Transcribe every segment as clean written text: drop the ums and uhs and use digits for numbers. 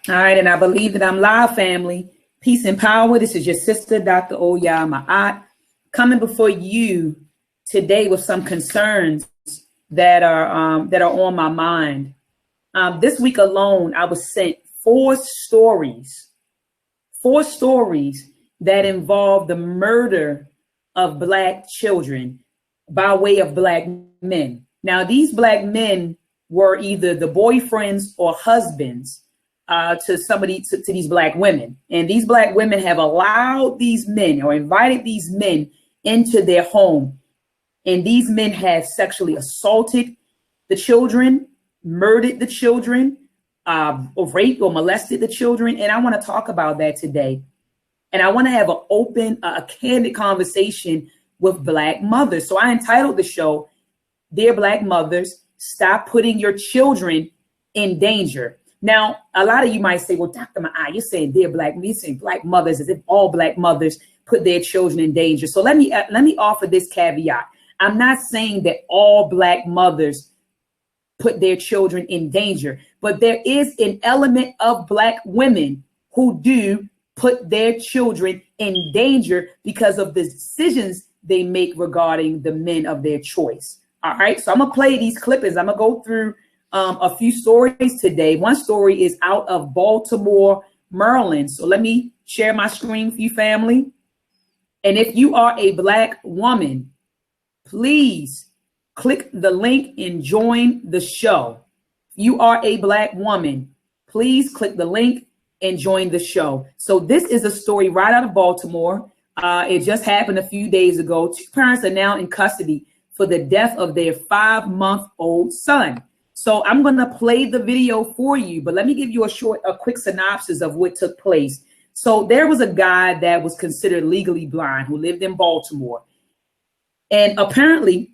All right, and I believe that I'm live, family. Peace and power. This is your sister, Dr. Oya Ma'at, coming before you today with some concerns that are on my mind. This week alone, I was sent four stories that involve the murder of Black children by way of Black men. Now, these Black men were either the boyfriends or husbands to these Black women. And these Black women have allowed these men or invited these men into their home. And these men have sexually assaulted the children, murdered the children, or raped or molested the children. And I want to talk about that today. And I want to have an open, candid conversation with Black mothers. So I entitled the show, Dear Black Mothers, Stop Putting Your Children in Danger. Now, a lot of you might say, well, Dr. Ma'at, you're saying you're saying Black mothers as if all Black mothers put their children in danger. So let me offer this caveat. I'm not saying that all Black mothers put their children in danger, but there is an element of Black women who do put their children in danger because of the decisions they make regarding the men of their choice. All right, so I'm gonna play these clippings. I'm gonna go through a few stories today. One story is out of Baltimore, Maryland. So let me share my screen for you, family. And if you are a Black woman, please click the link and join the show. If you are a Black woman, please click the link and join the show. So this is a story right out of Baltimore. It just happened a few days ago. Two parents are now in custody for the death of their 5-month-old son. So I'm going to play the video for you, but let me give you a quick synopsis of what took place. So there was a guy that was considered legally blind who lived in Baltimore. And apparently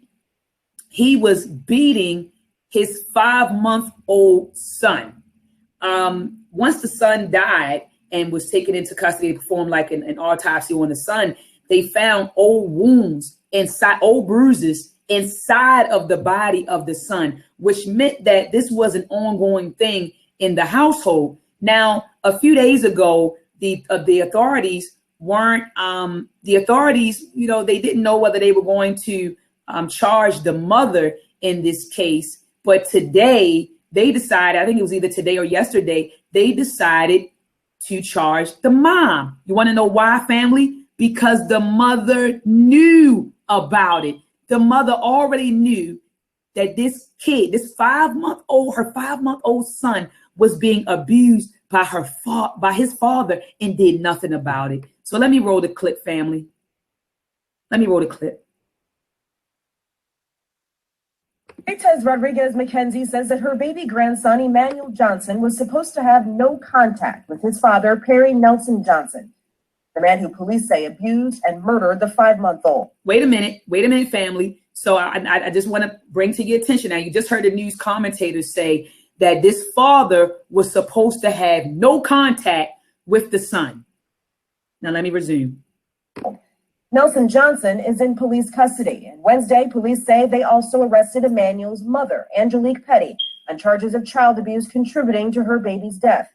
he was beating his 5-month-old son. Once the son died and was taken into custody to perform like an autopsy on the son, they found old wounds inside, old bruises inside of the body of the son, which meant that this was an ongoing thing in the household. Now, a few days ago, the authorities weren't, they didn't know whether they were going to charge the mother in this case. But today they decided, I think it was either today or yesterday, they decided to charge the mom. You want to know why, family? Because the mother knew about it. The mother already knew that this kid, her 5-month-old son was being abused by his father and did nothing about it. So let me roll the clip, family. Let me roll the clip. Tez Rodriguez McKenzie says that her baby grandson, Emmanuel Johnson, was supposed to have no contact with his father, Perry Nelson Johnson, the man who police say abused and murdered the 5-month-old. Wait a minute, family. So I just want to bring to your attention. Now, you just heard the news commentators say that this father was supposed to have no contact with the son. Now, let me resume. Nelson Johnson is in police custody, and Wednesday, police say they also arrested Emmanuel's mother, Angelique Petty, on charges of child abuse contributing to her baby's death.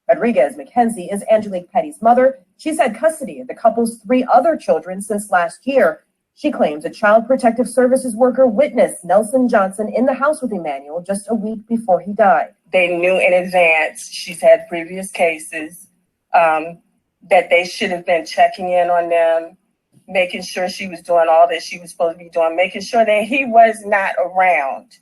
Rodriguez McKenzie is Angelique Petty's mother. She's had custody of the couple's 3 other children since last year. She claims a child protective services worker witnessed Nelson Johnson in the house with Emmanuel just a week before he died. They knew in advance, she's had previous cases, that they should have been checking in on them, making sure she was doing all that she was supposed to be doing, making sure that he was not around.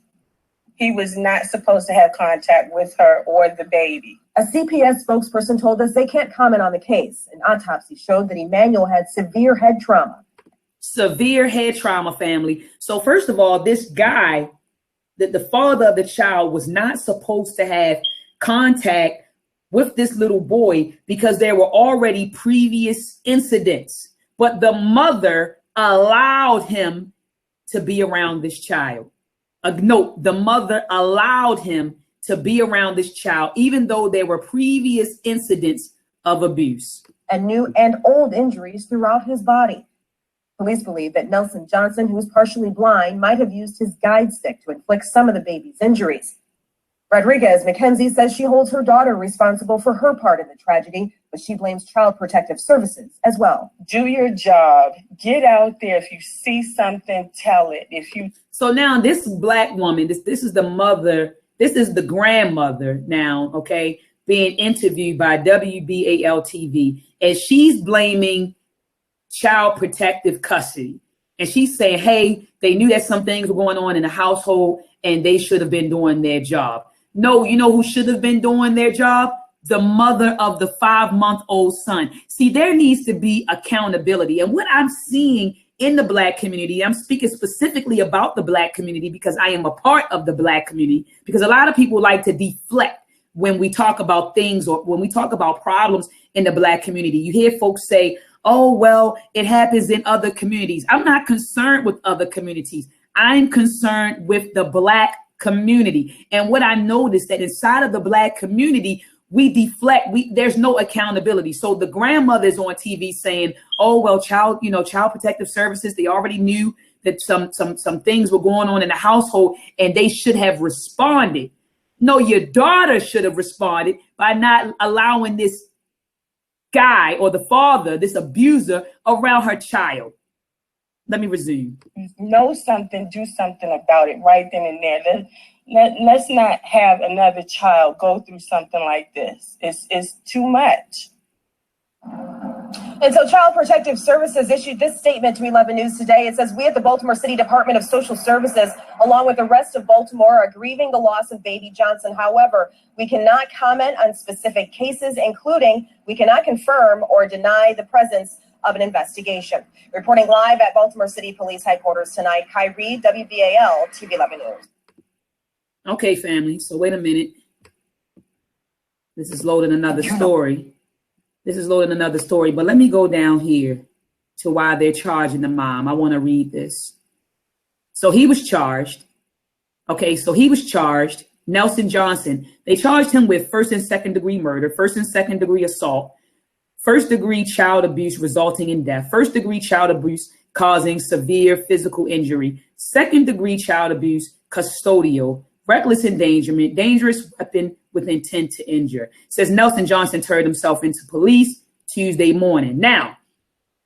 He was not supposed to have contact with her or the baby. A CPS spokesperson told us they can't comment on the case. An autopsy showed that Emmanuel had severe head trauma. Severe head trauma, family. So first of all, this guy, the father of the child, was not supposed to have contact with this little boy because there were already previous incidents. But the mother allowed him to be around this child. Note, the mother allowed him to be around this child, even though there were previous incidents of abuse. And new and old injuries throughout his body. Police believe that Nelson Johnson, who is partially blind, might have used his guide stick to inflict some of the baby's injuries. Rodriguez Mackenzie says she holds her daughter responsible for her part in the tragedy, but she blames Child Protective Services as well. Do your job. Get out there. If you see something, tell it. So now this black woman, this is the mother, this is the grandmother now, okay, being interviewed by WBAL TV, and she's blaming Child Protective Custody. And she's saying, hey, they knew that some things were going on in the household and they should have been doing their job. No, you know who should have been doing their job? The mother of the 5-month-old son. See, there needs to be accountability. And what I'm seeing in the black community, I'm speaking specifically about the black community because I am a part of the black community, because a lot of people like to deflect when we talk about things or when we talk about problems in the black community. You hear folks say, oh, well, it happens in other communities. I'm not concerned with other communities. I'm concerned with the black community. And what I noticed that inside of the black community, we deflect. There's no accountability. So the grandmother's on TV saying, oh, well, Child Protective Services, they already knew that some things were going on in the household and they should have responded. No, your daughter should have responded by not allowing this guy or the father, this abuser, around her child. Let me resume. Know something, do something about it right then and there. Let's not have another child go through something like this. It's too much. And so Child Protective Services issued this statement to 11 News today. It says, we at the Baltimore City Department of Social Services, along with the rest of Baltimore, are grieving the loss of baby Johnson. However, we cannot comment on specific cases, including we cannot confirm or deny the presence of an investigation. Reporting live at Baltimore City Police Headquarters tonight, Kai Reed, WBAL TV 11 News. Okay, family. So wait a minute. This is loading another story. But let me go down here to why they're charging the mom. I want to read this. So he was charged. Okay, so he was charged. Nelson Johnson. They charged him with first and second degree murder, first and second degree assault, first degree child abuse resulting in death, first degree child abuse causing severe physical injury, second degree child abuse, custodial, reckless endangerment, dangerous weapon with intent to injure. It says Nelson Johnson turned himself into police Tuesday morning. Now,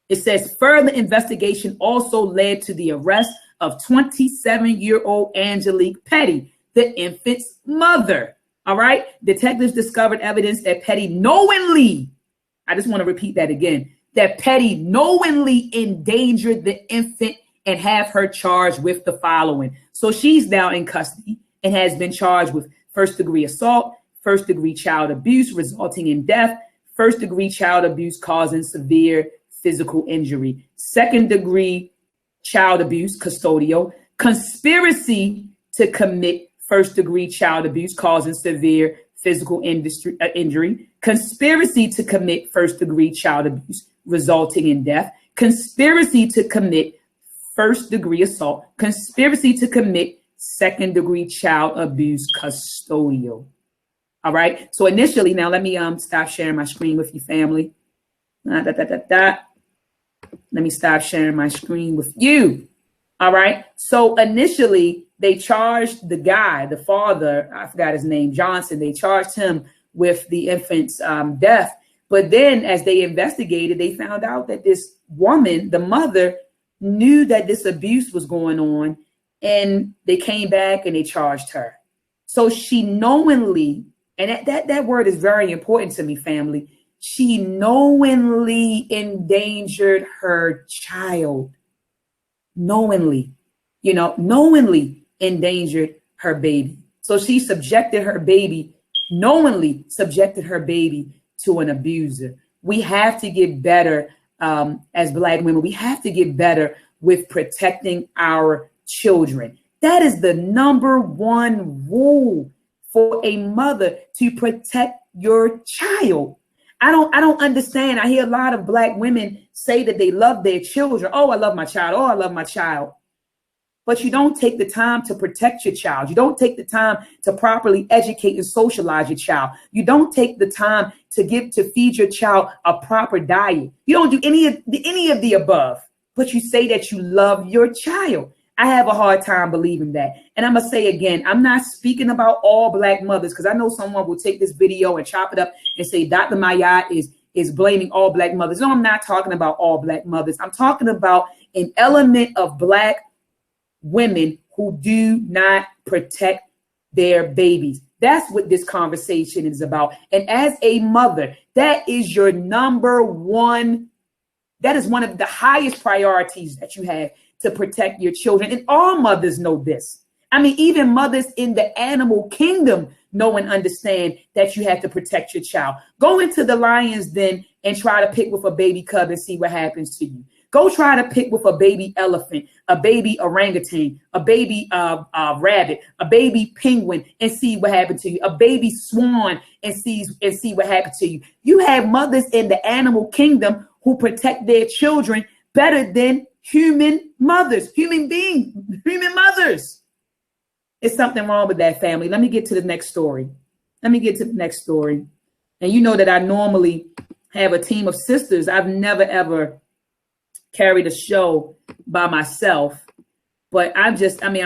it says further investigation also led to the arrest of 27-year-old Angelique Petty, the infant's mother. All right. Detectives discovered evidence that Petty knowingly, I just want to repeat that again, that Petty knowingly endangered the infant and have her charged with the following. So she's now in custody and has been charged with first degree assault, first degree child abuse resulting in death, first degree child abuse causing severe physical injury, second degree child abuse, custodial, conspiracy to commit first degree child abuse causing severe physical injury, conspiracy to commit first degree child abuse resulting in death, conspiracy to commit first degree assault, conspiracy to commit second degree child abuse custodial. All right. So initially, now let me stop sharing my screen with you, family. Let me stop sharing my screen with you. All right. So initially, they charged the guy, the father, I forgot his name, Johnson. They charged him with the infant's death. But then as they investigated, they found out that this woman, the mother, knew that this abuse was going on. And they came back and they charged her. So she knowingly, and that word is very important to me, family. She knowingly endangered her child. Knowingly endangered her baby. So she knowingly subjected her baby to an abuser. We have to get better as Black women. We have to get better with protecting our children. That is the number one rule for a mother, to protect your child. I don't understand. I hear a lot of Black women say that they love their children. Oh, I love my child. Oh, I love my child. But you don't take the time to protect your child. You don't take the time to properly educate and socialize your child. You don't take the time to feed your child a proper diet. You don't do any of the above, but you say that you love your child. I have a hard time believing that. And I'm going to say again, I'm not speaking about all Black mothers, because I know someone will take this video and chop it up and say Dr. Mayat is blaming all Black mothers. No, I'm not talking about all Black mothers. I'm talking about an element of Black women who do not protect their babies. That's what this conversation is about. And as a mother, that is your number one. That is one of the highest priorities that you have, to protect your children. And all mothers know this. I mean, even mothers in the animal kingdom know and understand that you have to protect your child. Go into the lion's den and try to pick with a baby cub and see what happens to you. Go try to pick with a baby elephant, a baby orangutan, a baby rabbit, a baby penguin, and see what happened to you. A baby swan and see what happened to you. You have mothers in the animal kingdom who protect their children better than human mothers, human mothers. It's something wrong with that, family. Let me get to the next story. And you know that I normally have a team of sisters. I've never, ever carried a show by myself. But I'm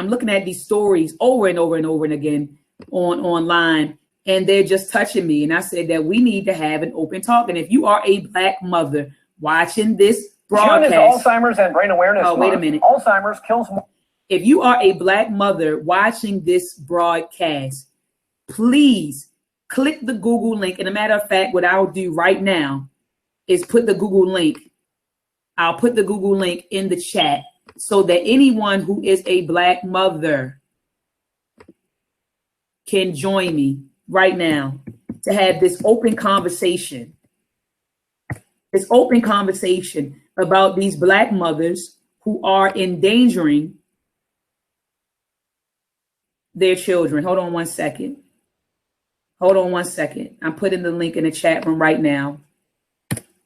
looking at these stories over and over and over and again online, and they're just touching me. And I said that we need to have an open talk. And if you are a Black mother watching this broadcast, June is Alzheimer's and Brain Awareness Month. Wait a minute. Alzheimer's kills more. If you are a Black mother watching this broadcast, please click the Google link. And a matter of fact, what I'll do right now is put the Google link. I'll put the Google link in the chat so that anyone who is a Black mother can join me right now to have this open conversation. This open conversation about these Black mothers who are endangering their children. Hold on one second. I'm putting the link in the chat room right now.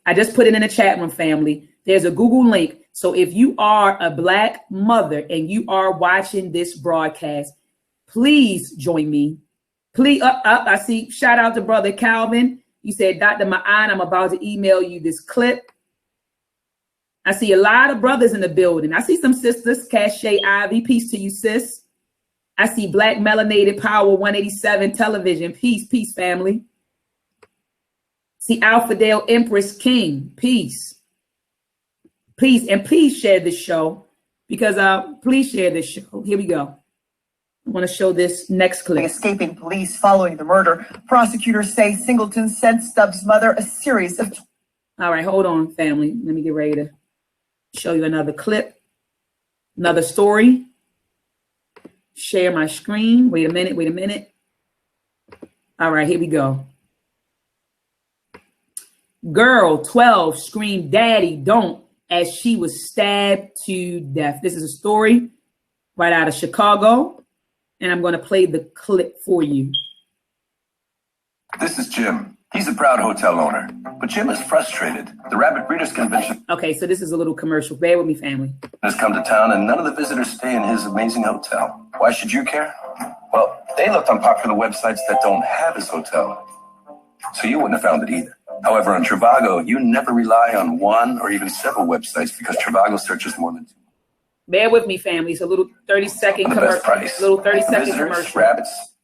I just put it in the chat room, family. There's a Google link. So if you are a Black mother and you are watching this broadcast, please join me. Please, I see, shout out to Brother Calvin. You said, Dr. Ma'an, I'm about to email you this clip. I see a lot of brothers in the building. I see some sisters. Cache Ivy, peace to you, sis. I see Black Melanated Power 187 Television. Peace, family. See Alphadale Empress King. Peace. Please share this show, because please share this show. Here we go. I want to show this next clip. Escaping police following the murder. Prosecutors say Singleton sent Stubbs' mother a series of... All right, hold on, family. Let me get ready to show you another clip, another story. Share my screen. Wait a minute. All right, here we go. Girl 12 screamed, "Daddy, don't," as she was stabbed to death. This is a story right out of Chicago, and I'm going to play the clip for you. This is Jim. He's a proud hotel owner, but Jim is frustrated. The Rabbit Breeders Convention Okay, so this is a little commercial. Bear with me, family. has come to town, and none of the visitors stay in his amazing hotel. Why should you care? Well, they looked on popular websites that don't have his hotel, so you wouldn't have found it either. However, on Trivago, you never rely on one or even several websites because Trivago searches more than two. Bear with me, family. It's a little 30-second For the best commercial. price. Little 30-second Visitors, commercial. rabbits,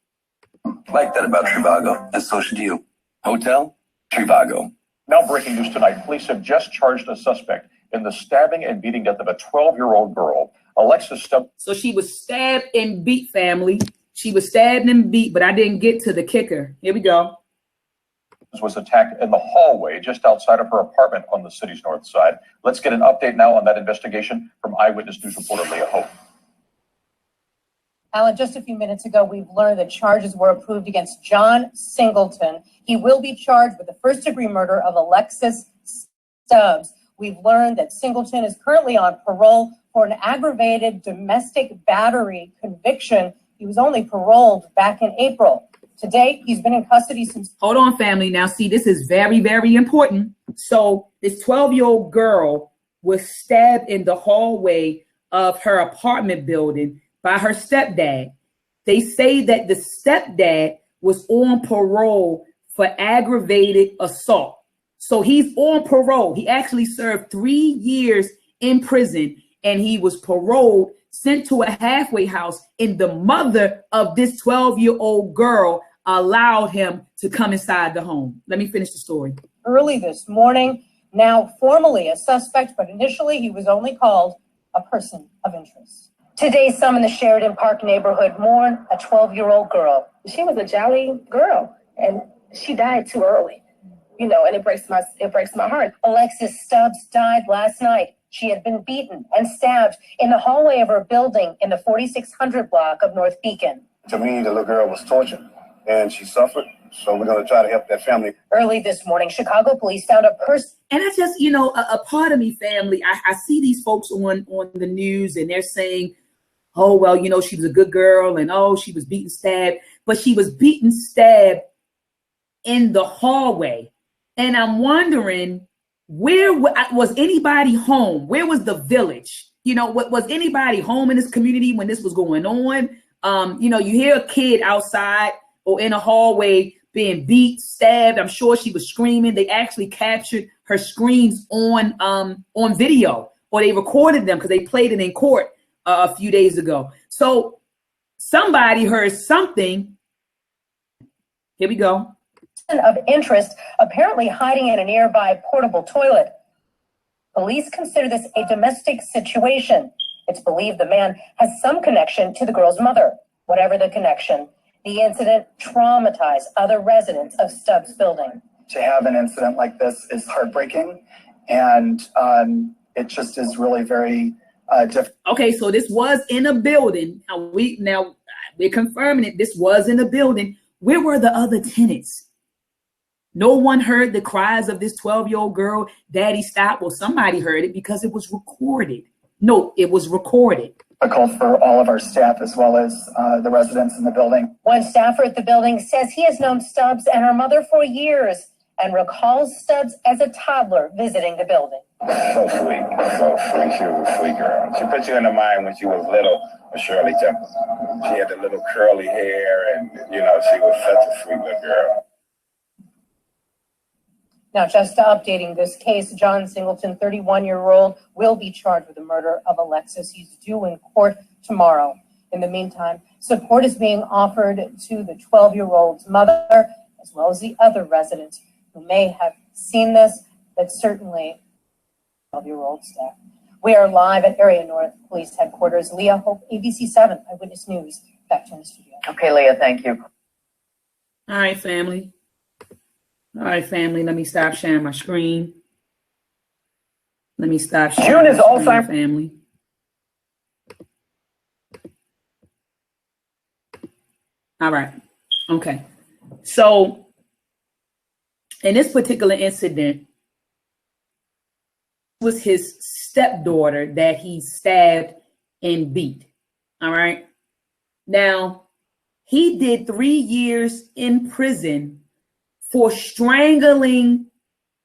like that about Trivago, and so should you. Hotel, Trivago. Now breaking news tonight, police have just charged a suspect in the stabbing and beating death of a 12-year-old girl. Alexis Stubbs So she was stabbed and beat, family. She was stabbed and beat, but I didn't get to the kicker. Here we go. was attacked in the hallway just outside of her apartment on the city's north side. Let's get an update now on that investigation from Eyewitness News reporter Leah Hope. Alan, just a few minutes ago, we've learned that charges were approved against John Singleton. He will be charged with the first-degree murder of Alexis Stubbs. We've learned that Singleton is currently on parole for an aggravated domestic battery conviction. He was only paroled back in April. To date, he's been in custody since... Hold on, family. Now, see, this is very, very important. So this 12-year-old girl was stabbed in the hallway of her apartment building by her stepdad. They say that the stepdad was on parole for aggravated assault. So he's on parole. He actually served 3 years in prison, and he was paroled sent to a halfway house, and the mother of this 12-year-old girl allowed him to come inside the home. Let me finish the story. Early this morning, now formally a suspect, but initially he was only called a person of interest. Today, some in the Sheridan Park neighborhood mourn a 12-year-old girl. She was a jolly girl, and she died too early, and it breaks my heart. Alexis Stubbs died last night. She had been beaten and stabbed in the hallway of her building in the 4600 block of North Beacon. To me, the little girl was tortured, and she suffered. So we're going to try to help that family. Early this morning, Chicago police found a person. And I just, a part of me, family, I see these folks on the news, and they're saying, oh, well, she was a good girl, and oh, she was beaten, stabbed. But she was beaten, stabbed in the hallway. And I'm wondering, where was anybody home? Where was the village? Was anybody home in this community when this was going on? You hear a kid outside or in a hallway being beat, stabbed. I'm sure she was screaming. They actually captured her screams on video, or they recorded them because they played it in court a few days ago. So somebody heard something. Here we go. Of interest, apparently hiding in a nearby portable toilet. Police consider this a domestic situation. It's believed the man has some connection to the girl's mother. Whatever the connection, the incident traumatized other residents of Stubbs building. To have an incident like this is heartbreaking, and it just is really very difficult. Okay, so this was in a building. Now we're confirming it. This was in a building. Where were the other tenants? No one heard the cries of this 12-year-old girl, Daddy, stop. Well, somebody heard it because it was recorded. No, it was recorded. I called for all of our staff as well as the residents in the building. One staffer at the building says he has known Stubbs and her mother for years and recalls Stubbs as a toddler visiting the building. So sweet. She was a sweet girl. She put you in the mind when she was little of Shirley Temple. She had the little curly hair, and, she was such a sweet little girl. Now, just updating this case, John Singleton, 31-year-old, will be charged with the murder of Alexis. He's due in court tomorrow. In the meantime, support is being offered to the 12-year-old's mother, as well as the other residents who may have seen this, but certainly 12-year-old's death. We are live at Area North Police Headquarters. Leah Hope, ABC 7 Eyewitness News. Back to the studio. Okay, Leah, thank you. All right, family. Let me stop sharing my screen. Let me stop sharing June is Alzheimer's. Family. All right. Okay. So in this particular incident, it was his stepdaughter that he stabbed and beat. All right. Now, he did 3 years in prison for strangling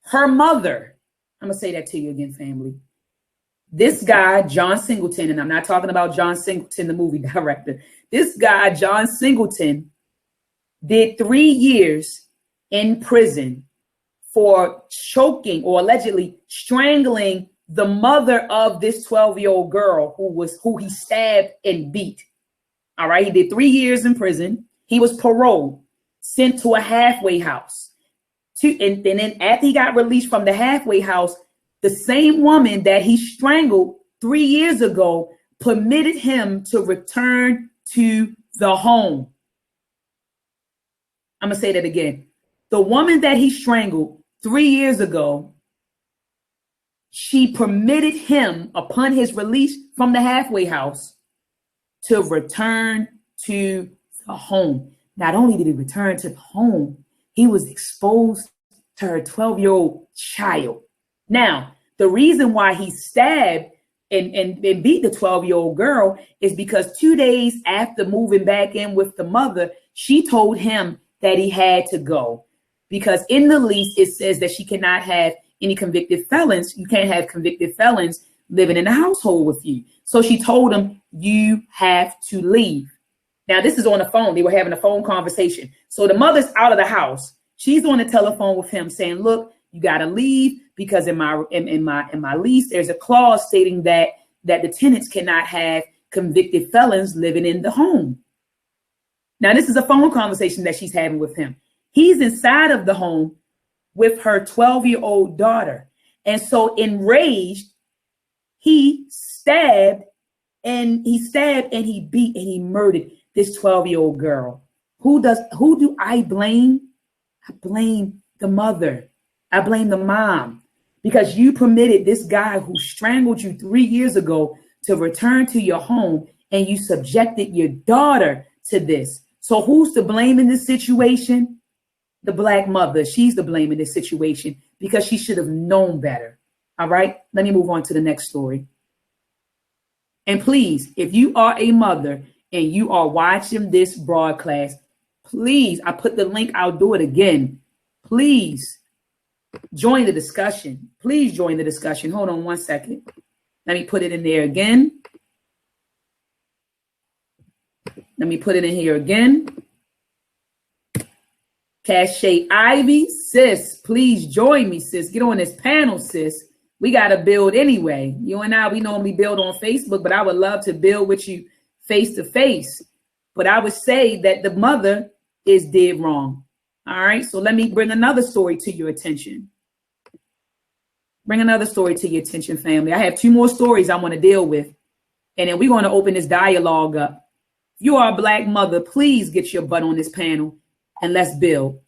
her mother. I'm going to say that to you again, family. This guy, John Singleton, and I'm not talking about John Singleton, the movie director. This guy, John Singleton, did 3 years in prison for choking or allegedly strangling the mother of this 12-year-old girl who he stabbed and beat. All right. He did 3 years in prison. He was paroled, sent to a halfway house. And then after he got released from the halfway house, the same woman that he strangled 3 years ago permitted him to return to the home. I'm going to say that again. The woman that he strangled 3 years ago, she permitted him, upon his release from the halfway house, to return to the home. Not only did he return to the home, he was exposed to her 12-year-old child. Now, the reason why he stabbed and beat the 12-year-old girl is because 2 days after moving back in with the mother, she told him that he had to go. Because in the lease, it says that she cannot have any convicted felons. You can't have convicted felons living in the household with you. So she told him, you have to leave. Now, this is on the phone. They were having a phone conversation. So the mother's out of the house. She's on the telephone with him saying, look, you got to leave because in my lease, there's a clause stating that the tenants cannot have convicted felons living in the home. Now, this is a phone conversation that she's having with him. He's inside of the home with her 12-year-old daughter. And so enraged, he stabbed and he beat and he murdered this 12-year-old girl. Who do I blame? I blame the mother. I blame the mom, because you permitted this guy who strangled you 3 years ago to return to your home, and you subjected your daughter to this. So who's to blame in this situation? The Black mother. She's to blame in this situation because she should have known better. All right, let me move on to the next story. And please, if you are a mother and you are watching this broadcast, please, I put the link, I'll do it again. Please join the discussion. Please join the discussion. Hold on one second. Let me put it in there again. Let me put it in here again. Cache Ivy, sis, please join me, sis. Get on this panel, sis. We got to build anyway. You and I, we normally build on Facebook, but I would love to build with you face to face. But I would say that the mother is dead wrong. All right. So let me bring another story to your attention. Bring another story to your attention, family. I have 2 more stories I want to deal with. And then we're going to open this dialogue up. If you are a Black mother, please get your butt on this panel and let's build.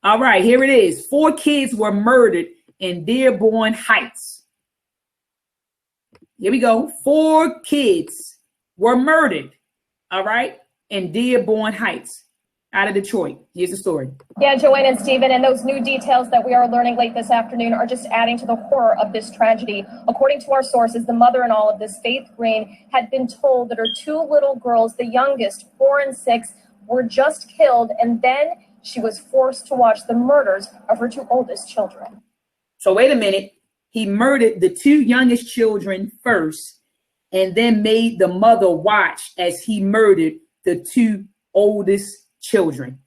All right, here it is. 4 kids were murdered in Dearborn Heights. Here we go. 4 kids were murdered, all right, in Dearborn Heights out of Detroit. Here's the story. Yeah, Joanne and Stephen, and those new details that we are learning late this afternoon are just adding to the horror of this tragedy. According to our sources, the mother-in-law of this, Faith Green, had been told that her 2 little girls, the youngest, 4 and 6, were just killed, and then she was forced to watch the murders of her 2 oldest children. So wait a minute. He murdered the 2 youngest children first, and then made the mother watch as he murdered the 2 oldest children.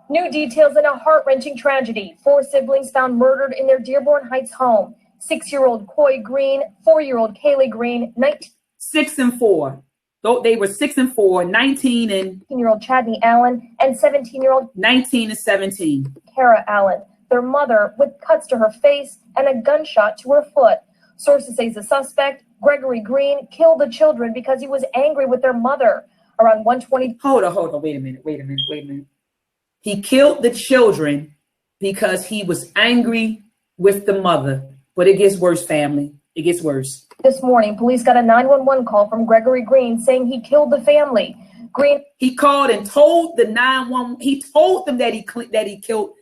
New details in a heart-wrenching tragedy. 4 siblings found murdered in their Dearborn Heights home. 6-year-old Coy Green, 4-year-old Kaylee Green, 6 and 4. Though they were 6 and 4, 19 and 19-year-old Chadney Allen, and 17-year-old 19 and 17. Kara Allen. Their mother with cuts to her face and a gunshot to her foot. Sources say the suspect, Gregory Green, killed the children because he was angry with their mother. Around 1:20. Hold on. Wait a minute. He killed the children because he was angry with the mother. But it gets worse, family. It gets worse. This morning, police got a 911 call from Gregory Green saying he killed the family. He called and told the 911. He told them that he killed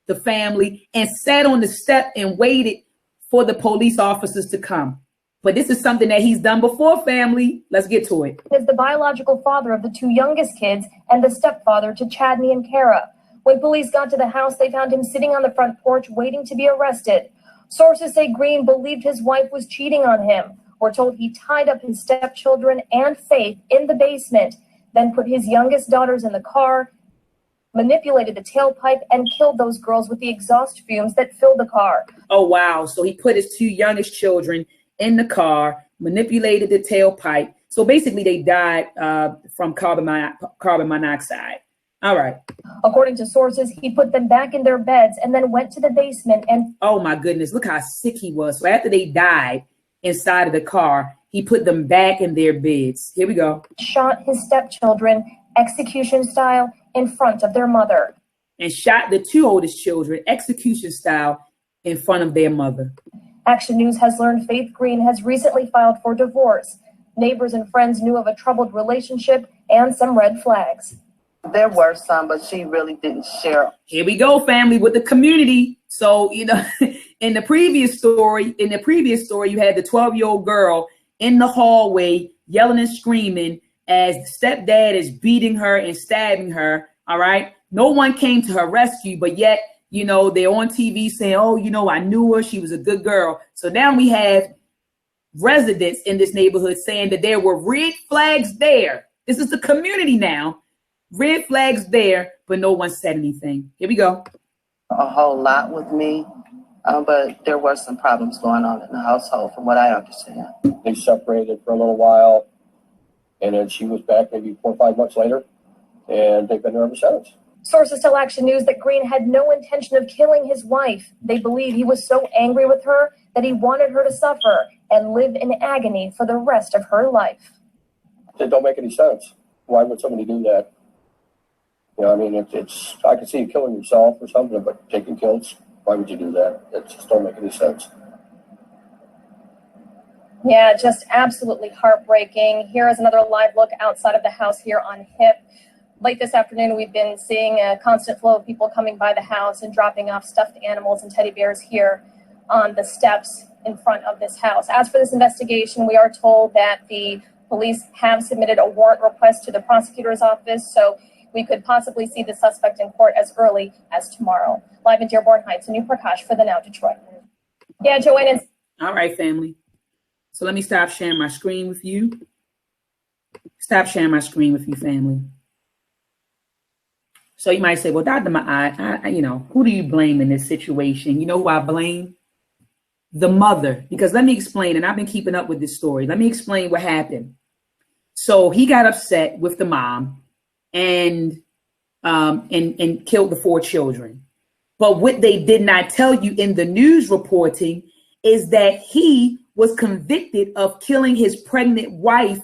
the family and sat on the step and waited for the police officers to come. But this is something that he's done before, family. Let's get to it. Is the biological father of the 2 youngest kids and the stepfather to Chadney and Kara. When police got to the house, they found him sitting on the front porch waiting to be arrested. Sources say Green believed his wife was cheating on him. We're told he tied up his stepchildren and Faith in the basement, then put his youngest daughters in the car, manipulated the tailpipe, and killed those girls with the exhaust fumes that filled the car. Oh, wow. So he put his 2 youngest children in the car, manipulated the tailpipe. So basically they died from carbon monoxide. All right. According to sources, he put them back in their beds and then went to the basement and... Oh, my goodness. Look how sick he was. So after they died inside of the car, he put them back in their beds. Here we go. Shot his stepchildren, execution style, in front of their mother. And shot the 2 oldest children, execution style, in front of their mother. Action News has learned Faith Green has recently filed for divorce. Neighbors and friends knew of a troubled relationship and some red flags. There were some, but she really didn't share. Here we go, family, with the community. So, you know, in the previous story, you had the 12-year-old girl in the hallway yelling and screaming as the stepdad is beating her and stabbing her. All right. No one came to her rescue, but yet, you know, they're on TV saying, oh, you know, I knew her. She was a good girl. So now we have residents in this neighborhood saying that there were red flags there. This is the community now. Red flags there, but no one said anything. Here we go. A whole lot with me, but there were some problems going on in the household from what I understand. They separated for a little while. And then she was back maybe 4 or 5 months later, and they've been there ever since. Sources tell Action News that Green had no intention of killing his wife. They believe he was so angry with her that he wanted her to suffer and live in agony for the rest of her life. It don't make any sense. Why would somebody do that? You know, I mean, it's I could see you killing yourself or something, but taking kills, why would you do that? It just don't make any sense. Yeah, just absolutely heartbreaking. Here is another live look outside of the house here on HIP. Late this afternoon, we've been seeing a constant flow of people coming by the house and dropping off stuffed animals and teddy bears here on the steps in front of this house. As for this investigation, we are told that the police have submitted a warrant request to the prosecutor's office, so we could possibly see the suspect in court as early as tomorrow. Live in Dearborn Heights, Anu Prakash for the Now Detroit. Yeah, Joanne. All right, family. So let me stop sharing my screen with you. Stop sharing my screen with you, family. So you might say, well, Dr. Ma'at, you know, who do you blame in this situation? You know who I blame? The mother. Because let me explain, and I've been keeping up with this story. Let me explain what happened. So he got upset with the mom and killed the 4 children. But what they did not tell you in the news reporting is that he was convicted of killing his pregnant wife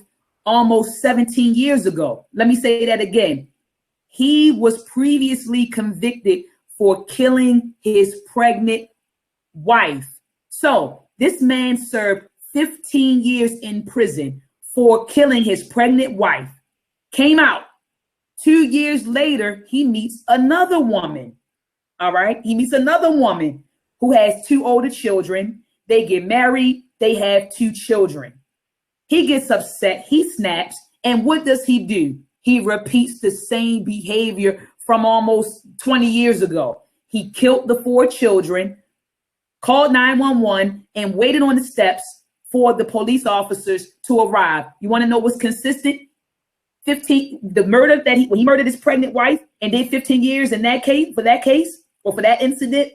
almost 17 years ago. Let me say that again. He was previously convicted for killing his pregnant wife. So this man served 15 years in prison for killing his pregnant wife. Came out. 2 years later, he meets another woman. All right. He meets another woman who has 2 older children. They get married. They have 2 children. He gets upset. He snaps. And what does he do? He repeats the same behavior from almost 20 years ago. He killed the 4 children, called 911, and waited on the steps for the police officers to arrive. You want to know what's consistent? The murder that he murdered his pregnant wife and did 15 years in that case, for that incident,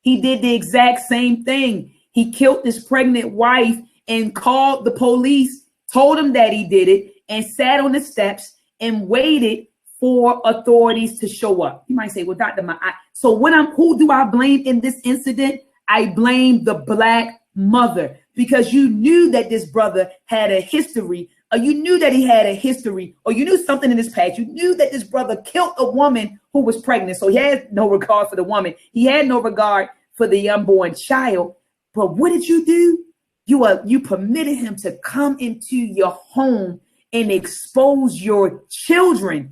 he did the exact same thing. He killed his pregnant wife and called the police, told them that he did it, and sat on the steps and waited for authorities to show up. You might say, well, Dr. Ma'at, so who do I blame in this incident? I blame the Black mother, because you knew that this brother had a history, or you knew that he had a history, or you knew something in his past. You knew that this brother killed a woman who was pregnant. So he had no regard for the woman. He had no regard for the unborn child. But what did you do? You permitted him to come into your home and expose your children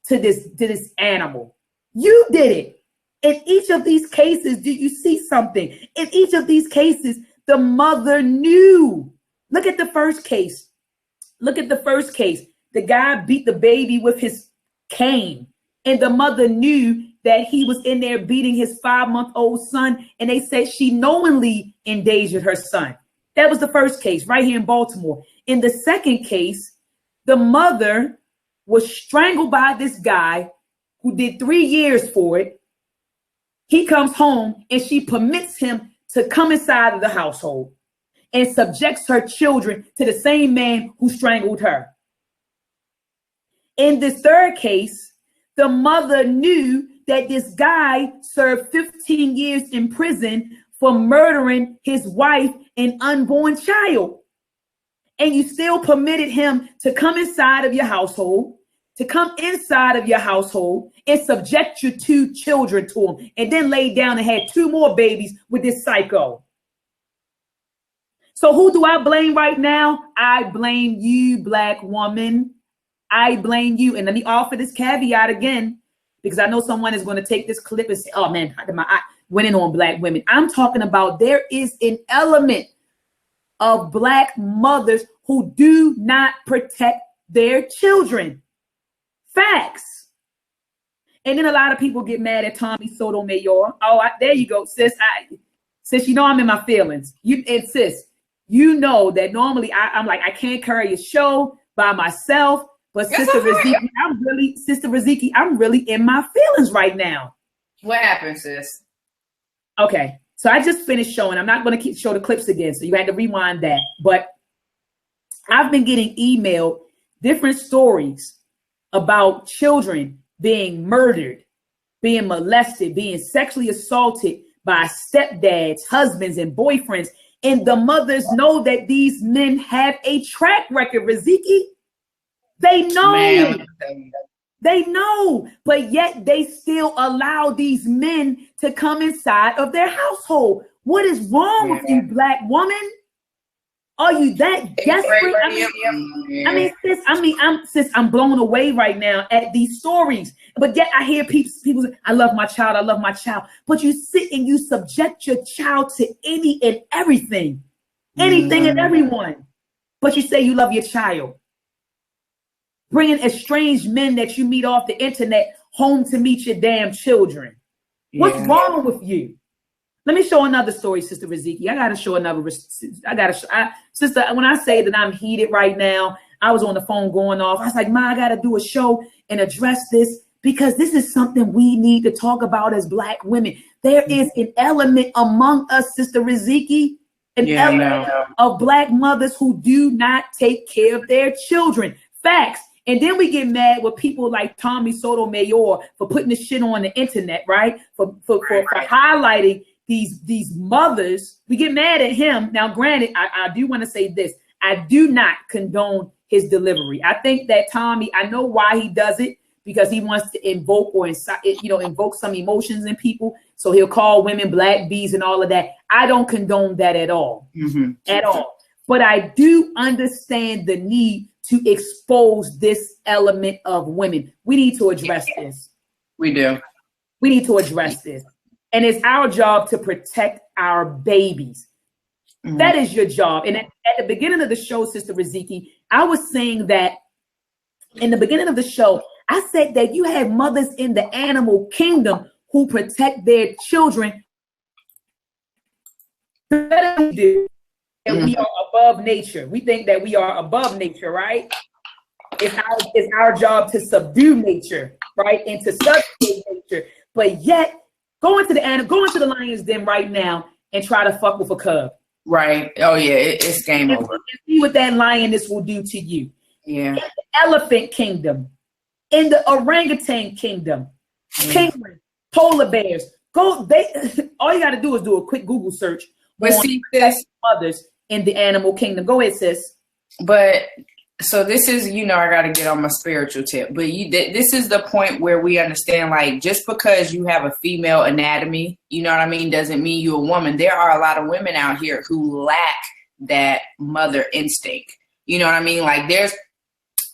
to this animal. You did it. In each of these cases, do you see something? In each of these cases, the mother knew. Look at the first case. The guy beat the baby with his cane, and the mother knew that he was in there beating his 5-month-old son, and they said she knowingly endangered her son. That was the first case right here in Baltimore. In the second case, the mother was strangled by this guy who did 3 years for it. He comes home and she permits him to come inside of the household and subjects her children to the same man who strangled her. In this third case, the mother knew that this guy served 15 years in prison for murdering his wife and unborn child. And you still permitted him to come inside of your household, and subject your 2 children to him, and then laid down and had 2 more babies with this psycho. So who do I blame right now? I blame you, Black woman. I blame you. And let me offer this caveat again, because I know someone is going to take this clip and say, oh man, I went in on Black women. I'm talking about there is an element of Black mothers who do not protect their children. Facts. And then a lot of people get mad at Tommy Sotomayor. There you go, sis. Sis, you know I'm in my feelings. Sis, you know that normally I'm like, I can't carry a show by myself. But Sister Riziki, I'm really in my feelings right now. What happened, sis? Okay. So I just finished showing. I'm not going to show the clips again. So you had to rewind that. But I've been getting emailed different stories about children being murdered, being molested, being sexually assaulted by stepdads, husbands, and boyfriends. And the mothers know that these men have a track record, Riziki. They know. Man. They know, but yet they still allow these men to come inside of their household. What is wrong with you, Black woman? Are you that desperate? Sis, I'm blown away right now at these stories. But yet I hear people say, I love my child, I love my child. But you sit and you subject your child to any and everything, anything and everyone. But you say you love your child. Bringing estranged men that you meet off the internet home to meet your damn children. What's wrong with you? Let me show another story, Sister Riziki. I gotta show another. Sister, when I say that I'm heated right now, I was on the phone going off. I was like, Ma, I gotta do a show and address this because this is something we need to talk about as Black women. There is an element among us, Sister Riziki, an element of Black mothers who do not take care of their children. Facts. And then we get mad with people like Tommy Sotomayor for putting this shit on the internet, right? For highlighting these mothers. We get mad at him. Now, granted, I do want to say this. I do not condone his delivery. I think that Tommy, I know why he does it, because he wants to invoke or invoke some emotions in people. So he'll call women black bees and all of that. I don't condone that at all, at all. But I do understand the need to expose this element of women. We need to address this. We do. We need to address this. And it's our job to protect our babies. That is your job. And at the beginning of the show, Sister Riziki, I was saying that in the beginning of the show, I said that you have mothers in the animal kingdom who protect their children better than we do. And we are above nature. We think that we are above nature, right? It's our job to subdue nature, right? And to subjugate nature. But yet, go into the lion's den right now and try to fuck with a cub. Right. Oh yeah, it's game over. And see what that lioness will do to you. Yeah. In the elephant kingdom, in the orangutan kingdom, penguins, polar bears. All you got to do is do a quick Google search. But see this mothers in the animal kingdom. Go ahead, sis. But so this is, I got to get on my spiritual tip. But this is the point where we understand, like, just because you have a female anatomy, doesn't mean you're a woman. There are a lot of women out here who lack that mother instinct. You know what I mean? Like, there's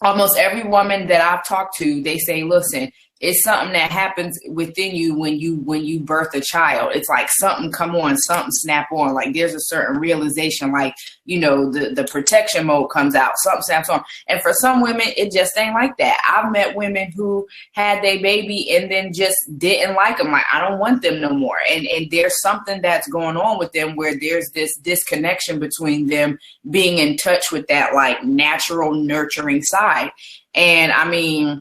almost every woman that I've talked to, they say, listen, it's something that happens within you when you birth a child. It's like something come on, something snap on. Like there's a certain realization, like, the protection mode comes out, something snaps on. And for some women, it just ain't like that. I've met women who had their baby and then just didn't like them. Like, I don't want them no more. And there's something that's going on with them where there's this disconnection between them being in touch with that like natural nurturing side. And I mean,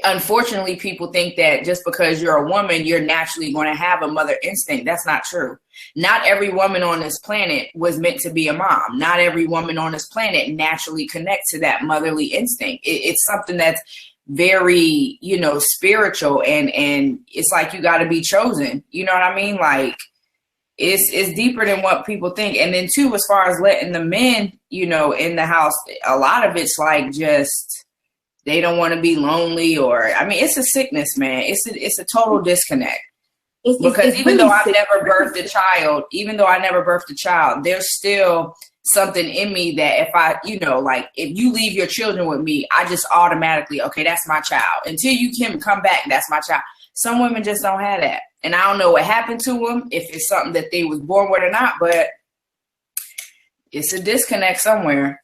unfortunately, people think that just because you're a woman, you're naturally going to have a mother instinct. That's not true. Not every woman on this planet was meant to be a mom. Not every woman on this planet naturally connects to that motherly instinct. It's something that's very, spiritual, and it's like you got to be chosen. You know what I mean? Like it's deeper than what people think. And then too, as far as letting the men, in the house, a lot of it's like just they don't want to be lonely, or it's a sickness, man. It's a total disconnect. Because even though I never birthed a child, there's still something in me that if I, if you leave your children with me, I just automatically, okay, that's my child. Until you can come back, that's my child. Some women just don't have that. And I don't know what happened to them, if it's something that they was born with or not, but it's a disconnect somewhere.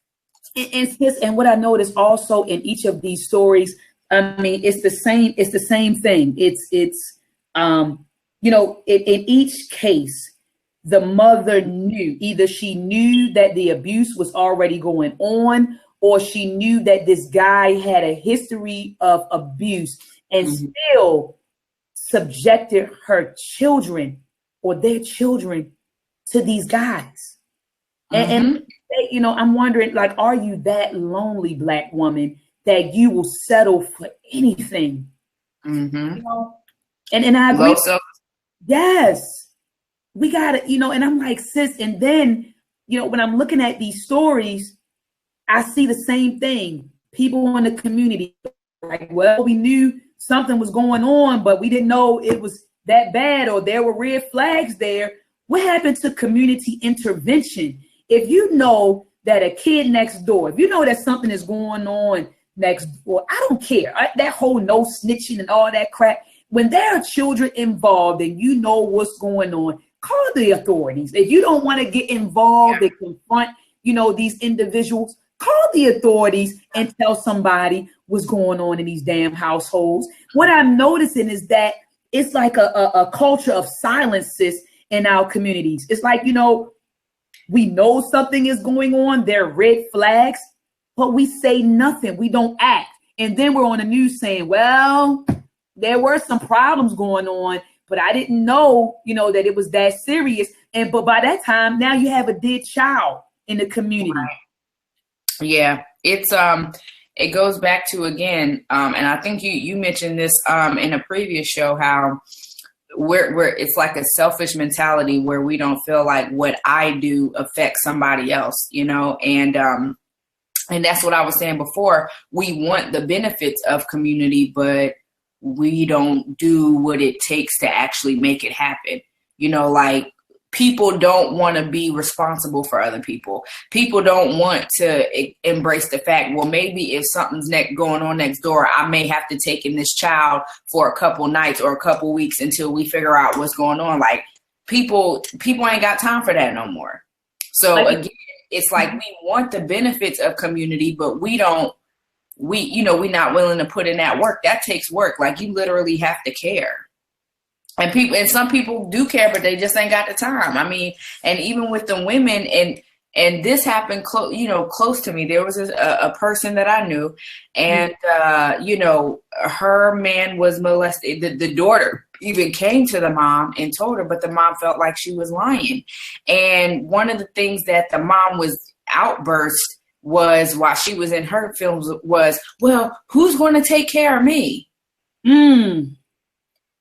And what I noticed also in each of these stories, it's the same. It's the same thing. In each case, the mother knew, either she knew that the abuse was already going on, or she knew that this guy had a history of abuse and still subjected her children or their children to these guys. And I'm wondering, like, are you that lonely Black woman that you will settle for anything? Mm-hmm. And I agree. So Yes, we gotta, and I'm like, sis, and then, when I'm looking at these stories, I see the same thing. People in the community, like, well, we knew something was going on, but we didn't know it was that bad or there were red flags there. What happened to community intervention? If you know that a kid next door, if you know that something is going on next door, I don't care. That whole no snitching and all that crap. When there are children involved and you know what's going on, call the authorities. If you don't want to get involved and confront, these individuals, call the authorities and tell somebody what's going on in these damn households. What I'm noticing is that it's like a culture of silences in our communities. It's like, we know something is going on. There are red flags, but we say nothing. We don't act. And then we're on the news saying, well, there were some problems going on, but I didn't know, that it was that serious. But by that time, now you have a dead child in the community. Yeah, it's it goes back to, again, and I think you mentioned this in a previous show, how we're it's like a selfish mentality where we don't feel like what I do affects somebody else, and that's what I was saying before. We want the benefits of community, but we don't do what it takes to actually make it happen. Like, people don't want to be responsible for other people. People don't want to embrace the fact, well, maybe if something's going on next door, I may have to take in this child for a couple nights or a couple weeks until we figure out what's going on. Like, people ain't got time for that no more. So again, it's like we want the benefits of community, but we're not willing to put in that work. That takes work. Like, you literally have to care. And some people do care, but they just ain't got the time. I mean, and even with the women, and this happened close to me. There was a person that I knew, and her man was molested. The daughter even came to the mom and told her, but the mom felt like she was lying. And one of the things that the mom was outburst was, while she was in her films, was, well, who's going to take care of me?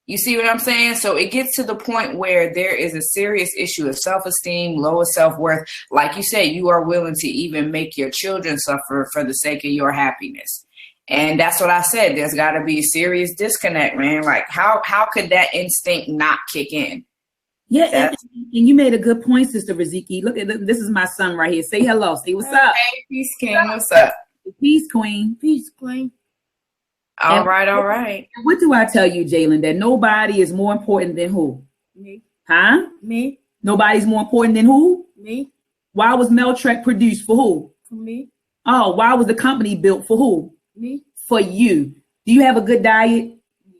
You see what I'm saying? So it gets to the point where there is a serious issue of self-esteem, lower self-worth. Like you said, you are willing to even make your children suffer for the sake of your happiness. And that's what I said. There's got to be a serious disconnect, man. Like, how could that instinct not kick in? Yeah, and you made a good point, Sister Riziki. Look at this is my son right here. Say hello. Say what's up. Hey, peace, King. What's up? Peace, Queen. Peace, Queen. All right. What do I tell you, Jalen? That nobody is more important than who? Me. Huh? Me. Nobody's more important than who? Me. Why was Meltrek produced for who? For me. Oh, why was the company built for who? Me. For you. Do you have a good diet?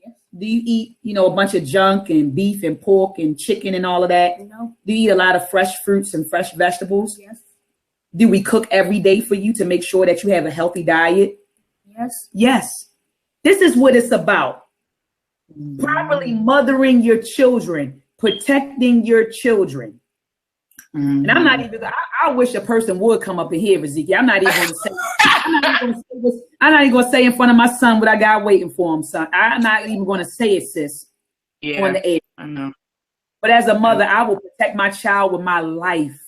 Yes. Do you eat, a bunch of junk and beef and pork and chicken and all of that? No. Do you eat a lot of fresh fruits and fresh vegetables? Yes. Do we cook every day for you to make sure that you have a healthy diet? Yes. Yes. This is what it's about. Properly mothering your children, protecting your children. And I'm not even, I wish a person would come up in here, Riziki. I'm not even going to say, I'm not even going to say in front of my son what I got waiting for him, son. I'm not even going to say it, sis. Yeah, on the air. I know. But as a mother, I will protect my child with my life.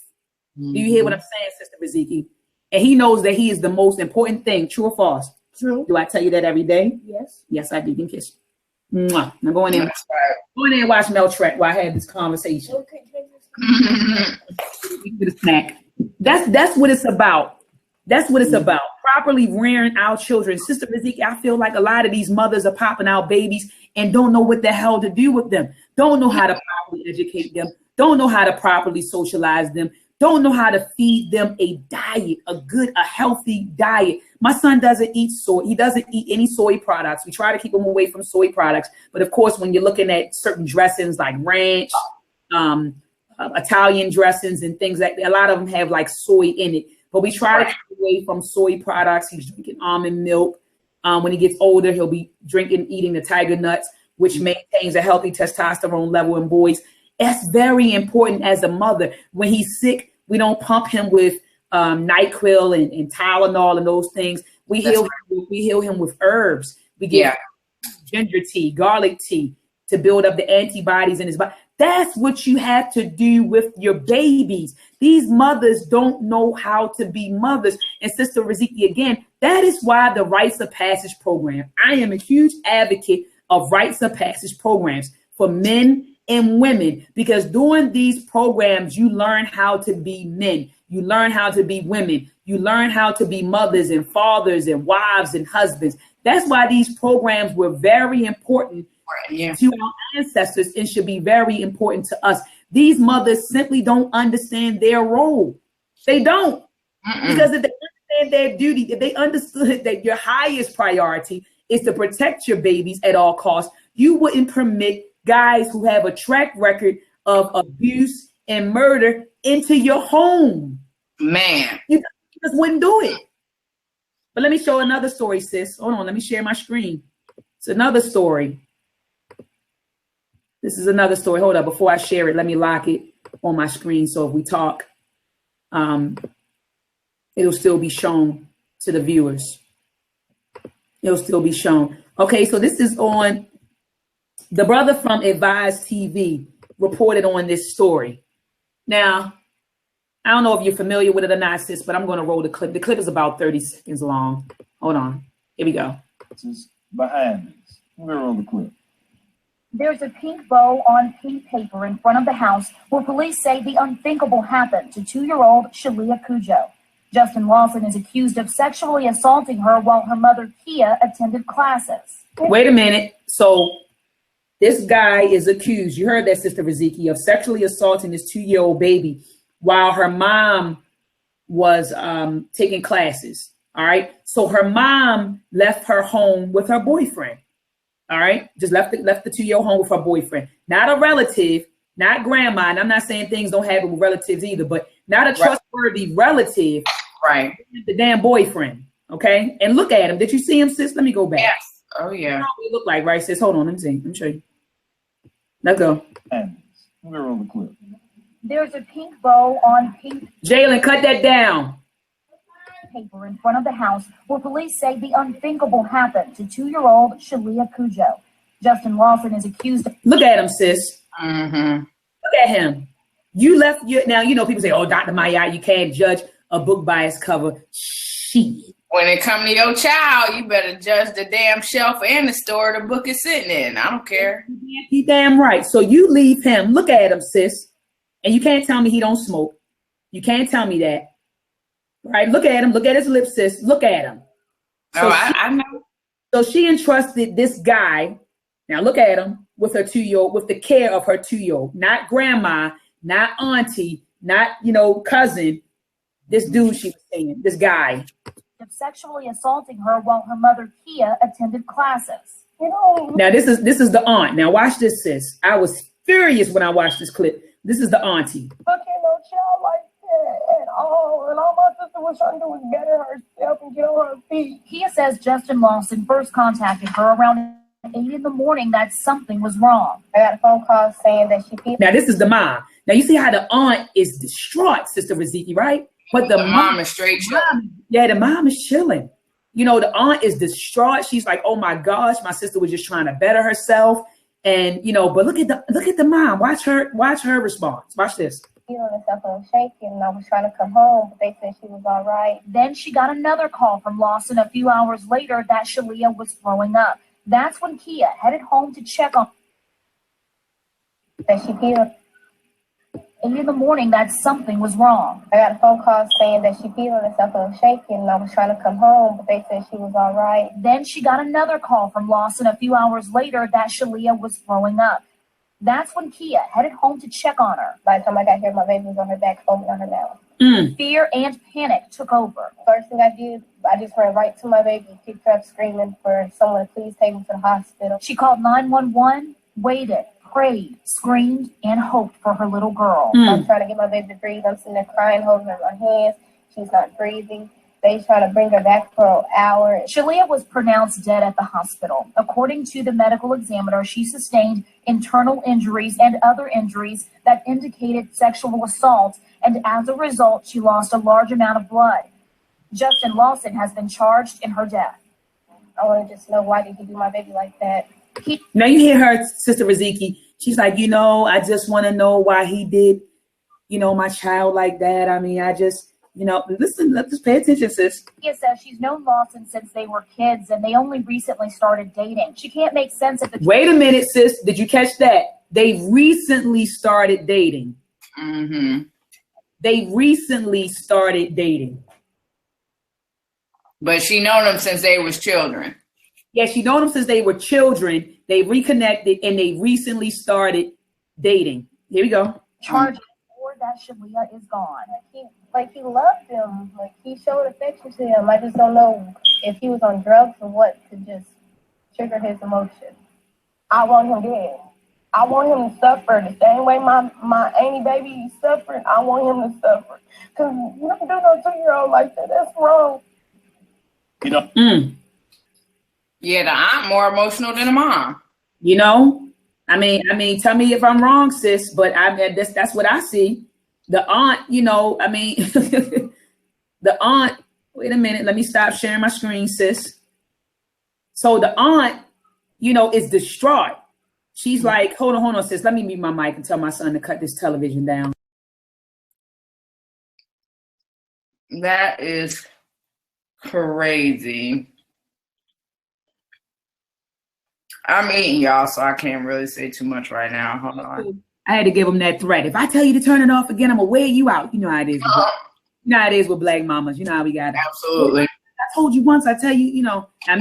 Do you hear what I'm saying, Sister Riziki? And he knows that he is the most important thing. True or false? True. Do I tell you that every day? Yes. Yes, I do. You can kiss you. Mwah. Now go in there. Go in there and watch Meltrek while I have this conversation. Okay. Get a snack. That's what it's about. That's what it's about. Properly rearing our children. Sister Riziki, I feel like a lot of these mothers are popping out babies and don't know what the hell to do with them. Don't know how to properly educate them. Don't know how to properly socialize them. Don't know how to feed them a diet, a healthy diet. My son doesn't eat soy. He doesn't eat any soy products. We try to keep him away from soy products. But of course, when you're looking at certain dressings like ranch, Italian dressings and things like that, a lot of them have like soy in it. But we try to keep away from soy products. He's drinking almond milk. When he gets older, he'll be eating the tiger nuts, which maintains a healthy testosterone level in boys. That's very important as a mother. When he's sick, we don't pump him with NyQuil and Tylenol and those things. We heal him with herbs. We give ginger tea, garlic tea to build up the antibodies in his body. That's what you have to do with your babies. These mothers don't know how to be mothers. And Sister Riziki, again, that is why the Rites of Passage program, I am a huge advocate of Rites of Passage programs for men and women, because during these programs, you learn how to be men. You learn how to be women. You learn how to be mothers and fathers and wives and husbands. That's why these programs were very important to our ancestors and should be very important to us. These mothers simply don't understand their role. They don't. Because if they understand their duty, if they understood that your highest priority is to protect your babies at all costs, you wouldn't permit guys who have a track record of abuse and murder into your home. Man. You just wouldn't do it. But let me show another story, sis. Hold on, let me share my screen. It's another story. This is another story. Hold up, before I share it, let me lock it on my screen so if we talk, it'll still be shown to the viewers. It'll still be shown. Okay, so this is on, the brother from Advise TV reported on this story. Now, I don't know if you're familiar with it or not, sis, but I'm going to roll the clip. The clip is about 30 seconds long. Hold on. Here we go. Behind this. We're going to roll the clip. There's a pink bow on pink paper in front of the house where police say the unthinkable happened to 2-year-old Shalia Cujo. Justin Lawson is accused of sexually assaulting her while her mother, Kia, attended classes. Wait a minute. So this guy is accused, you heard that, Sister Riziki, of sexually assaulting this 2-year-old baby while her mom was taking classes. All right. So her mom left her home with her boyfriend. All right. Just left the 2-year-old home with her boyfriend. Not a relative, not grandma. And I'm not saying things don't happen with relatives either, but not a trustworthy relative. Right. The damn boyfriend. Okay. And look at him. Did you see him, sis? Let me go back. Yes. Oh, yeah. How he look like, right, sis? Hold on. Let me see. Let me show you. Let's go. We're going to roll the clip. There's a pink bow on pink Jalen, cut that down. paper in front of the house where police say the unthinkable happened to 2-year-old Shalia Cujo. Justin Lawson is accused of... Look at him, sis. Mm-hmm. Look at him. You left your... Now, you know, people say, oh, Dr. Maya, you can't judge a book by its cover. Shit. When it come to your child, you better judge the damn shelf and the store the book is sitting in. I don't care. You damn right. So you leave him. Look at him, sis. And you can't tell me he don't smoke. You can't tell me that. Right? Look at him. Look at his lips, sis. Look at him. So I know. So she entrusted this guy. Now look at him with her 2-year-old, with the care of her 2-year-old, not grandma, not auntie, not, cousin. This dude she was saying, this guy. Of sexually assaulting her while her mother, Kia, attended classes. Now this is the aunt. Now watch this, sis. I was furious when I watched this clip. This is the auntie. Fucking no child like that at all. And all my sister was trying to do was better herself and get on her feet. Kia says Justin Lawson first contacted her around 8 in the morning that something was wrong. I got a phone call saying that she... Now this is the mom. Now you see how the aunt is distraught, Sister Riziki, right? But the mom is straight chilling. Yeah, the mom is chilling. The aunt is distraught. She's like, oh my gosh, my sister was just trying to better herself. And but look at the mom. Watch her response. Watch this. Feeling herself and shaking, and I was trying to come home, but they said she was all right. Then she got another call from Lawson a few hours later that Shalia was throwing up. That's when Kia headed home to check on that she peed. 8 in the morning that something was wrong. I got a phone call saying that she peed on herself and was shaking, and I was trying to come home, but they said she was all right. Then she got another call from Lawson a few hours later that Shalia was throwing up. That's when Kia headed home to check on her. By the time I got here, my baby was on her back, foaming on her mouth. Fear and panic took over. First thing I did, I just ran right to my baby, picked her up screaming for someone to please take me to the hospital. She called 911, waited, prayed, screamed, and hoped for her little girl. I'm trying to get my baby to breathe. I'm sitting there crying, holding her in my hands. She's not breathing. they try to bring her back for an hour. Shalia was pronounced dead at the hospital. According to the medical examiner, she sustained internal injuries and other injuries that indicated sexual assault, and as a result, she lost a large amount of blood. Justin Lawson has been charged in her death. I want to just know, why did he do my baby like that? Now you hear her, Sister Riziki. She's like, I just want to know why he did, my child like that. I mean, I just, listen, let's just pay attention, sis. She says she's known Lawson since they were kids and they only recently started dating. She can't make sense of the... Wait a minute, sis. Did you catch that? They recently started dating. Mm-hmm. They recently started dating. But she known them since they was children. Yeah, she known them since they were children. They reconnected and they recently started dating. Here we go. Charges for that Shalia is gone. He loved him. Like, he showed affection to him. I just don't know if he was on drugs or what to just trigger his emotion. I want him dead. I want him to suffer the same way my auntie baby suffered. I want him to suffer. Because you don't do no 2-year-old like that. That's wrong. Yeah, the aunt more emotional than the mom. I mean, tell me if I'm wrong, sis, but that's what I see. The aunt, the aunt, wait a minute, let me stop sharing my screen, sis. So the aunt, is distraught. She's like, hold on, sis, let me mute my mic and tell my son to cut this television down. That is crazy. I'm eating, y'all, so I can't really say too much right now. Hold on. I had to give him that threat. If I tell you to turn it off again, I'm gonna wear you out. You know how it is. You know how it is with black mamas. You know how we got it. Absolutely. I told you once. I tell you, I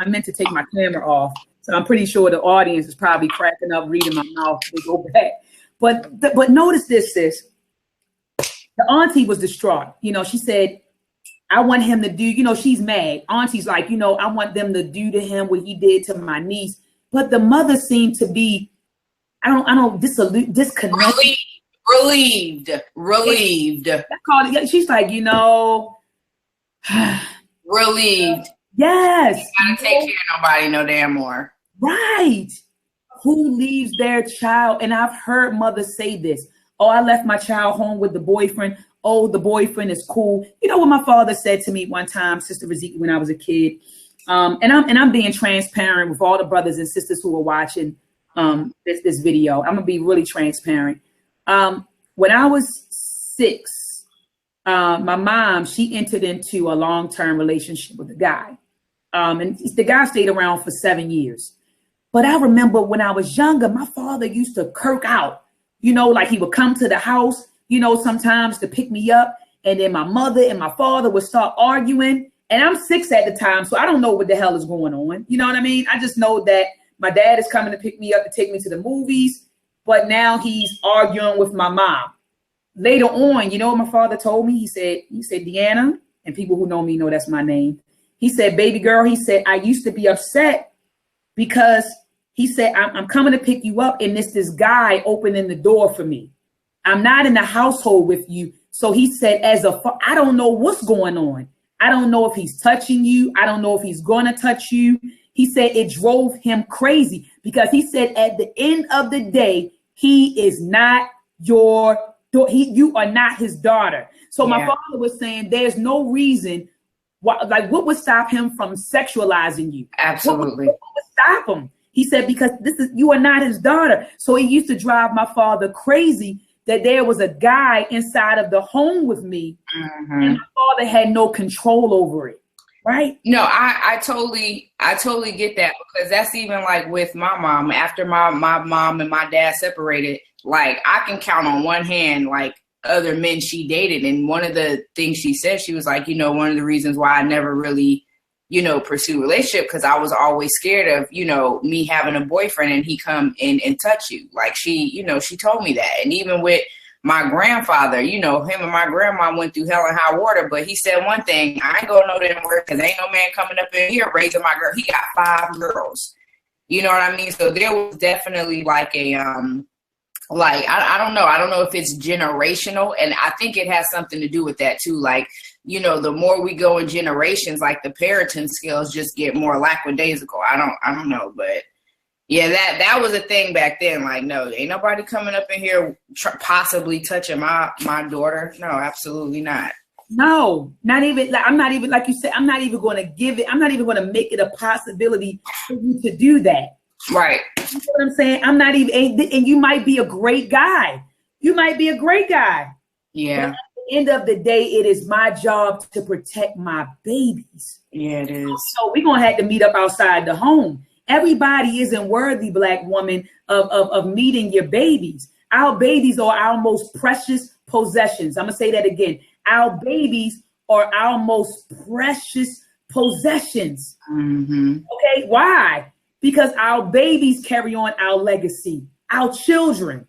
meant to take my camera off. So I'm pretty sure the audience is probably cracking up, reading my mouth. They go back. But notice this, sis. The auntie was distraught. She said, I want him to do, she's mad. Auntie's like, I want them to do to him what he did to my niece. But the mother seemed to be, disconnected. Relieved. That's called it. She's like, relieved. Yes. You gotta take care of nobody no damn more. Right. Who leaves their child? And I've heard mothers say this. Oh, I left my child home with the boyfriend. Oh, the boyfriend is cool. You know what my father said to me one time, Sister Riziki, when I was a kid. And I'm being transparent with all the brothers and sisters who are watching this video. I'm gonna be really transparent. When I was 6, my mom, she entered into a long-term relationship with a guy. And the guy stayed around for 7 years. But I remember when I was younger, my father used to kirk out, like he would come to the house, sometimes to pick me up. And then my mother and my father would start arguing. And I'm 6 at the time, so I don't know what the hell is going on. You know what I mean? I just know that my dad is coming to pick me up to take me to the movies, but now he's arguing with my mom. Later on, you know what my father told me? He said, Deanna, and people who know me know that's my name. He said, baby girl, he said, I used to be upset because he said, I'm coming to pick you up and this guy opening the door for me. I'm not in the household with you. So he said, I don't know what's going on. I don't know if he's touching you. I don't know if he's going to touch you. He said it drove him crazy because he said at the end of the day, he is not you are not his daughter. So my father was saying there's no reason what would stop him from sexualizing you? Absolutely. What would stop him? He said, because you are not his daughter. So it used to drive my father crazy that there was a guy inside of the home with me and my father had no control over it. Right. No, I totally get that, because that's even like with my mom. After my mom and my dad separated, like I can count on one hand, like other men she dated. And one of the things she said, she was like, one of the reasons why I never really, pursue a relationship, because I was always scared of, me having a boyfriend and he come in and touch you. Like she told me that. And even with my grandfather, him and my grandma went through hell and high water, but he said one thing, I ain't gonna know that word because ain't no man coming up in here raising my girl. He got 5 girls. You know what I mean? So there was definitely like a Like, I don't know. I don't know if it's generational, and I think it has something to do with that too. Like, you know, the more we go in generations, like the parenting skills just get more lackadaisical. I don't know, but yeah, that was a thing back then. Like, no, ain't nobody coming up in here possibly touching my daughter. No, absolutely not. No, not even. I'm not even, like you said, I'm not even going to give it. I'm not even going to make it a possibility for you to do that. Right. You know what I'm saying? I'm not even, and you might be a great guy. You might be a great guy. Yeah. But at the end of the day, it is my job to protect my babies. Yeah, it is. So we're going to have to meet up outside the home. Everybody isn't worthy, Black woman, of meeting your babies. Our babies are our most precious possessions. I'm going to say that again. Our babies are our most precious possessions. Mm-hmm. Okay, why? Because our babies carry on our legacy. Our children,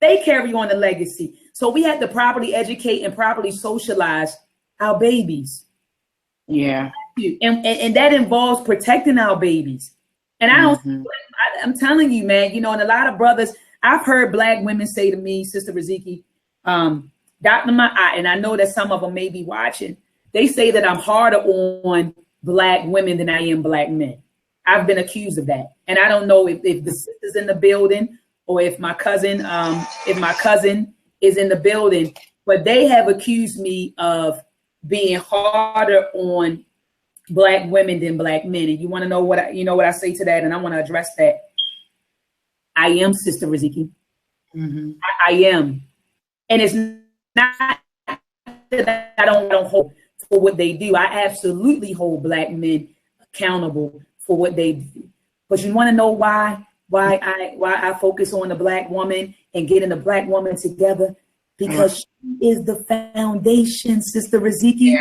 they carry on the legacy. So we have to properly educate and properly socialize our babies. Yeah. And that involves protecting our babies. And I'm telling you, man, you know, and a lot of brothers, I've heard Black women say to me, Sister Riziki, Dr. Ma'at, and I know that some of them may be watching, they say that I'm harder on Black women than I am Black men. I've been accused of that. And I don't know if the sister's in the building or if my cousin is in the building, but they have accused me of being harder on Black women than Black men. And you want to know what I say to that? And I want to address that. I am, Sister Riziki. Mm-hmm. I am. And it's not that I don't hold for what they do. I absolutely hold Black men accountable for what they do. But you want to know why I focus on the Black woman and getting the Black woman together? Because she is the foundation, Sister Riziki.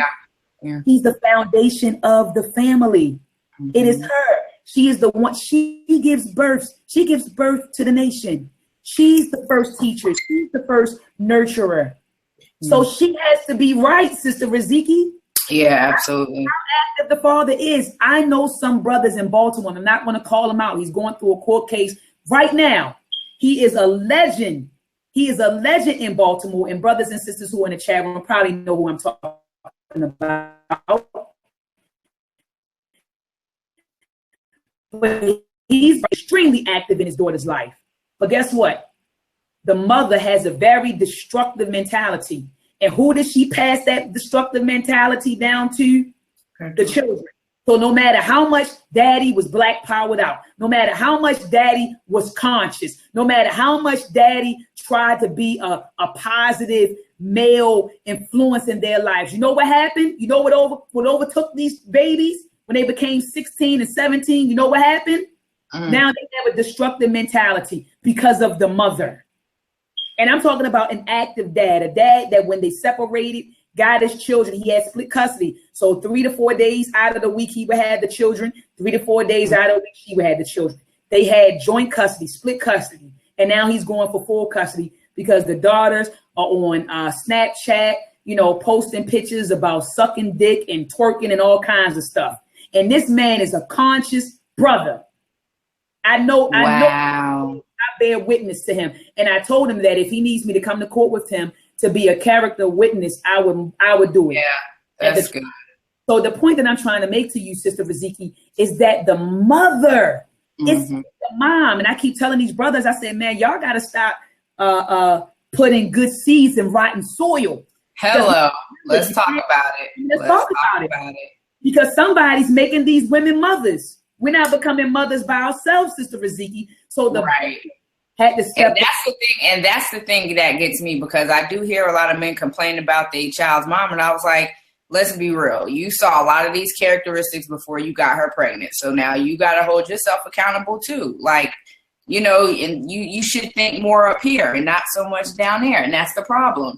Yeah. She's the foundation of the family. Mm-hmm. It is her. She is the one. She gives birth. She gives birth to the nation. She's the first teacher. She's the first nurturer. Mm-hmm. So she has to be right, Sister Riziki. Yeah, absolutely. How active the father is. I know some brothers in Baltimore. I'm not going to call him out. He's going through a court case right now. He is a legend. He is a legend in Baltimore. And brothers and sisters who are in the chat room probably know who I'm talking about. But he's extremely active in his daughter's life. But guess what? The mother has a very destructive mentality. And who does she pass that destructive mentality down to? The children. So no matter how much daddy was Black powered out, no matter how much daddy was conscious, no matter how much daddy tried to be a positive male influence in their lives, you know what happened? You know what overtook these babies when they became 16 and 17? You know what happened? Now they have a destructive mentality because of the mother. And I'm talking about an active dad, a dad that when they separated, got his children, he had split custody. So 3 to 4 days out of the week, he would have the children. 3 to 4 days out of the week, she would have the children. They had joint custody, split custody. And now he's going for full custody because the daughters are on Snapchat, you know, posting pictures about sucking dick and twerking and all kinds of stuff. And this man is a conscious brother. I know. I bear witness to him. And I told him that if he needs me to come to court with him to be a character witness, I would do it. Yeah, that's good. So the point that I'm trying to make to you, Sister Riziki, is that the mother is the mom. And I keep telling these brothers, I said, man, y'all got to stop putting good seeds in rotten soil. Hello. Let's talk about it. Let's talk about it. Because somebody's making these women mothers. We're not becoming mothers by ourselves, Sister Riziki. So the had to step. And that's the thing that gets me, because I do hear a lot of men complain about their child's mom, and I was like, let's be real. You saw a lot of these characteristics before you got her pregnant, so now you got to hold yourself accountable too. Like, you know, and you should think more up here and not so much down there, and that's the problem.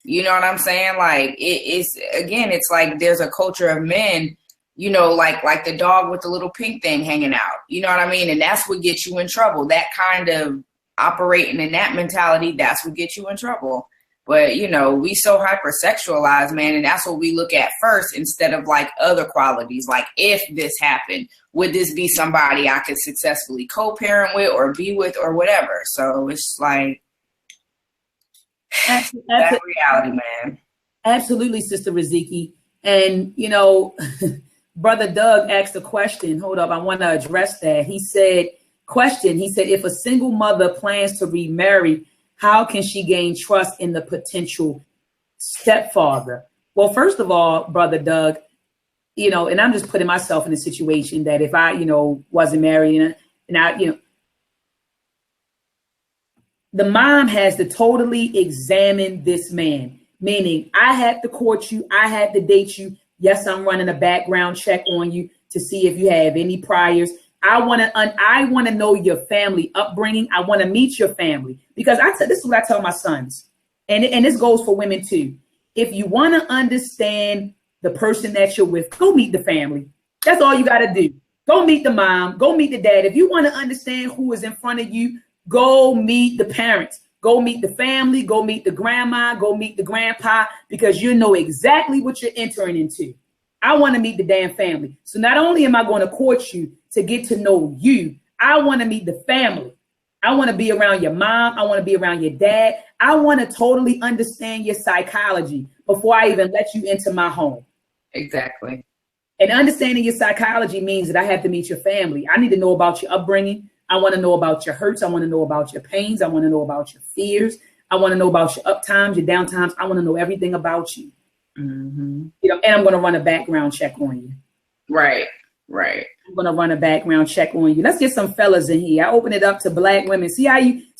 You know what I'm saying? Like it's like there's a culture of men, you know, like the dog with the little pink thing hanging out. You know what I mean? And that's what gets you in trouble. That kind of operating in that mentality, that's what gets you in trouble. But, you know, we so hypersexualized, man, and that's what we look at first instead of like other qualities. Like, if this happened, would this be somebody I could successfully co-parent with or be with or whatever? So it's like, That reality, man. Absolutely, Sister Riziki. And, you know, Brother Doug asked a question. Hold up, I want to address that. He said, if a single mother plans to remarry, how can she gain trust in the potential stepfather? Well, first of all, Brother Doug, you know, and I'm just putting myself in a situation that if I, you know, wasn't married and I, you know, the mom has to totally examine this man, meaning I had to court you, I had to date you. Yes, I'm running a background check on you to see if you have any priors. I want to know your family upbringing. I want to meet your family, because this is what I tell my sons, and this goes for women too. If you want to understand the person that you're with, go meet the family. That's all you got to do. Go meet the mom. Go meet the dad. If you want to understand who is in front of you, go meet the parents. Go meet the family. Go meet the grandma. Go meet the grandpa, because you know exactly what you're entering into. I want to meet the damn family. So not only am I going to court you to get to know you, I want to meet the family. I want to be around your mom. I want to be around your dad. I want to totally understand your psychology before I even let you into my home. Exactly. And understanding your psychology means that I have to meet your family. I need to know about your upbringing. I want to know about your hurts. I want to know about your pains. I want to know about your fears. I want to know about your up times, your down times. I want to know everything about you. Mm-hmm. You know, and I'm going to run a background check on you. Right. I'm going to run a background check on you. Let's get some fellas in here. I open it up to Black women. See,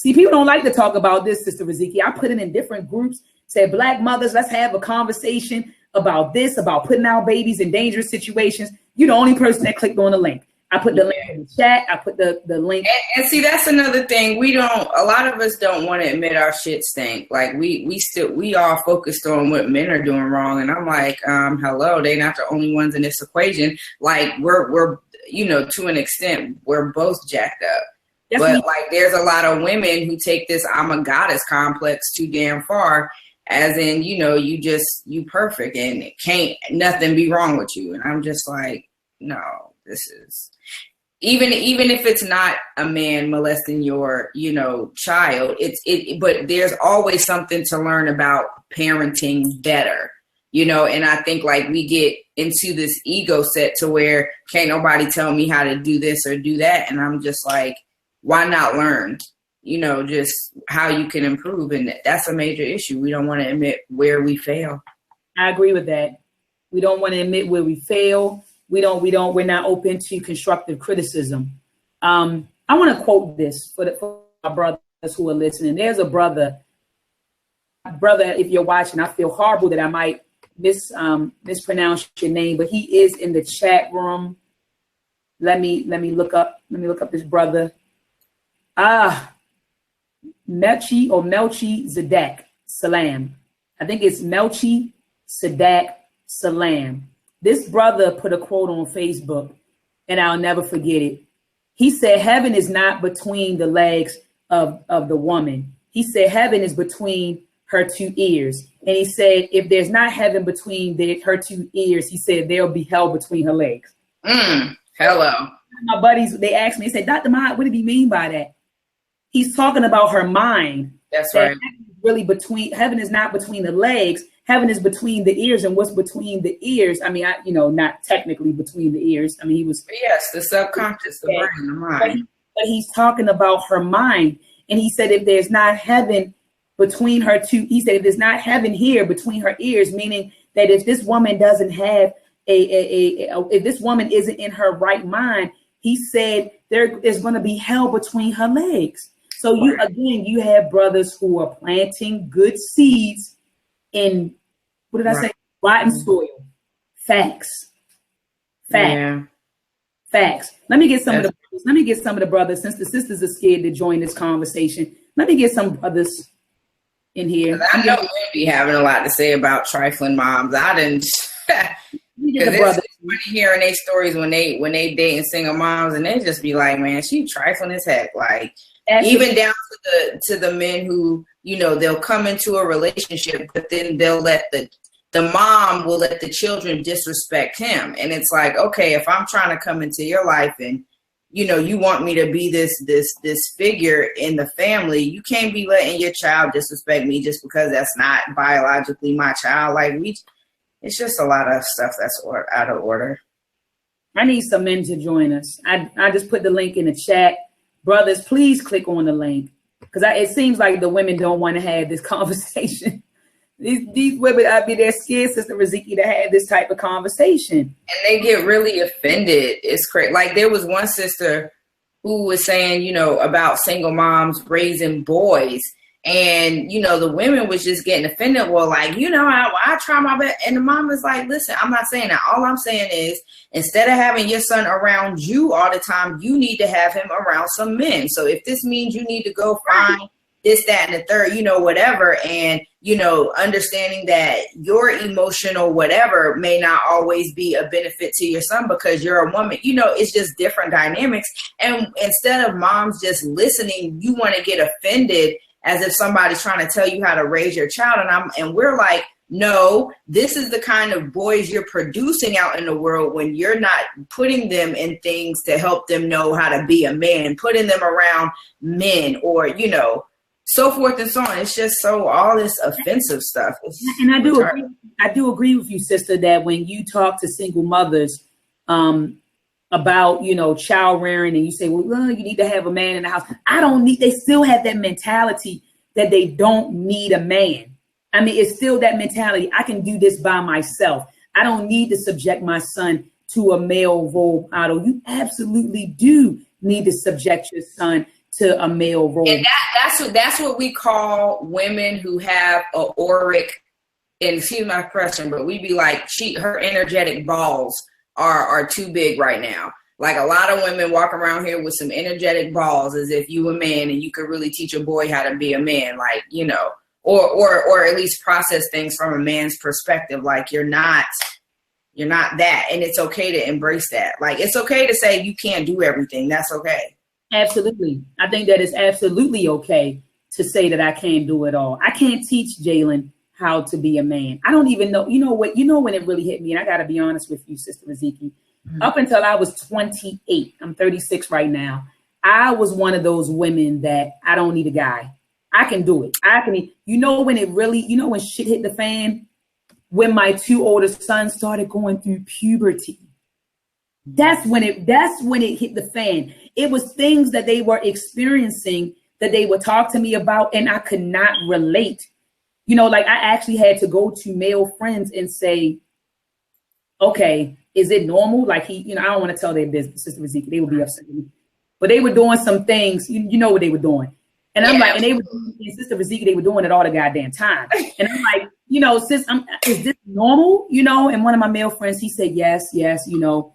people don't like to talk about this, Sister Riziki. I put it in different groups. Said, Black mothers, let's have a conversation about this, about putting our babies in dangerous situations. You're the only person that clicked on the link. I put the link in the chat. I put the link. And see, that's another thing. A lot of us don't want to admit our shit stink. Like we all focused on what men are doing wrong. And I'm like, hello, they're not the only ones in this equation. Like we're, you know, to an extent, we're both jacked up. But like, there's a lot of women who take this I'm a goddess complex too damn far, as in, you know, you perfect and it can't nothing be wrong with you. And I'm just like, no, this is, even if it's not a man molesting your, you know, child, but there's always something to learn about parenting better, you know. And I think like we get into this ego set to where can't nobody tell me how to do this or do that. And I'm just like, why not learn, you know, just how you can improve? And that's a major issue. We don't want to admit where we fail. I agree with that. We don't want to admit where we fail. We're not open to constructive criticism. I want to quote this for our brothers who are listening. There's a brother, if you're watching, I feel horrible that I might mispronounce your name, but he is in the chat room. Let me look up this brother. Melchi Zadak Salam. I think it's Melchi Zadak Salam. This brother put a quote on Facebook, and I'll never forget it. He said, heaven is not between the legs of the woman. He said, heaven is between her two ears. And he said, if there's not heaven between her two ears, he said, there'll be hell between her legs. Hello. My buddies, they asked me, they said, Dr. Mahat, what did he mean by that? He's talking about her mind. That's right. Heaven is not between the legs. Heaven is between the ears, and what's between the ears? I mean, not technically between the ears. I mean, he was. Yes, the subconscious, the brain, the mind. But he's talking about her mind. And he said, if there's not heaven between her two, he said, if there's not heaven here between her ears, meaning that if this woman doesn't have if this woman isn't in her right mind, he said there is going to be hell between her legs. So you have brothers who are planting good seeds in, what did I say? Rotten soil. Facts. Yeah. Facts. Let me get some of the brothers, since the sisters are scared to join this conversation. Let me get some brothers in here. I know we be having a lot to say about trifling moms. I didn't. It's funny hearing their stories when they dating single moms, and they just be like, man, she trifling as heck. Like, even down to the men who, you know, they'll come into a relationship, but then they'll let the mom will let the children disrespect him. And it's like, okay, if I'm trying to come into your life and you know, you want me to be this figure in the family. You can't be letting your child disrespect me just because that's not biologically my child. Like it's just a lot of stuff that's out of order. I need some men to join us. I just put the link in the chat. Brothers, please click on the link, because it seems like the women don't want to have this conversation. These women, I mean, they're scared, Sister Riziki, to have this type of conversation. And they get really offended. It's crazy. Like there was one sister who was saying, you know, about single moms raising boys. And, you know, the women was just getting offended. Well, like, you know, I try my best. And the mom is like, listen, I'm not saying that. All I'm saying is, instead of having your son around you all the time, you need to have him around some men. So if this means you need to go find this, that, and the third, you know, whatever. And, you know, understanding that your emotional whatever may not always be a benefit to your son because you're a woman, you know, it's just different dynamics. And instead of moms just listening, you want to get offended as if somebody's trying to tell you how to raise your child. And we're like, no, this is the kind of boys you're producing out in the world when you're not putting them in things to help them know how to be a man, putting them around men, or, you know, so forth and so on. It's just all this offensive stuff. And I do agree with you, sister, that when you talk to single mothers about, you know, child rearing, and you say, well, you need to have a man in the house. They still have that mentality that they don't need a man. I mean, it's still that mentality. I can do this by myself. I don't need to subject my son to a male role model. You absolutely do need to subject your son to a male role. And that's what we call women who have a auric, and excuse my expression, but we be like, her energetic balls are too big right now. Like a lot of women walk around here with some energetic balls as if you a man and you could really teach a boy how to be a man, like, you know, or at least process things from a man's perspective. Like you're not that, and it's okay to embrace that. Like it's okay to say you can't do everything. That's okay. Absolutely. I think that it's absolutely okay to say that I can't do it all. I can't teach Jalen how to be a man. I don't even know. You know what? You know when it really hit me, and I got to be honest with you, Sister Riziki. Mm-hmm. Up until I was 28, I'm 36 right now. I was one of those women that I don't need a guy. I can do it. You know when it really, you know when shit hit the fan? When my two older sons started going through puberty. That's when it hit the fan. It was things that they were experiencing that they would talk to me about, and I could not relate. You know, like I actually had to go to male friends and say, okay, is it normal? Like I don't want to tell their business, Sister Riziki, they would be upset with me. But they were doing some things, you know what they were doing. And I'm like, and they were doing, Sister Riziki, they were doing it all the goddamn time. And I'm like, you know, sis, is this normal? You know, and one of my male friends, he said, yes, you know,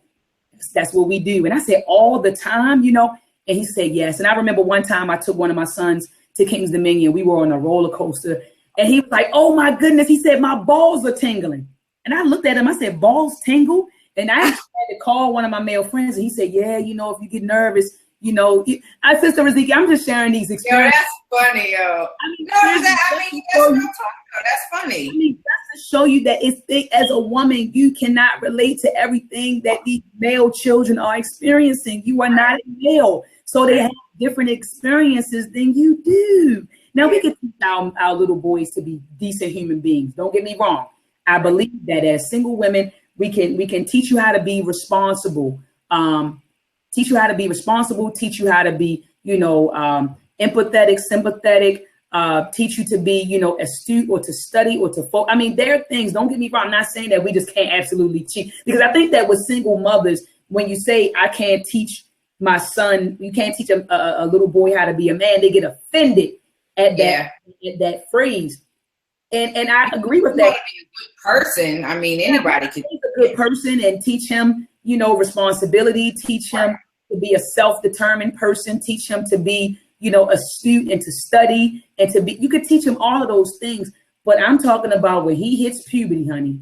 that's what we do. And I said, all the time, you know, and he said, yes. And I remember one time I took one of my sons to King's Dominion. We were on a roller coaster. And he was like, oh, my goodness. He said, my balls are tingling. And I looked at him. I said, balls tingle? And I had to call one of my male friends. And he said, yeah, you know, if you get nervous, you know, Sister Riziki, I'm just sharing these experiences. Yo, that's funny, yo. That's what I'm talking about. That's funny. I mean, that's to show you that as a woman, you cannot relate to everything that these male children are experiencing. You are not a male. So they have different experiences than you do. Now, we can teach our little boys to be decent human beings. Don't get me wrong. I believe that as single women, we can teach you how to be responsible. Teach you how to be responsible. Teach you how to be, you know, empathetic, sympathetic. Teach you to be, you know, astute, or to study, or to focus. I mean, there are things. Don't get me wrong. I'm not saying that we just can't absolutely teach, because I think that with single mothers, when you say I can't teach my son, you can't teach a little boy how to be a man, they get offended at that phrase. And I agree with that. You want to be a good person. I mean, anybody can be a good person and teach him, you know, responsibility, teach him to be a self-determined person, teach him to be, you know, astute and to study and to be, you could teach him all of those things. But I'm talking about when he hits puberty, honey,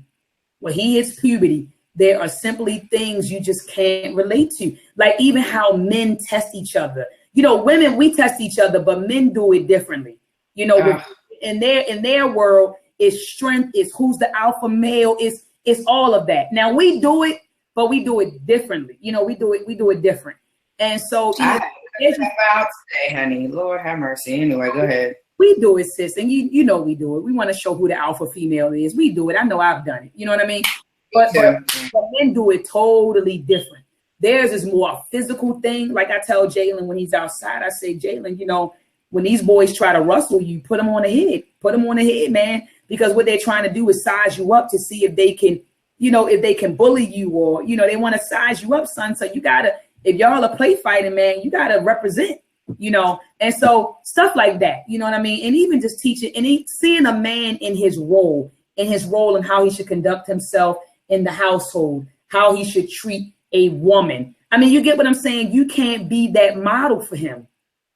when he hits puberty, there are simply things you just can't relate to. Like even how men test each other. You know, women, we test each other, but men do it differently. You know, in their world, it's strength, it's who's the alpha male, it's all of that. Now we do it, but we do it differently. You know, we do it different. And so I out today, honey. Lord have mercy. Anyway, go ahead. we do it, sis, and you know we do it. We want to show who the alpha female is. We do it. I know I've done it. You know what I mean? But men do it totally different. Theirs is more a physical thing. Like I tell Jalen when he's outside, I say, Jalen, you know, when these boys try to rustle you, put them on the head. Put them on the head, man. Because what they're trying to do is size you up to see if they can, you know, if they can bully you or, you know, they want to size you up, son. So you got to, if y'all are play fighting, man, you got to represent, you know. And so stuff like that, you know what I mean? And even just teaching and seeing a man in his role and how he should conduct himself in the household, how he should treat a woman. I mean, you get what I'm saying? You can't be that model for him.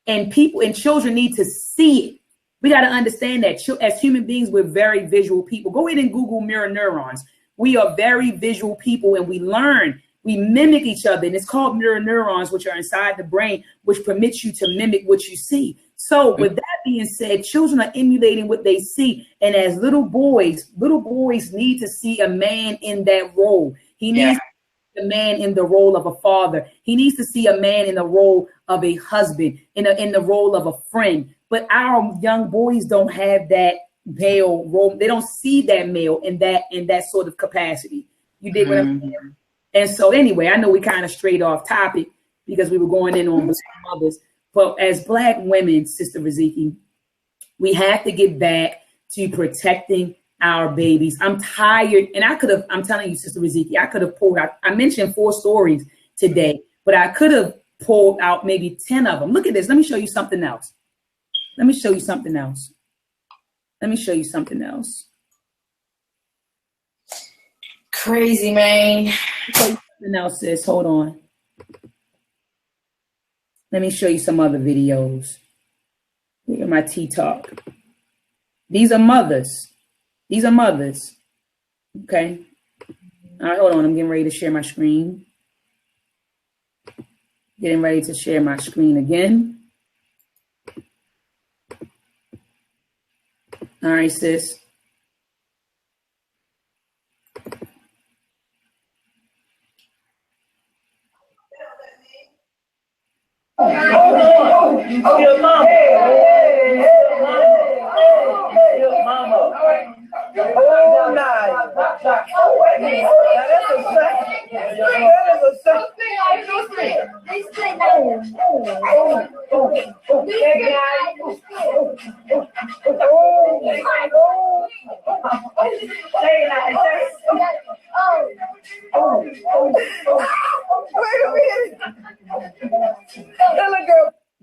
And people and children need to see it. We got to understand that as human beings, we're very visual people. Go ahead and Google mirror neurons. We are very visual people and we learn. We mimic each other. And it's called mirror neurons, which are inside the brain, which permits you to mimic what you see. So with that being said, children are emulating what they see. And as little boys need to see a man in that role. He needs the man in the role of a father. He needs to see a man in the role of a husband, in the role of a friend. But our young boys don't have that male role. They don't see that male in that sort of capacity. You dig what I'm saying? And so anyway, I know we kind of strayed off topic because we were going in on some others. But as Black women, Sister Riziki, we have to get back to protecting our babies. I'm tired, and I'm telling you, Sister Riziki, I could have pulled out, I mentioned 4 stories today, but I could have pulled out maybe 10 of them. Look at this. Let me show you something else. Crazy, man. Something else, sis. Hold on. Let me show you some other videos. Look at my T-Talk. These are mothers. Okay. All right, hold on. I'm getting ready to share my screen. Getting ready to share my screen again. All right, sis. Oh, your mama. Hey, mama. Oh, nice. Now that's a fact. That is a fact.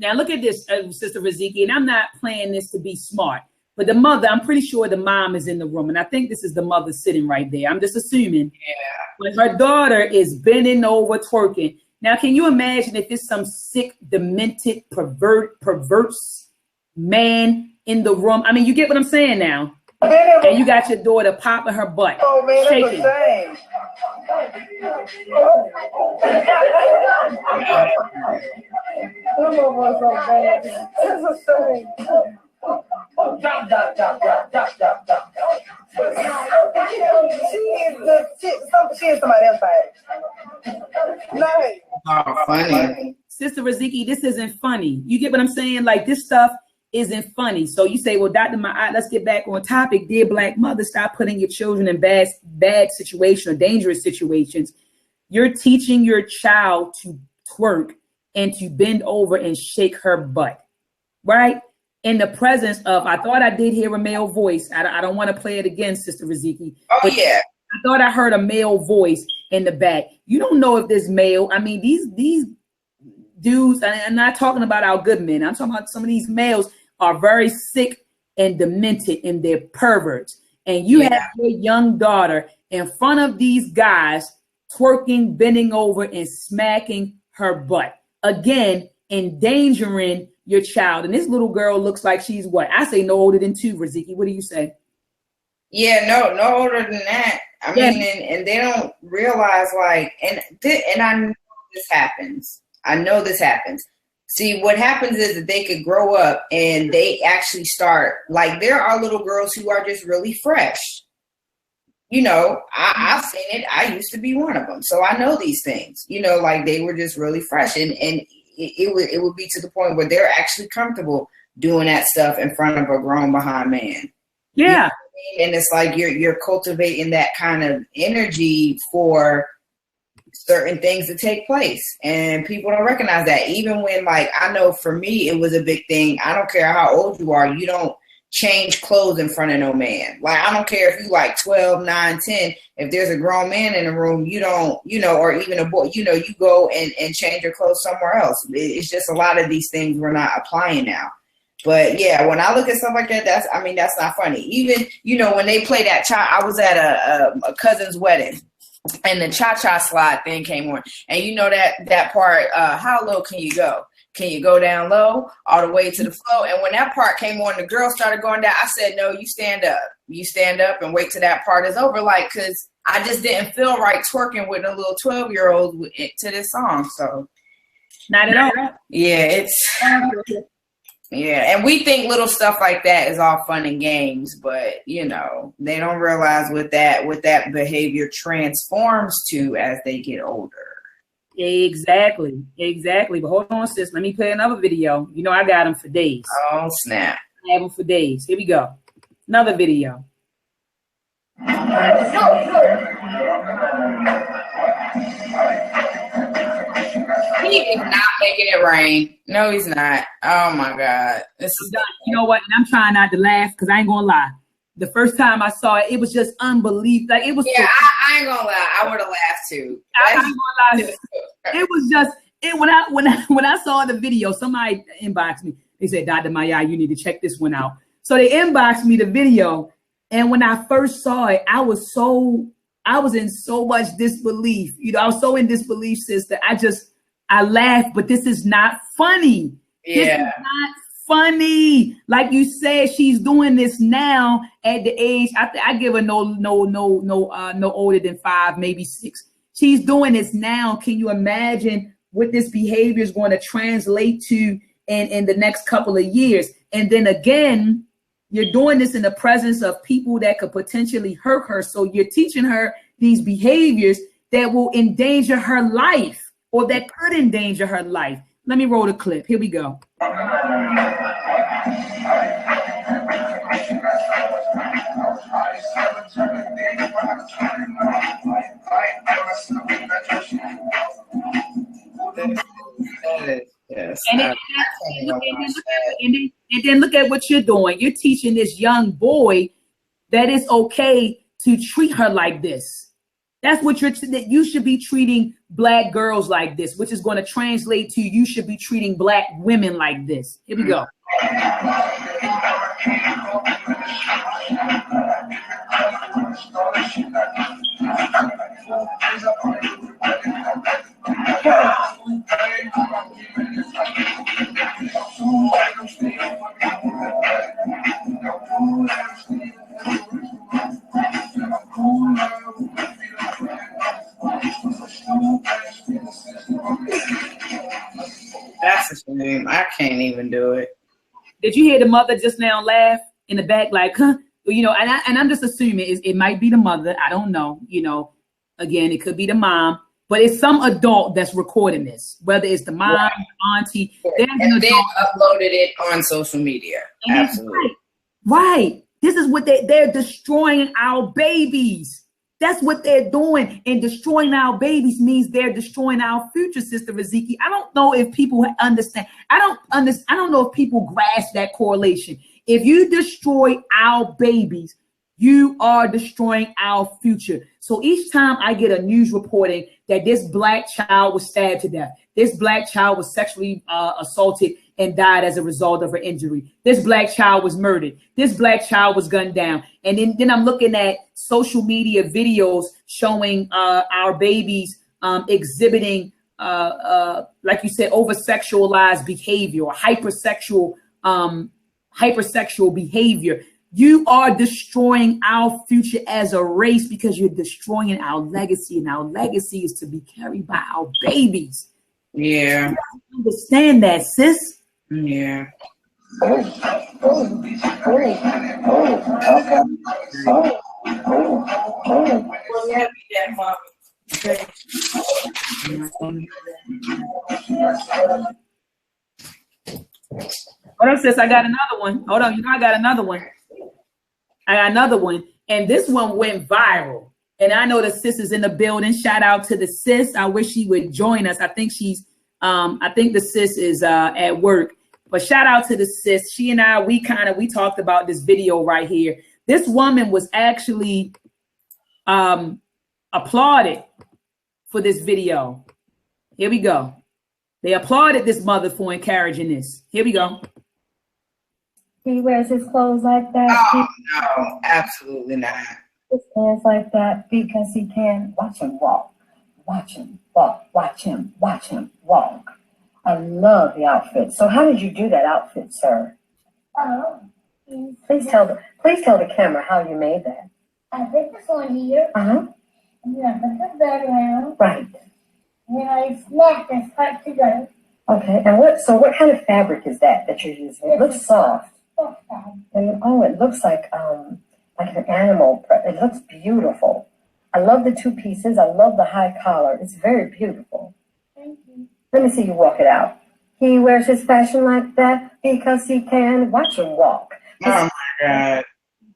Now look at this, Sister Riziki, and I'm not playing this to be smart, but the mother, I'm pretty sure the mom is in the room, and I think this is the mother sitting right there. I'm just assuming. Yeah. But her daughter is bending over, twerking. Now, can you imagine if it's some sick, demented, perverse man in the room? I mean, you get what I'm saying now. And you got your daughter popping her butt. Oh, man, shaking. That's She is somebody else by it. Oh, funny. Sister Riziki, this isn't funny. You get what I'm saying? Like, this stuff isn't funny. So you say, well, Dr. Ma'at, let's get back on topic. Dear Black mother, stop putting your children in bad situations or dangerous situations. You're teaching your child to twerk and to bend over and shake her butt, right? In the presence of, I thought I did hear a male voice. I don't want to play it again, Sister Riziki. Oh, yeah. I thought I heard a male voice in the back. You don't know if this male, I mean, these dudes, I'm not talking about our good men. I'm talking about some of these males are very sick and demented and they're perverts. And you have your young daughter in front of these guys twerking, bending over and smacking her butt. Again, endangering your child. And this little girl looks like she's what? I say no older than 2, Riziki. What do you say? Yeah, no older than that. I mean, and they don't realize like, and I know this happens. See, what happens is that they could grow up and they actually start, like, there are little girls who are just really fresh. You know, I've seen it. I used to be one of them. So I know these things, you know, like they were just really fresh. And it would be to the point where they're actually comfortable doing that stuff in front of a grown behind man. Yeah. You know what I mean? And it's like you're cultivating that kind of energy for certain things to take place, and people don't recognize that. Even when, like, I know for me it was a big thing. I don't care how old you are, you don't change clothes in front of no man. Like, I don't care if you like 12, 9, 10, if there's a grown man in the room, you don't, or even a boy, you go and change your clothes somewhere else. It's just a lot of these things we're not applying now. But yeah, when I look at stuff like that, that's not funny. Even, when they play that I was at a cousin's wedding, and the cha-cha slide thing came on. And that part, how low can you go? Can you go down low all the way to the floor? And when that part came on, the girl started going down. I said, no, you stand up. You stand up and wait till that part is over. Like, because I just didn't feel right twerking with a little 12-year-old to this song. So not at all. Yeah, yeah, and we think little stuff like that is all fun and games, but they don't realize what that behavior transforms to as they get older. Exactly. But hold on, sis. Let me play another video. I got them for days. Oh, snap. I have them for days. Here we go. Another video. He is not making it rain. No, he's not. Oh, my God. This is You know what? And I'm trying not to laugh because I ain't going to lie. The first time I saw it, it was just unbelievable. Like, it was. Yeah, I ain't gonna lie. I would have laughed too. I ain't gonna lie. It was just when I saw the video, somebody inboxed me. They said, Dr. Maya, you need to check this one out. So they inboxed me the video, and when I first saw it, I was in so much disbelief. I was so in disbelief, sister. I laughed, but this is not funny. Yeah. This is not funny. Like you said, she's doing this now at the age. I give her no older than 5, maybe 6. She's doing this now. Can you imagine what this behavior is going to translate to in the next couple of years? And then again, you're doing this in the presence of people that could potentially hurt her. So you're teaching her these behaviors that will endanger her life, or that could endanger her life. Let me roll the clip. Here we go. Yes. And then look at what you're doing. You're teaching this young boy that it's okay to treat her like this. That's what you should be treating Black girls like this, which is going to translate to you should be treating Black women like this. Here we go. That's a shame. I can't even do it. Did you hear the mother just now laugh in the back, like, huh? And I'm just assuming it might be the mother. I don't know. Again, it could be the mom, but it's some adult that's recording this, whether it's the mom, right. Auntie. And then uploaded it on social media. Absolutely. Right. This is what they're destroying our babies. That's what they're doing. And destroying our babies means they're destroying our future, Sister Riziki. I don't know if people understand. I don't know if people grasp that correlation. If you destroy our babies, you are destroying our future. So each time I get a news reporting that this Black child was stabbed to death, this Black child was sexually assaulted and died as a result of her injury, this Black child was murdered, this Black child was gunned down, and then I'm looking at social media videos showing our babies exhibiting, like you said, over-sexualized behavior or hypersexual behavior. You are destroying our future as a race because you're destroying our legacy, and our legacy is to be carried by our babies. Yeah. You understand that, sis? Yeah. Hold on, sis. I got another one. Hold on. You know, I got another one. And this one went viral. And I know the sis is in the building. Shout out to the sis. I wish she would join us. I think the sis is at work. But shout out to the sis. She and I, we talked about this video right here. This woman was actually applauded for this video. Here we go. They applauded this mother for encouraging this. Here we go. He wears his clothes like that. Oh, no, absolutely not. His hands like that because he can. Watch him walk. Watch him walk. Watch him walk. I love the outfit. So how did you do that outfit, sir? Please tell the camera how you made that. I put this on here. Uh-huh. And then I put the bed around. Right. And then I snapped this part together. Okay. And what kind of fabric is that you're using? It looks soft. And it looks like an animal. It looks beautiful. I love the two pieces. I love the high collar. It's very beautiful. Thank you. Let me see you walk it out. He wears his fashion like that because he can. Watch him walk. Oh my God.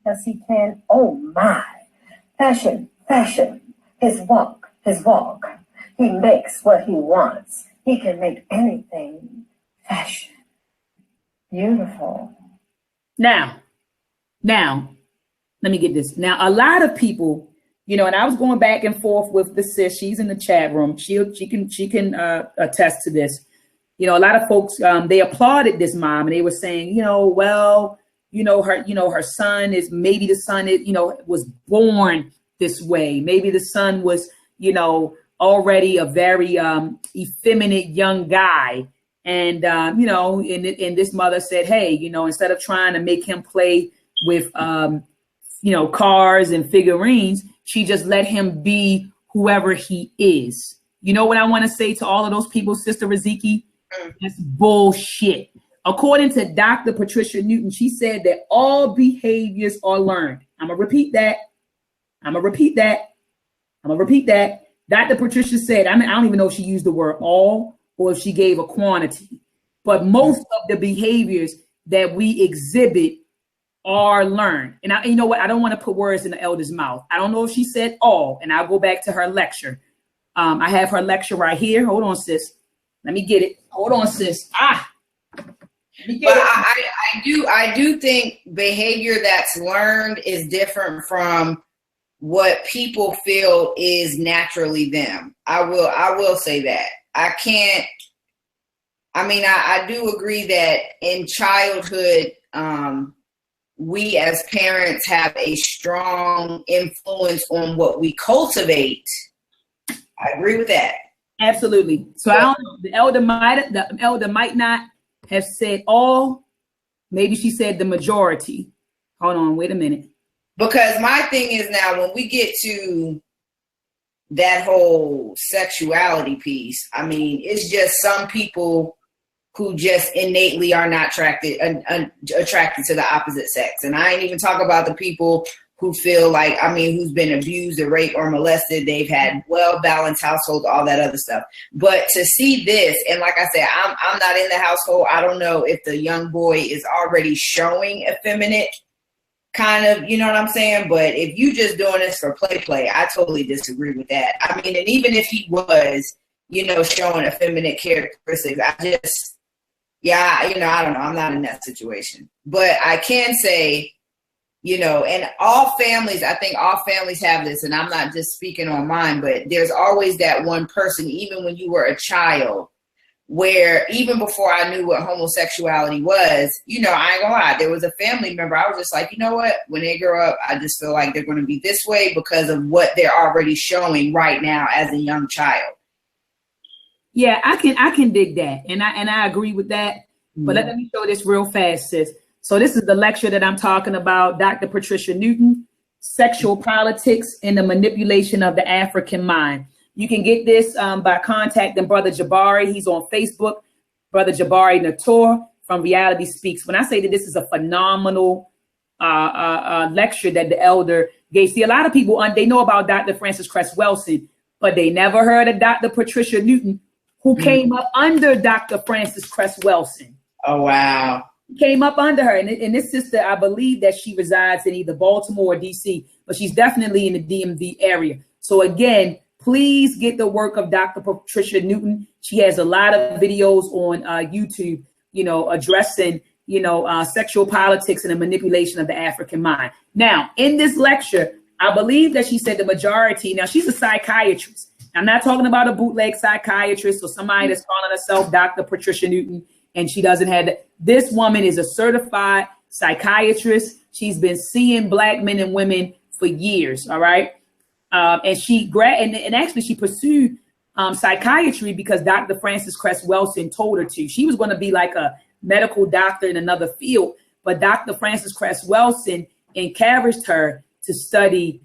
Because he can. Oh my. Fashion. His walk. He makes what he wants. He can make anything fashion. Beautiful. Now, let me get this. Now, a lot of people, you know, and I was going back and forth with the sis. She's in the chat room. She can attest to this. You know, a lot of folks, they applauded this mom and they were saying, you know, well, her son is, maybe the son is, was born this way. Maybe the son was, already a very effeminate young guy. And, and this mother said, hey, instead of trying to make him play with, cars and figurines, she just let him be whoever he is. You know what I want to say to all of those people, Sister Riziki? That's bullshit. According to Dr. Patricia Newton, she said that all behaviors are learned. I'm going to repeat that. Dr. Patricia said, I don't even know if she used the word all or if she gave a quantity, but most of the behaviors that we exhibit are learned. And you know what? I don't want to put words in the elder's mouth. I don't know if she said all, and I'll go back to her lecture. I have her lecture right here. Hold on, sis. Let me get it. Hold on, sis. I do think behavior that's learned is different from what people feel is naturally them. I will say that. I do agree that in childhood, we as parents have a strong influence on what we cultivate. I agree with that. Absolutely. So I don't know. The elder might not have said all. Maybe she said the majority. Hold on, wait a minute. Because my thing is now when we get to that whole sexuality piece, it's just some people who just innately are not attracted to the opposite sex. And I ain't even talk about the people who feel like, who's been abused or raped or molested. They've had well-balanced households, all that other stuff. But to see this, and like I said, I'm not in the household. I don't know if the young boy is already showing effeminate kind of, you know what I'm saying? But if you just doing this for play, I totally disagree with that. And even if he was, showing effeminate characteristics, I don't know. I'm not in that situation. But I can say, and all families, I think all families have this, and I'm not just speaking on mine, but there's always that one person, even when you were a child, where even before I knew what homosexuality was, I ain't gonna lie, there was a family member. I was just like, you know what? When they grow up, I just feel like they're going to be this way because of what they're already showing right now as a young child. Yeah, I can dig that, and I agree with that. But let me show this real fast, sis. So this is the lecture that I'm talking about, Dr. Patricia Newton, Sexual Politics and the Manipulation of the African Mind. You can get this by contacting Brother Jabari. He's on Facebook, Brother Jabari Nator from Reality Speaks. When I say that this is a phenomenal lecture that the elder gave. See, a lot of people, they know about Dr. Frances Cress Welsing, but they never heard of Dr. Patricia Newton, who came up under Dr. Frances Cress Welsing. Oh, wow. Came up under her. And this sister, I believe that she resides in either Baltimore or DC, but she's definitely in the DMV area. So again, please get the work of Dr. Patricia Newton. She has a lot of videos on YouTube, addressing, sexual politics and the manipulation of the African mind. Now, in this lecture, I believe that she said the majority. Now, she's a psychiatrist. I'm not talking about a bootleg psychiatrist or somebody that's calling herself Dr. Patricia Newton, and she doesn't have that. This woman is a certified psychiatrist. She's been seeing Black men and women for years. All right. And she actually she pursued psychiatry because Dr. Frances Cress Welsing told her to. She was going to be like a medical doctor in another field, but Dr. Frances Cress Welsing encouraged her to study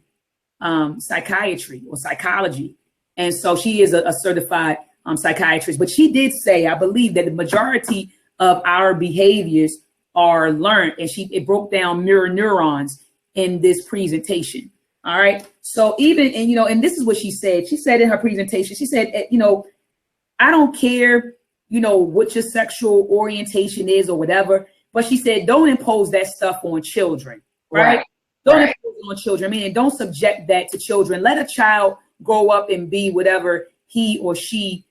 psychiatry or psychology. And so she is a certified psychiatrist. But she did say, I believe, that the majority of our behaviors are learned. And it broke down mirror neurons in this presentation. All right. So and this is what she said. She said in her presentation, she said, I don't care, what your sexual orientation is or whatever. But she said, don't impose that stuff on children. Right. Don't impose it on children. I mean, don't subject that to children. Let a child grow up and be whatever he or she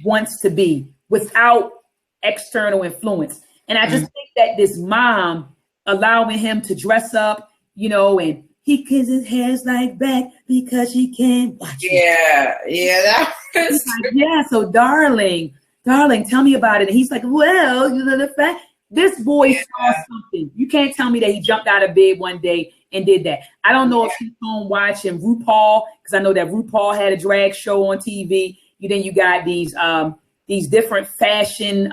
wants to be without external influence. And I just think that this mom allowing him to dress up, and he kisses his hair's like back because he can't watch it. Yeah. Yeah. So darling, tell me about it. And he's like, well, the fact this boy saw something. You can't tell me that he jumped out of bed one day and did that. I don't know if he's home watching RuPaul, because I know that RuPaul had a drag show on TV. Then you got these different fashion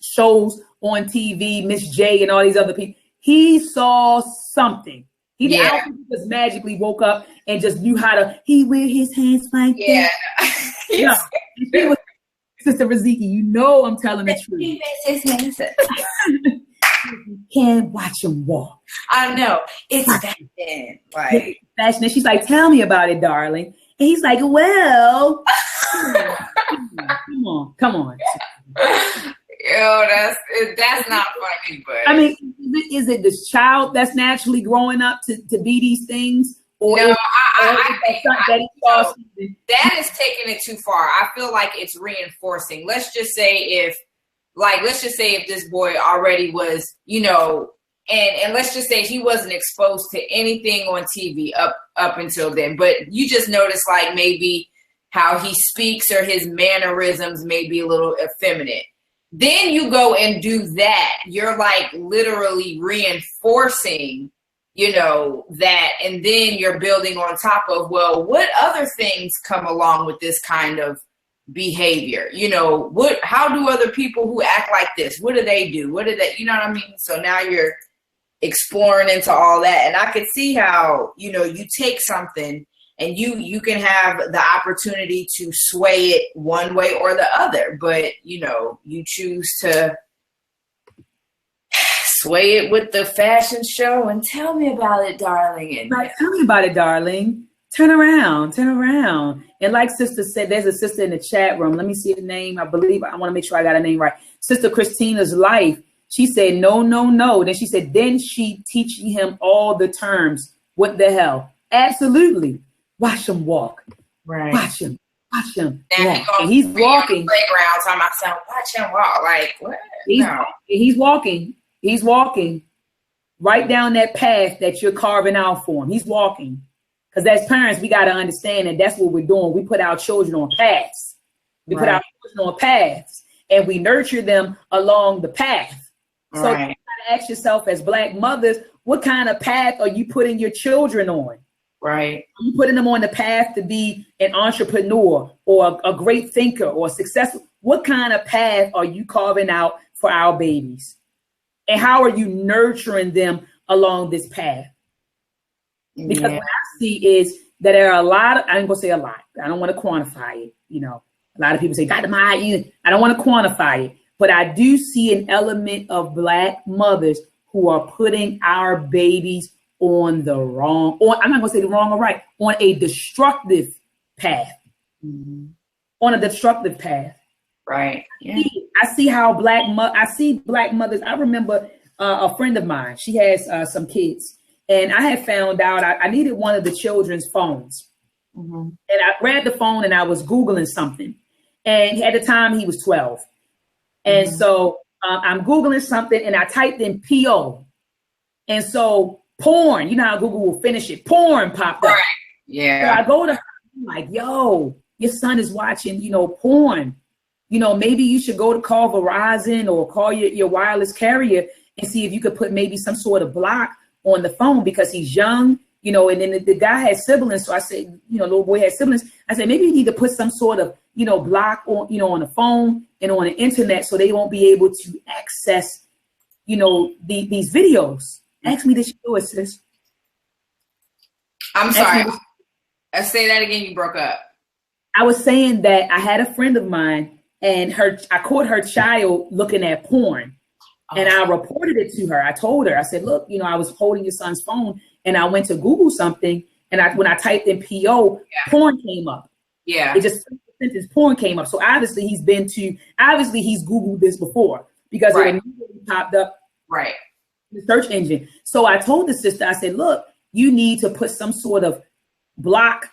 shows on TV, Miss J and all these other people. He saw something. He just magically woke up and just knew how to. He wear his hands like that. Yeah. Sister Raziki, I'm telling the truth. Can't watch him walk. I know. It's fashion. Like fashion. And she's like, tell me about it, darling. And he's like, well, come on. Yo, that's not funny, but I mean, is it this child that's naturally growing up to be these things? Or no, that is taking it too far. I feel like it's reinforcing. Let's just say if this boy already was, and let's just say he wasn't exposed to anything on TV up until then, but you just notice like maybe how he speaks or his mannerisms may be a little effeminate. Then you go and do that. You're like literally reinforcing that, and then you're building on top of, well, what other things come along with this kind of behavior? How do other people who act like this, what do they do? What do they, you know what I mean? So now you're exploring into all that. And I could see how, you take something and you can have the opportunity to sway it one way or the other, but you choose to sway it with the fashion show and tell me about it, darling. And tell me about it, darling. Turn around. And like sister said, there's a sister in the chat room. Let me see the name. I believe I want to make sure I got her name right. Sister Christina's Life. She said, no. Then she said, then she teaching him all the terms. What the hell? Absolutely. Watch him walk. Right. Watch him. Now and he's walking. Playground talking about something. Watch him walk. Like what? He's walking. He's walking right down that path that you're carving out for him. He's walking. Because as parents, we got to understand that that's what we're doing. We put our children on paths. Put our children on paths, and we nurture them along the path. So you got to ask yourself as Black mothers, what kind of path are you putting your children on? Right. Are you putting them on the path to be an entrepreneur or a great thinker or successful? What kind of path are you carving out for our babies? And how are you nurturing them along this path? Because what I see is that there are a lot of, I ain't gonna say a lot. I don't want to quantify it. A lot of people say, Dr. Maya, I don't want to quantify it. But I do see an element of Black mothers who are putting our babies on the wrong, I'm not gonna say the wrong or right, on a destructive path. On a destructive path. Right. Yeah. I see how I see black mothers. I remember a friend of mine, she has some kids, and I had found out I needed one of the children's phones. And I grabbed the phone and I was Googling something. And at the time he was 12. And so I'm Googling something and I typed in PO. And so porn, you know how Google will finish it. Porn popped up. Right. Yeah. So I go to her, I'm like, yo, your son is watching, porn. Maybe you should go to call Verizon or call your wireless carrier and see if you could put maybe some sort of block on the phone because he's young, and then the guy had siblings. So I said, little boy had siblings. I said, maybe you need to put some sort of, block on, on the phone and on the internet so they won't be able to access, these videos. Ask me this, sis. I'm sorry. Say that again. You broke up. I was saying that I had a friend of mine and I caught her child looking at porn and I reported it to her. I told her, I said, look, I was holding your son's phone and I went to Google something and when I typed in PO, porn came up. Yeah. It just sentence porn came up. So obviously he's Googled this before because it immediately popped up. Right. The search engine. So I told the sister, I said, look, you need to put some sort of block,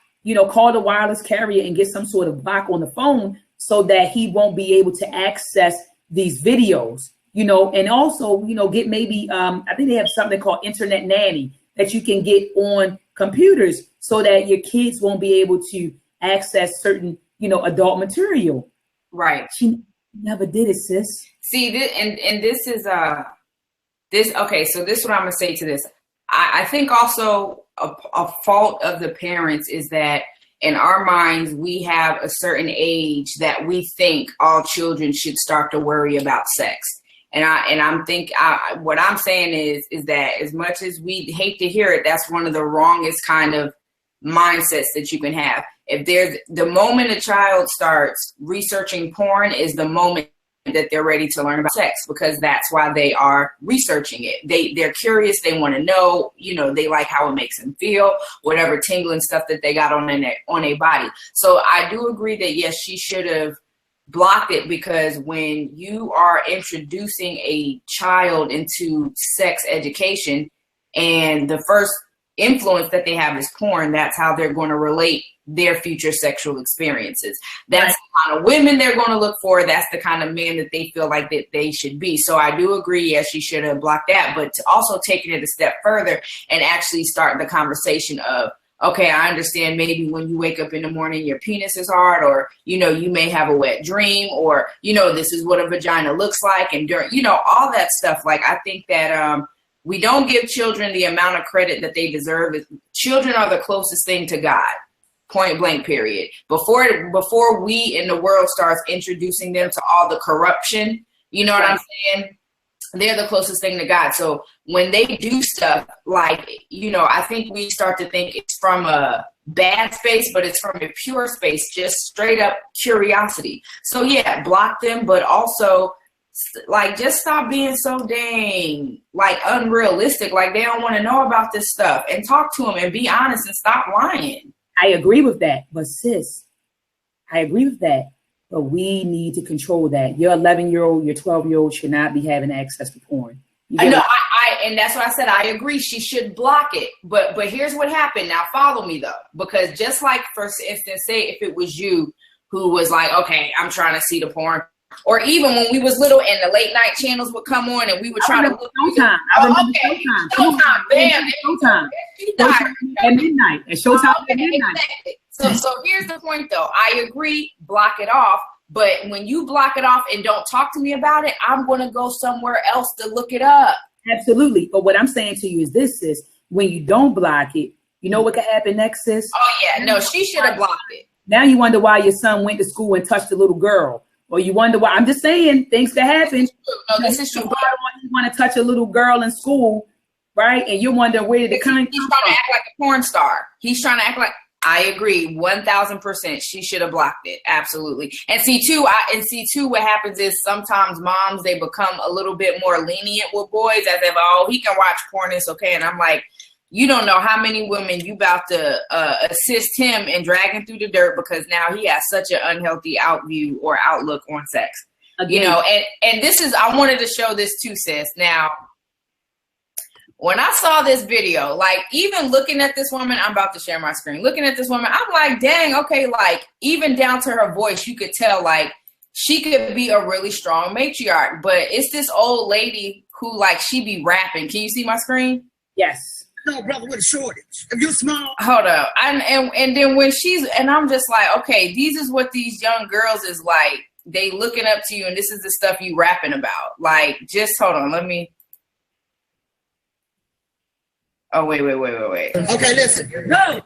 call the wireless carrier and get some sort of block on the phone so that he won't be able to access these videos, and also, get maybe, I think they have something called Internet Nanny that you can get on computers so that your kids won't be able to access certain, adult material. Right. She never did it, sis. See, this is okay. So this is what I'm going to say to this. I think also a fault of the parents is that in our minds, we have a certain age that we think all children should start to worry about sex. What I'm saying is that as much as we hate to hear it, that's one of the wrongest kind of mindsets that you can have. If there's the moment a child starts researching porn is the moment that they're ready to learn about sex, because that's why they are researching it. They're curious. They want to know, they like how it makes them feel, whatever tingling stuff that they got on a body. So I do agree that yes, she should have blocked it, because when you are introducing a child into sex education and the first influence that they have is porn, that's how they're going to relate their future sexual experiences. That's the kind of women they're going to look for. That's the kind of man that they feel like that they should be. So I do agree, yes, she should have blocked that, but to also taking it a step further and actually start the conversation of, okay, I understand maybe when you wake up in the morning, your penis is hard, or, you may have a wet dream, or, this is what a vagina looks like. And during, all that stuff. Like, I think that, we don't give children the amount of credit that they deserve. Children are the closest thing to God. Point blank, period. Before we in the world starts introducing them to all the corruption, you know what I'm saying? They're the closest thing to God. So when they do stuff like, I think we start to think it's from a bad space, but it's from a pure space, just straight up curiosity. So yeah, block them, but also just stop being so dang unrealistic. Like they don't want to know about this stuff, and talk to them and be honest and stop lying. I agree with that, but sis, I agree with that, but we need to control that. Your 11-year-old, your 12-year-old should not be having access to porn. I know, and that's why I said I agree. She should block it, but here's what happened. Now follow me though, because just like for instance, say if it was you who was like, okay, I'm trying to see the porn. Or even when we was little and the late night channels would come on and we would try to look. Showtime. Showtime. Bam. Showtime. At midnight. At Showtime at midnight. So here's the point though. I agree, block it off. But when you block it off and don't talk to me about it, I'm going to go somewhere else to look it up. Absolutely. But what I'm saying to you is this, sis. When you don't block it, you know what could happen next, sis? Oh, yeah. No, she should have blocked it. Now you wonder why your son went to school and touched a little girl. Or you wonder why. I'm just saying things can happen. No, this is true. You want to touch a little girl in school, right? And you wonder where did it come from? He's trying to act like a porn star. He's trying to act like. I agree, 1,000%. She should have blocked it. Absolutely. And see too, what happens is sometimes moms, they become a little bit more lenient with boys, as if, oh, he can watch porn, it's okay. And I'm like, you don't know how many women you about to assist him in dragging through the dirt because now he has such an unhealthy outlook on sex. You know, and this is, I wanted to show this too, sis. Now, when I saw this video, like even looking at this woman, I'm about to share my screen. Looking at this woman, I'm like, dang, okay, like even down to her voice, you could tell like she could be a really strong matriarch. But it's this old lady who like she be rapping. Can you see my screen? Yes. No, brother, with a shortage. If you small. Hold up. And then when and I'm just like, okay, these is what these young girls is like. They looking up to you, and this is the stuff you rapping about. Like, just hold on, let me. Oh, wait. Okay, listen. No.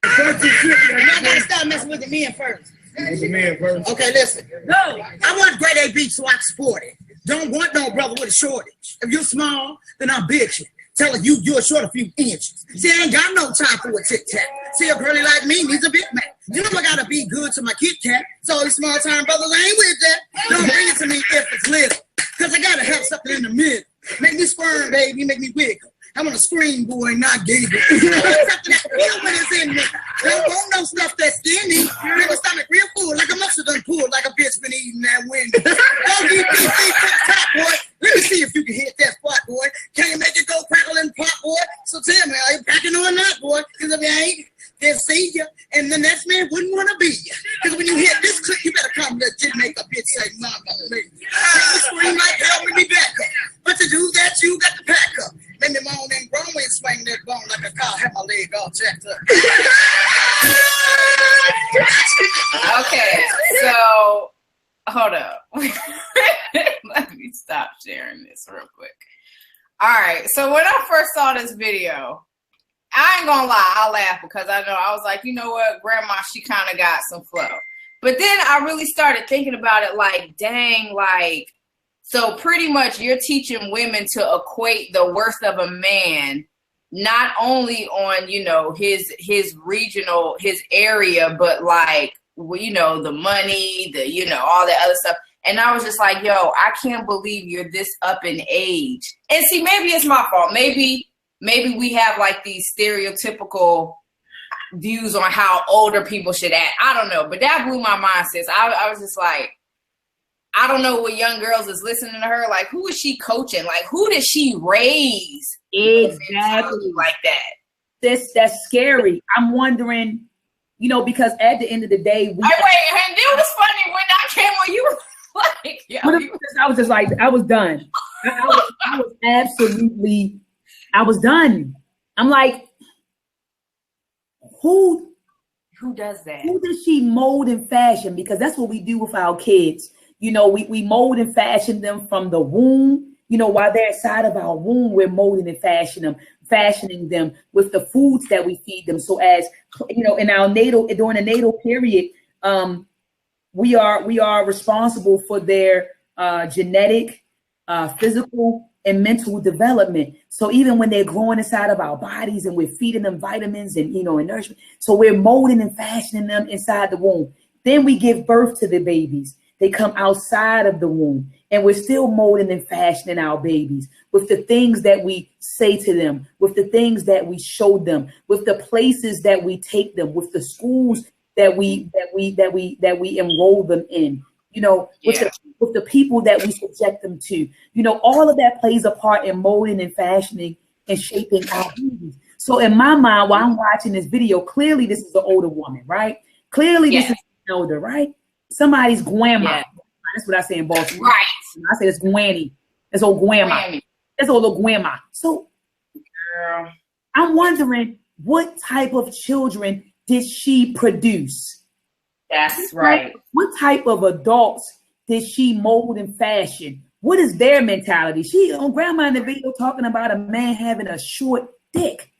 First, you gotta stop messing with the men first. With the men first. Okay, listen. No. I want grade A beach so I can sport it. Don't want no brother with a shortage. If you're small, then I'm bitching. Telling you're short a few inches. See, I ain't got no time for a tic-tac. See, a girlie like me needs a Big Mac. You know I gotta be good to my Kit Kat. So these small time brothers ain't with that. Don't bring it to me if it's little. Cause I gotta have something in the middle. Make me squirm, baby, make me wiggle. I want to scream, boy, not giggle. Something that feel when it's in me. Don't want no stuff that's skinny. Make my stomach real full, like a muscle done pulled, like a bitch been eating that window. Don't get these things to the top, boy. Let me see if you can hit that spot, boy. Can you make it go crackle and pop, boy? So tell me, are you packing or not, boy? Because if you ain't, they'll see you, and the next man wouldn't want to be you. Because when you hit this clip, you better come legit make a bitch say, mama, me. Make me scream like hell when we back up. But to do that, you got to pack up. Make me moan and groan and swing that bone like a car. Have my leg all jacked up. Okay, so hold up. Let me stop sharing this real quick. All right, so when I first saw this video, I ain't gonna lie, I laughed because I know I was like, you know what, grandma, she kind of got some flow. But then I really started thinking about it like, dang, like, so pretty much you're teaching women to equate the worth of a man, not only on, you know, his regional, his area, but like, you know, the money, the, you know, all that other stuff. And I was just like, yo, I can't believe you're this up in age. And see, maybe it's my fault. Maybe we have like these stereotypical views on how older people should act. I don't know, but that blew my mind, sis. I was just like, I don't know what young girls is listening to her. Like, who is she coaching? Like, who did she raise? Exactly. Like that. That's scary. I'm wondering, you know, because at the end of the day, and it was funny when I came on, you were like, yo, I was just like, I was done. I was absolutely, I was done. I'm like, who does that? Who does she mold and fashion? Because that's what we do with our kids. You know, we mold and fashion them from the womb. You know, while they're inside of our womb, we're molding and fashioning them with the foods that we feed them. So as, you know, during the natal period, we are responsible for their genetic, physical, and mental development. So even when they're growing inside of our bodies and we're feeding them vitamins and, you know, and nourishment, so we're molding and fashioning them inside the womb. Then we give birth to the babies. They come outside of the womb, and we're still molding and fashioning our babies with the things that we say to them, with the things that we show them, with the places that we take them, with the schools that we enroll them in, you know, with the people that we subject them to. You know, all of that plays a part in molding and fashioning and shaping our babies. So in my mind, while I'm watching this video, clearly this is an older woman, right? Clearly this is an elder, right? Somebody's grandma. Yeah. That's what I say in Baltimore. Right. I say it's granny. It's old grandma. That's old little grandma. So girl, I'm wondering, what type of children did she produce? That's right. What type of adults did she mold and fashion? What is their mentality? She on grandma in the video talking about a man having a short dick.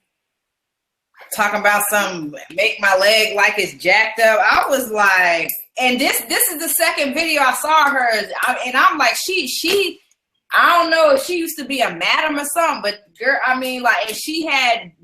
Talking about something, make my leg like it's jacked up. I was like, and this is the second video I saw her, and I'm like, she, I don't know if she used to be a madam or something, but girl, I mean, like, and she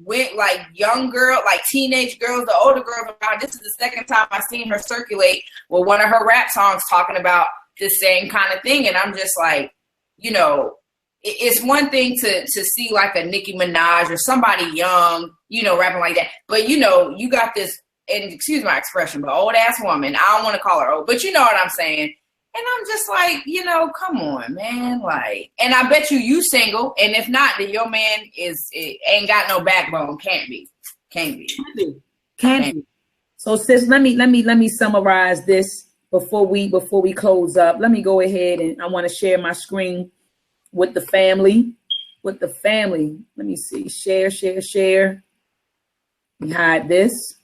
went like young girl, like teenage girls, the older girls. This is the second time I seen her circulate with one of her rap songs talking about the same kind of thing, and I'm just like, you know, it's one thing to see like a Nicki Minaj or somebody young, you know, rapping like that. But, you know, you got this, and excuse my expression, but old ass woman. I don't want to call her old, but you know what I'm saying. And I'm just like, you know, come on, man. Like, and I bet you single. And if not, then your man ain't got no backbone. Can't be. So sis, let me summarize this before we close up. Let me go ahead and I want to share my screen with the family. Let me see. Share. We hide this.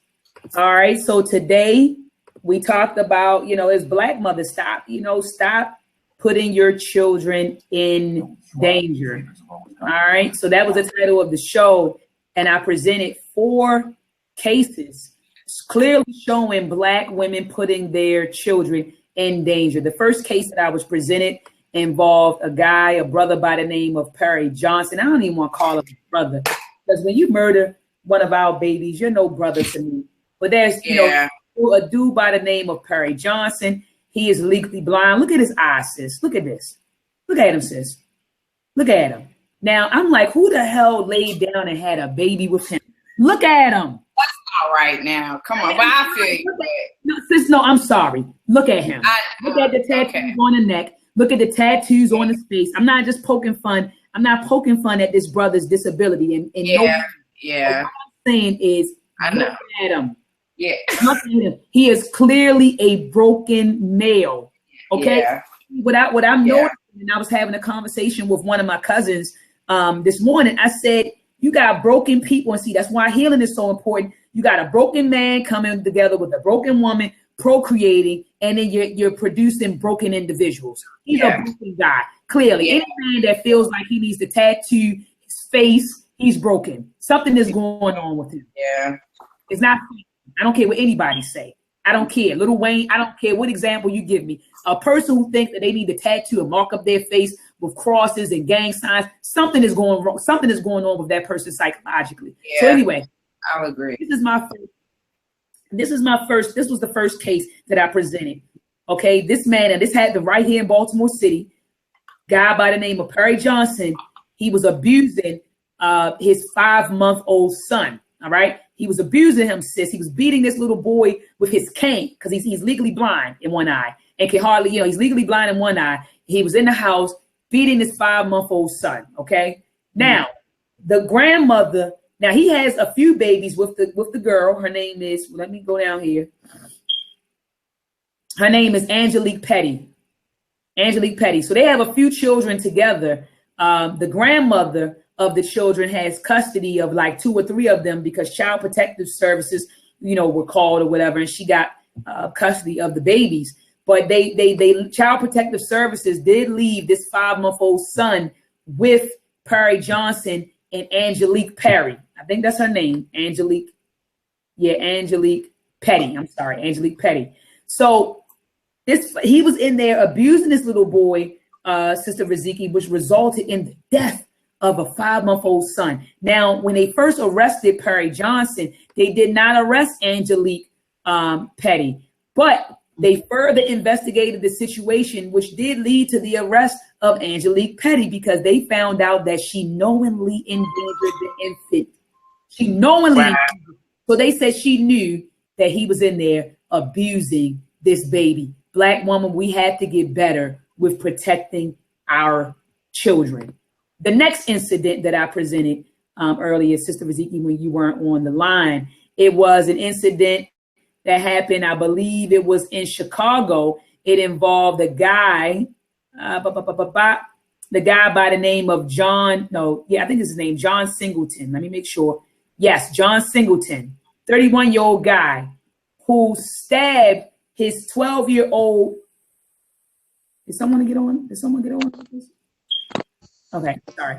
All right. So today we talked about, you know, as Black mothers, stop putting your children in danger. All right. So that was the title of the show. And I presented 4 cases clearly showing Black women putting their children in danger. The first case that I was presented involved a brother by the name of Perry Johnson. I don't even want to call him a brother, because when you murder one of our babies, you're no brother to me. But there's, you know, a dude by the name of Perry Johnson. He is legally blind. Look at his eyes, sis. Look at this. Look at him, sis. Look at him. Now, I'm like, who the hell laid down and had a baby with him? Look at him. That's not right now. Come on. But I feel you. No, sis, no, I'm sorry. Look at him. Look at the tattoos on the neck. Look at the tattoos on his face. I'm not just poking fun. I'm not poking fun at this brother's disability. And yeah. What I'm saying is, I know. Look at him. Yeah. Look at him. He is clearly a broken male. Okay. Yeah. What I'm noticing, and I was having a conversation with one of my cousins this morning. I said, you got broken people, and see, that's why healing is so important. You got a broken man coming together with a broken woman, procreating, and then you're producing broken individuals. He's a broken guy. Clearly, any man that feels like he needs to tattoo his face, he's broken. Something is going on with him. Yeah. It's not. I don't care what anybody say. I don't care. Lil Wayne, I don't care what example you give me. A person who thinks that they need to tattoo and mark up their face with crosses and gang signs, something is going wrong. Something is going on with that person psychologically. Yeah, so anyway, I would agree. This was the first case that I presented. Okay, this man, and this happened right here in Baltimore City. Guy by the name of Perry Johnson. He was abusing his 5-month-old son. All right. He was abusing him, sis. He was beating this little boy with his cane because he's legally blind in one eye and can hardly, he's legally blind in one eye. He was in the house beating his 5-month-old son. Okay. Now, the grandmother, now he has a few babies with the girl. Her name is, let me go down here. Her name is Angelique Petty. Angelique Petty. So they have a few children together. The grandmother of the children has custody of like 2 or 3 of them because Child Protective Services, were called or whatever, and she got custody of the babies. But they Child Protective Services did leave this 5-month-old son with Perry Johnson and Angelique Perry. I think that's her name, Angelique. Yeah, Angelique Petty. I'm sorry, Angelique Petty. So he was in there abusing this little boy, Sister Riziki, which resulted in the death of a 5-month-old son. Now, when they first arrested Perry Johnson, they did not arrest Angelique Petty, but they further investigated the situation, which did lead to the arrest of Angelique Petty because they found out that she knowingly endangered the infant. She knowingly, so they said she knew that he was in there abusing this baby. Black woman, we had to get better with protecting our children. The next incident that I presented earlier, Sister Riziki, when you weren't on the line, it was an incident that happened, I believe it was in Chicago. It involved a guy, the guy by the name of John, I think it's his name, John Singleton. Let me make sure. Yes, John Singleton, 31-year-old guy who stabbed his 12-year-old. Did someone get on? Okay, sorry.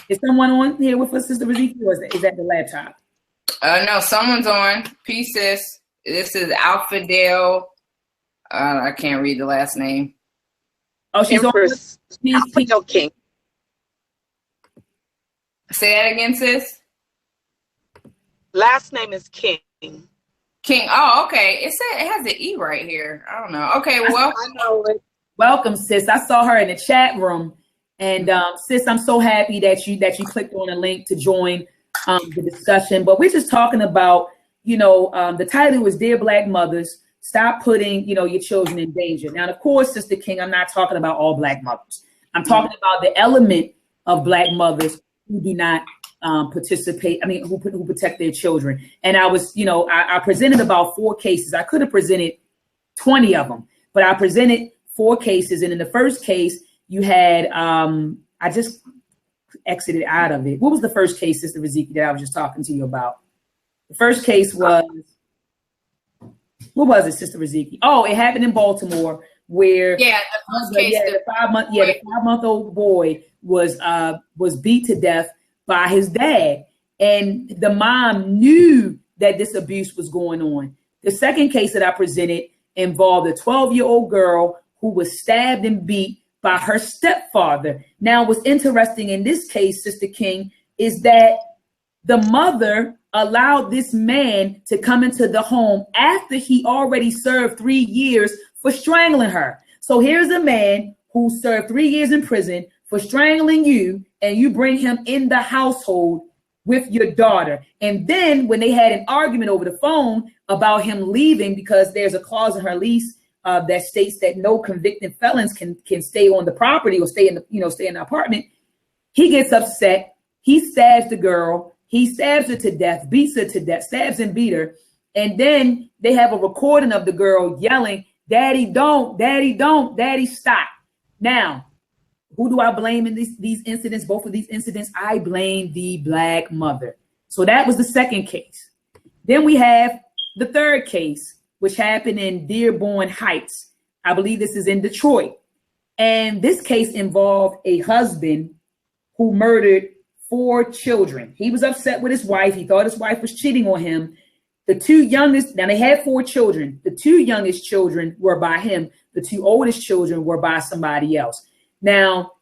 Is someone on here with us, Sister Riziki, or is that the laptop? No, someone's on. Peace, sis. This is Alfadale. I can't read the last name. Oh, she's Empress. on. Peace. King. Say that again, sis. Last name is King. King. Oh, okay. It has an E right here. I don't know. Okay, well, I know it. Welcome, sis. I saw her in the chat room. And sis, I'm so happy that you clicked on a link to join the discussion. But we're just talking about, the title is Dear Black Mothers, Stop putting, your children in danger. Now, of course, Sister King, I'm not talking about all Black mothers. I'm talking about the element of Black mothers who do not participate. I mean, who protect their children. And I was, I presented about 4 cases. I could have presented 20 of them, but I presented 4 cases. And in the first case, you had, I just exited out of it. What was the first case, Sister Riziki, that I was just talking to you about? The first case was, what was it, Sister Riziki? Oh, it happened in Baltimore where the 5-month-old boy was beat to death by his dad. And the mom knew that this abuse was going on. The second case that I presented involved a 12-year-old girl who was stabbed and beat by her stepfather. Now, what's interesting in this case, Sister King, is that the mother allowed this man to come into the home after he already served 3 years for strangling her. So here's a man who served 3 years in prison for strangling you, and you bring him in the household with your daughter. And then when they had an argument over the phone about him leaving, because there's a clause in her lease that states that no convicted felons can stay on the property or stay in the apartment, he gets upset. He stabs the girl. He stabs her to death, beats her to death, stabs and beat her. And then they have a recording of the girl yelling, "Daddy, don't, Daddy, don't, Daddy, stop." Now, who do I blame in these incidents? Both of these incidents, I blame the Black mother. So that was the second case. Then we have the third case, which happened in Dearborn Heights. I believe this is in Detroit. And this case involved a husband who murdered 4 children. He was upset with his wife. He thought his wife was cheating on him. The 2 youngest, now they had 4 children. The 2 youngest children were by him. The 2 oldest children were by somebody else. Now,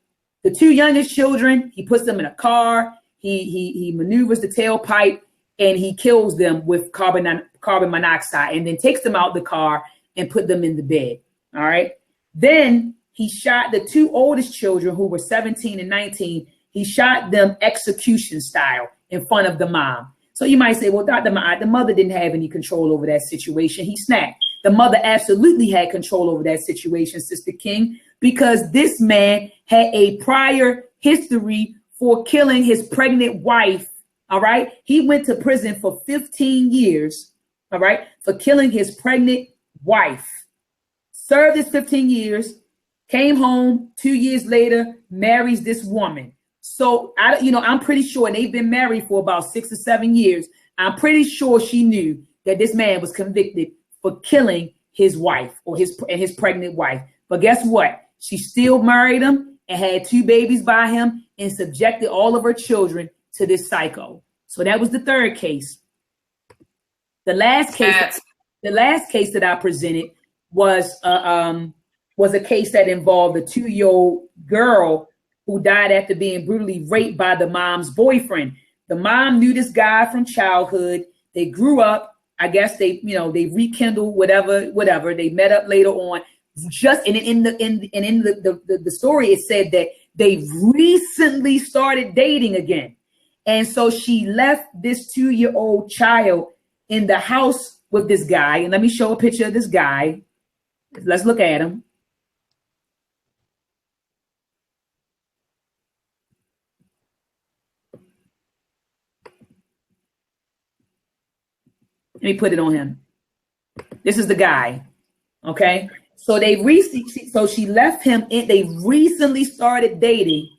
the 2 youngest children, he puts them in a car. He maneuvers the tailpipe and he kills them with carbon monoxide and then takes them out the car and put them in the bed. All right. Then he shot the 2 oldest children who were 17 and 19. He shot them execution style in front of the mom. So you might say, well, Dr. Ma'at, the mother didn't have any control over that situation. He snapped. The mother absolutely had control over that situation, Sister King, because this man had a prior history for killing his pregnant wife. All right. He went to prison for 15 years. All right. For killing his pregnant wife. Served his 15 years, came home 2 years later, marries this woman. So, I'm pretty sure, and they've been married for about 6 or 7 years. I'm pretty sure she knew that this man was convicted for killing his wife or his pregnant wife. But guess what? She still married him and had 2 babies by him and subjected all of her children to this psycho. So that was the third case. The last case that I presented was a case that involved a 2-year-old girl who died after being brutally raped by the mom's boyfriend. The mom knew this guy from childhood. They grew up. I guess they rekindled whatever. They met up later on. In the story, it said that they recently started dating again. And so she left this 2-year-old child in the house with this guy. And let me show a picture of this guy. Let's look at him. Let me put it on him. This is the guy. Okay. So she left him they recently started dating,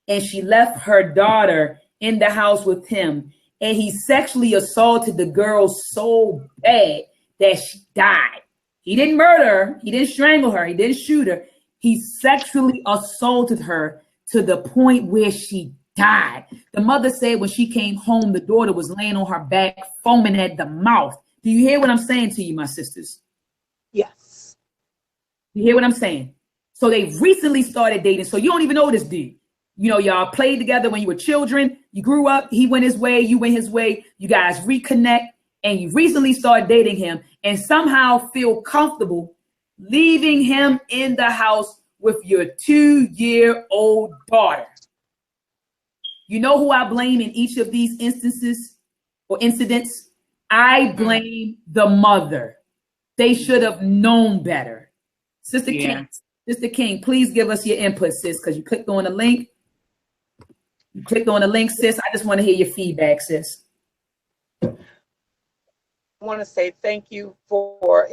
and she left her daughter in the house with him. And he sexually assaulted the girl so bad that she died. He didn't murder her. He didn't strangle her. He didn't shoot her. He sexually assaulted her to the point where she died. The mother said when she came home, the daughter was laying on her back, foaming at the mouth. Do you hear what I'm saying to you, my sisters? Yes. You hear what I'm saying? So they recently started dating. So you don't even know this dude. Y'all played together when you were children. You grew up. He went his way. You went his way. You guys reconnect. And you recently started dating him and somehow feel comfortable leaving him in the house with your 2-year-old daughter. You know who I blame in each of these instances or incidents? I blame the mother. They should have known better. Sister Yeah. King, please give us your input, sis, because you clicked on the link. You clicked on the link, sis. I just want to hear your feedback, sis. I want to say thank you for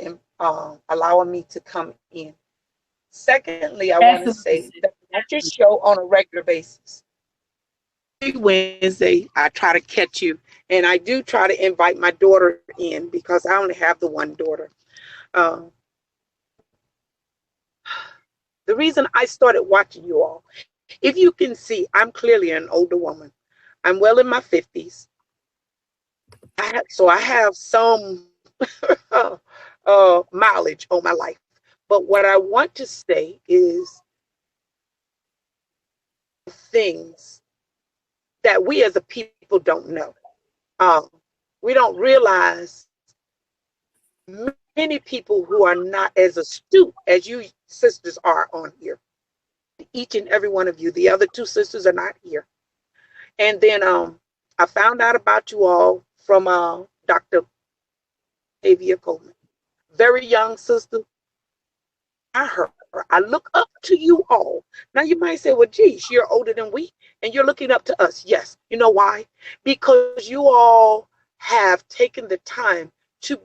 allowing me to come in. Secondly, I want to say that I just show on a regular basis. Every Wednesday, I try to catch you, and I do try to invite my daughter in because I only have the one daughter. The reason I started watching you all, if you can see, I'm clearly an older woman. I'm well in my 50s. So I have some mileage on my life. But what I want to say is things that we as a people don't know. We don't realize many people who are not as astute as you sisters are on here. Each and every one of you. The other two sisters are not here. And then I found out about you all from Dr. Avia Coleman. Very young sister. I look up to you all. Now you might say, well, geez, you're older than we, and you're looking up to us. Yes. You know why? Because you all have taken the time to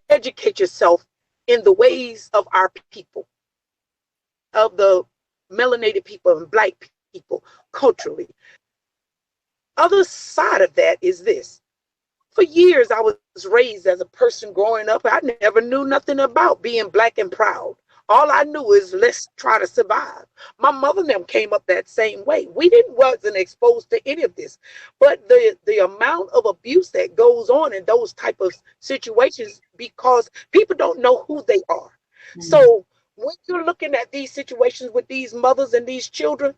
educate yourself in the ways of our people, of the melanated people and Black people culturally. Other side of that is this. For years, I was raised as a person growing up. I never knew nothing about being Black and proud. All I knew is let's try to survive. My mother and them came up that same way. We wasn't exposed to any of this. But the amount of abuse that goes on in those type of situations, because people don't know who they are. Mm-hmm. So when you're looking at these situations with these mothers and these children,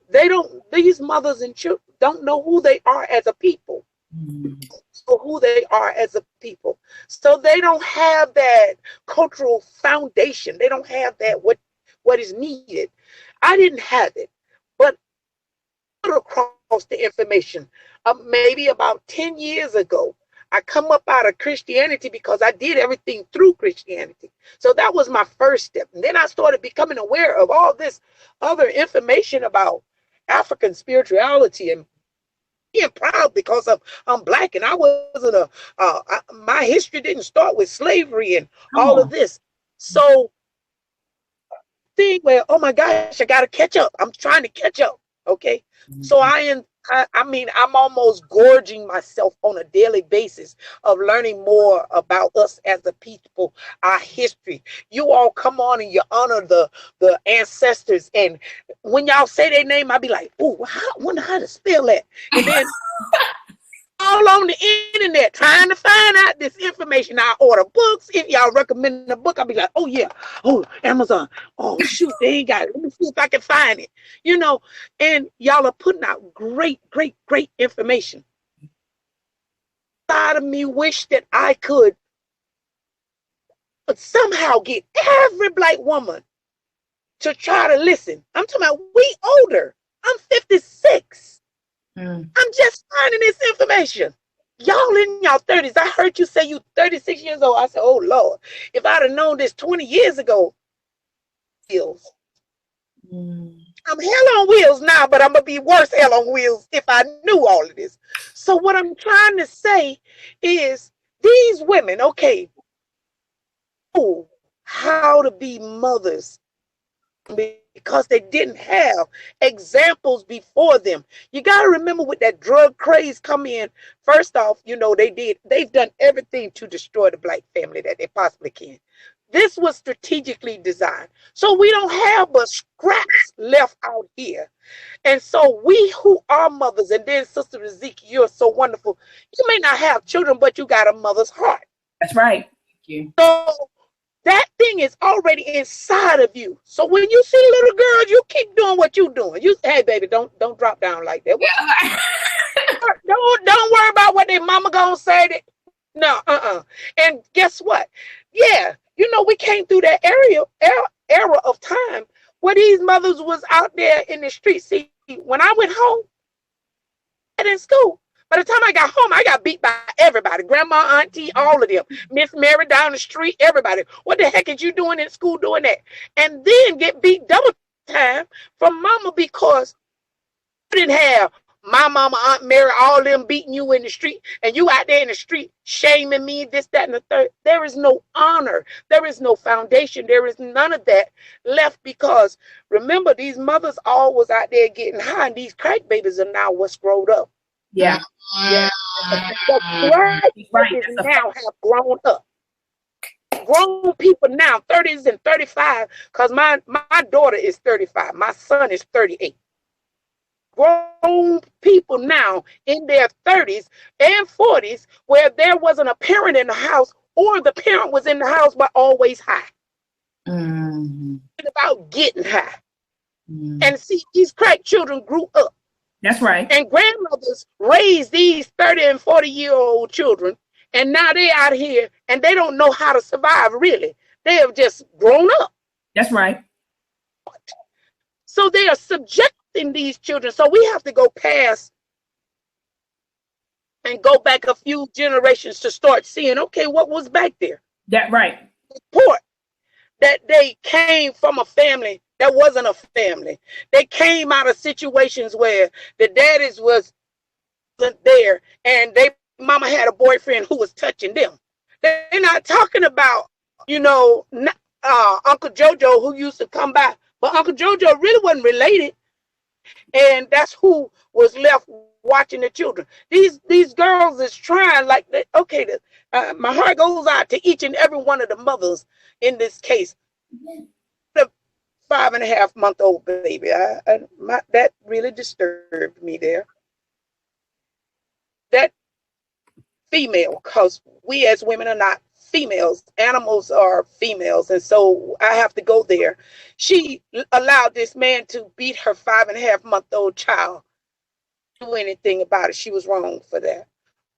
these mothers and children don't know who they are as a people. Mm-hmm. So who they are as a people. So they don't have that cultural foundation. They don't have that what is needed. I didn't have it, but across the information. Maybe about 10 years ago, I come up out of Christianity because I did everything through Christianity. So that was my first step. And then I started becoming aware of all this other information about African spirituality and being proud because I'm Black and I wasn't my history didn't start with slavery and all of this. So thing where, oh my gosh, I got to catch up. I'm trying to catch up. Okay. Mm-hmm. So I'm almost gorging myself on a daily basis of learning more about us as a people, our history. You all come on and you honor the ancestors. And when y'all say their name, I'll be like, oh, I wonder how to spell that. And then all on the internet trying to find out this information. I order books. If y'all recommend a book, I'll be like, oh yeah, oh Amazon. Oh shoot, they ain't got it. Let me see if I can find it. You know, and y'all are putting out great information. Side of me wish that I could somehow get every Black woman to try to listen. I'm talking about we older. I'm 56. I'm just finding this information. Y'all in y'all 30s. I heard you say you 36 years old. I said, oh Lord, if I'd have known this 20 years ago, wheels. I'm hell on wheels now, but I'm gonna be worse hell on wheels if I knew all of this. So what I'm trying to say is these women, okay, know how to be mothers because they didn't have examples before them. You got to remember with that drug craze come in, first off, you know, they've done everything to destroy the Black family that they possibly can. This was strategically designed. So we don't have but scraps left out here. And so we who are mothers, and then Sister Ezekiel, you're so wonderful. You may not have children, but you got a mother's heart. That's right. Thank you. So that thing is already inside of you. So when you see little girls, you keep doing what you're doing. You hey baby, don't drop down like that. Don't worry about what their mama gonna say. No, And guess what? Yeah, you know, we came through that era of time where these mothers was out there in the streets. See, when I went home and in school, By the time I got home, I got beat by everybody. Grandma, auntie, all of them. Miss Mary down the street, everybody. What the heck is you doing in school doing that? And then get beat double time from mama because you didn't have my mama, Aunt Mary, all them beating you in the street, and you out there in the street shaming me, this, that, and the third. There is no honor. There is no foundation. There is none of that left because, remember, these mothers all was out there getting high, and these crack babies are now what's grown up. Yeah. Yeah. The crack babies now have grown up. Grown people now, 30s and 35, because my daughter is 35. My son is 38. Grown people now in their 30s and 40s where there wasn't a parent in the house or the parent was in the house but always high. It's about getting high. And see, these crack children grew up. That's right. And grandmothers raised these 30 and 40-year-old children, and now they're out here and they don't know how to survive, really. They have just grown up. That's right. So they are subjecting these children. So we have to go past and go back a few generations to start seeing, okay, what was back there? That right. Report that they came from a family that wasn't a family. They came out of situations where the daddies wasn't there and they mama had a boyfriend who was touching them. They're not talking about, Uncle Jojo who used to come by, but Uncle Jojo really wasn't related. And that's who was left watching the children. These girls is trying like that. Okay, my heart goes out to each and every one of the mothers in this case. The 5.5-month-old baby, that really disturbed me there. That female, because we as women are not females, animals are females, and so I have to go there. She allowed this man to beat her 5.5-month-old child. Do anything about it. She was wrong for that.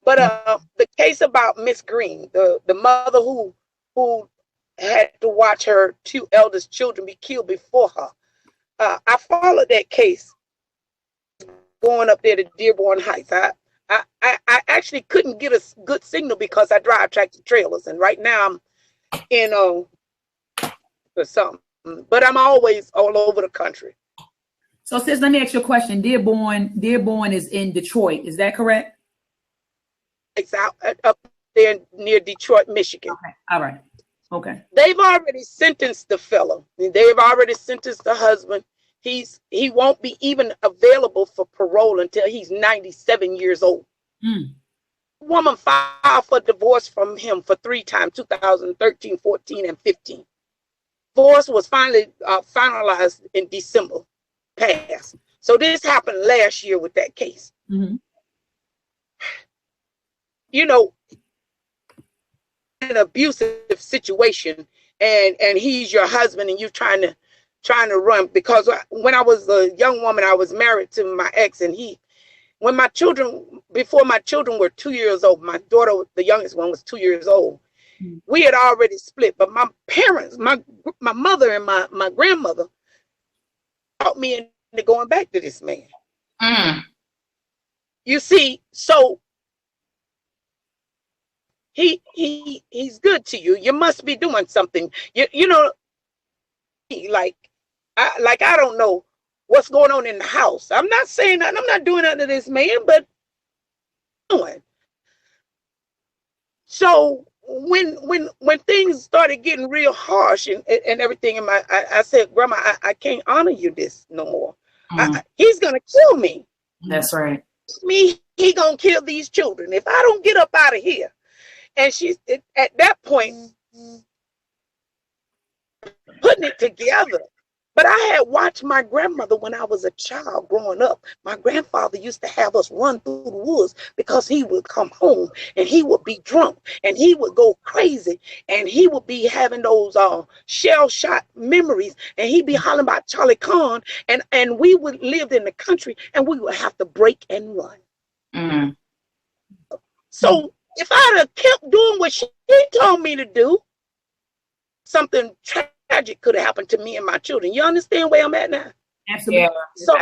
But the case about Miss Green, the mother who had to watch her 2 eldest children be killed before her, I followed that case going up there to Dearborn Heights. I actually couldn't get a good signal because I drive tractor trailers, and right now I'm in for something. But I'm always all over the country. So, sis, let me ask you a question. Dearborn is in Detroit. Is that correct? It's out up there near Detroit, Michigan. Okay. All right. Okay. They've already sentenced the fellow. They've already sentenced the husband. He won't be even available for parole until he's 97 years old. Woman filed for divorce from him for 3 times, 2013, 14, and 15. Divorce was finally finalized in December past. So this happened last year with that case. An abusive situation, and he's your husband, and you're trying to run. Because when I was a young woman, I was married to my ex, and before my children were 2 years old, my daughter, the youngest one, was 2 years old. We had already split, but my parents, my mother and my grandmother taught me into going back to this man. You see, so he's good to you. You must be doing something. I don't know what's going on in the house. I'm not saying that I'm not doing nothing to this man, but doing. So when things started getting real harsh and everything, I said, Grandma, I can't honor you this no more. He's gonna kill me. That's right. He gonna kill these children if I don't get up out of here. And she's at that point putting it together. But I had watched my grandmother when I was a child growing up. My grandfather used to have us run through the woods because he would come home and he would be drunk and he would go crazy and he would be having those shell shot memories and he'd be hollering about Charlie Kahn, and we would live in the country and we would have to break and run. So if I'd have kept doing what she told me to do, something tragic could have happened to me and my children. You understand where I'm at now? Absolutely. So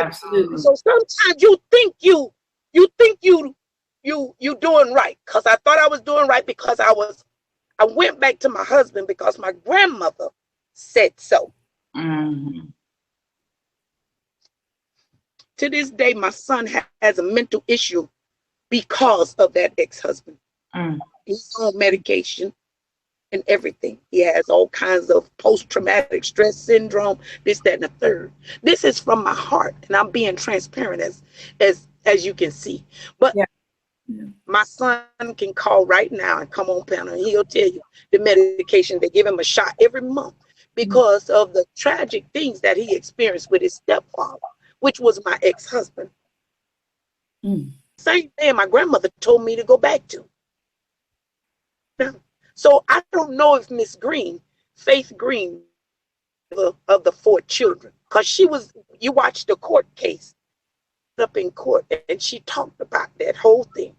sometimes you think you you doing right. Because I thought I was doing right because I went back to my husband because my grandmother said so. Mm-hmm. To this day, my son has a mental issue because of that ex-husband. He's on medication and everything. He has all kinds of post-traumatic stress syndrome, this, that, and the third. This is from my heart, and I'm being transparent as you can see. But my son can call right now and come on panel, and he'll tell you the medication. They give him a shot every month because of the tragic things that he experienced with his stepfather, which was my ex-husband. Same thing my grandmother told me to go back to. So I don't know if Miss Green, Faith Green, of the 4 children, because you watched the court case up in court, and she talked about that whole thing.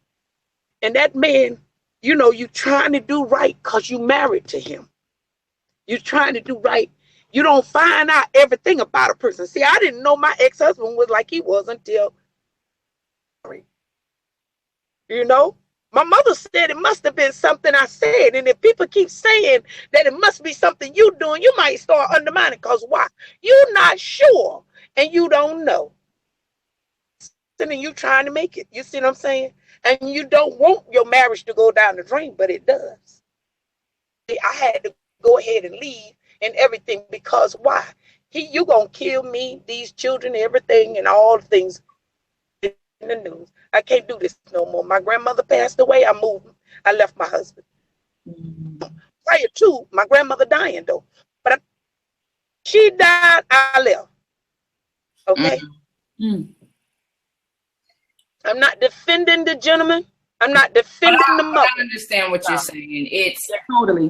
And that man, you trying to do right because you married to him. You're trying to do right. You don't find out everything about a person. See, I didn't know my ex-husband was like he was until, my mother said it must have been something I said. And if people keep saying that it must be something you doing, you might start undermining. Because why? You're not sure and you don't know. And you trying to make it. You see what I'm saying? And you don't want your marriage to go down the drain, but it does. See, I had to go ahead and leave and everything because why? You gonna kill me, these children, everything, and all the things in the news. I can't do this no more. My grandmother passed away. I moved. I left my husband. Prior to my grandmother dying, though, but she died. I left. Okay. I'm not defending the gentleman. I'm not defending the mother. I understand what you're saying. It's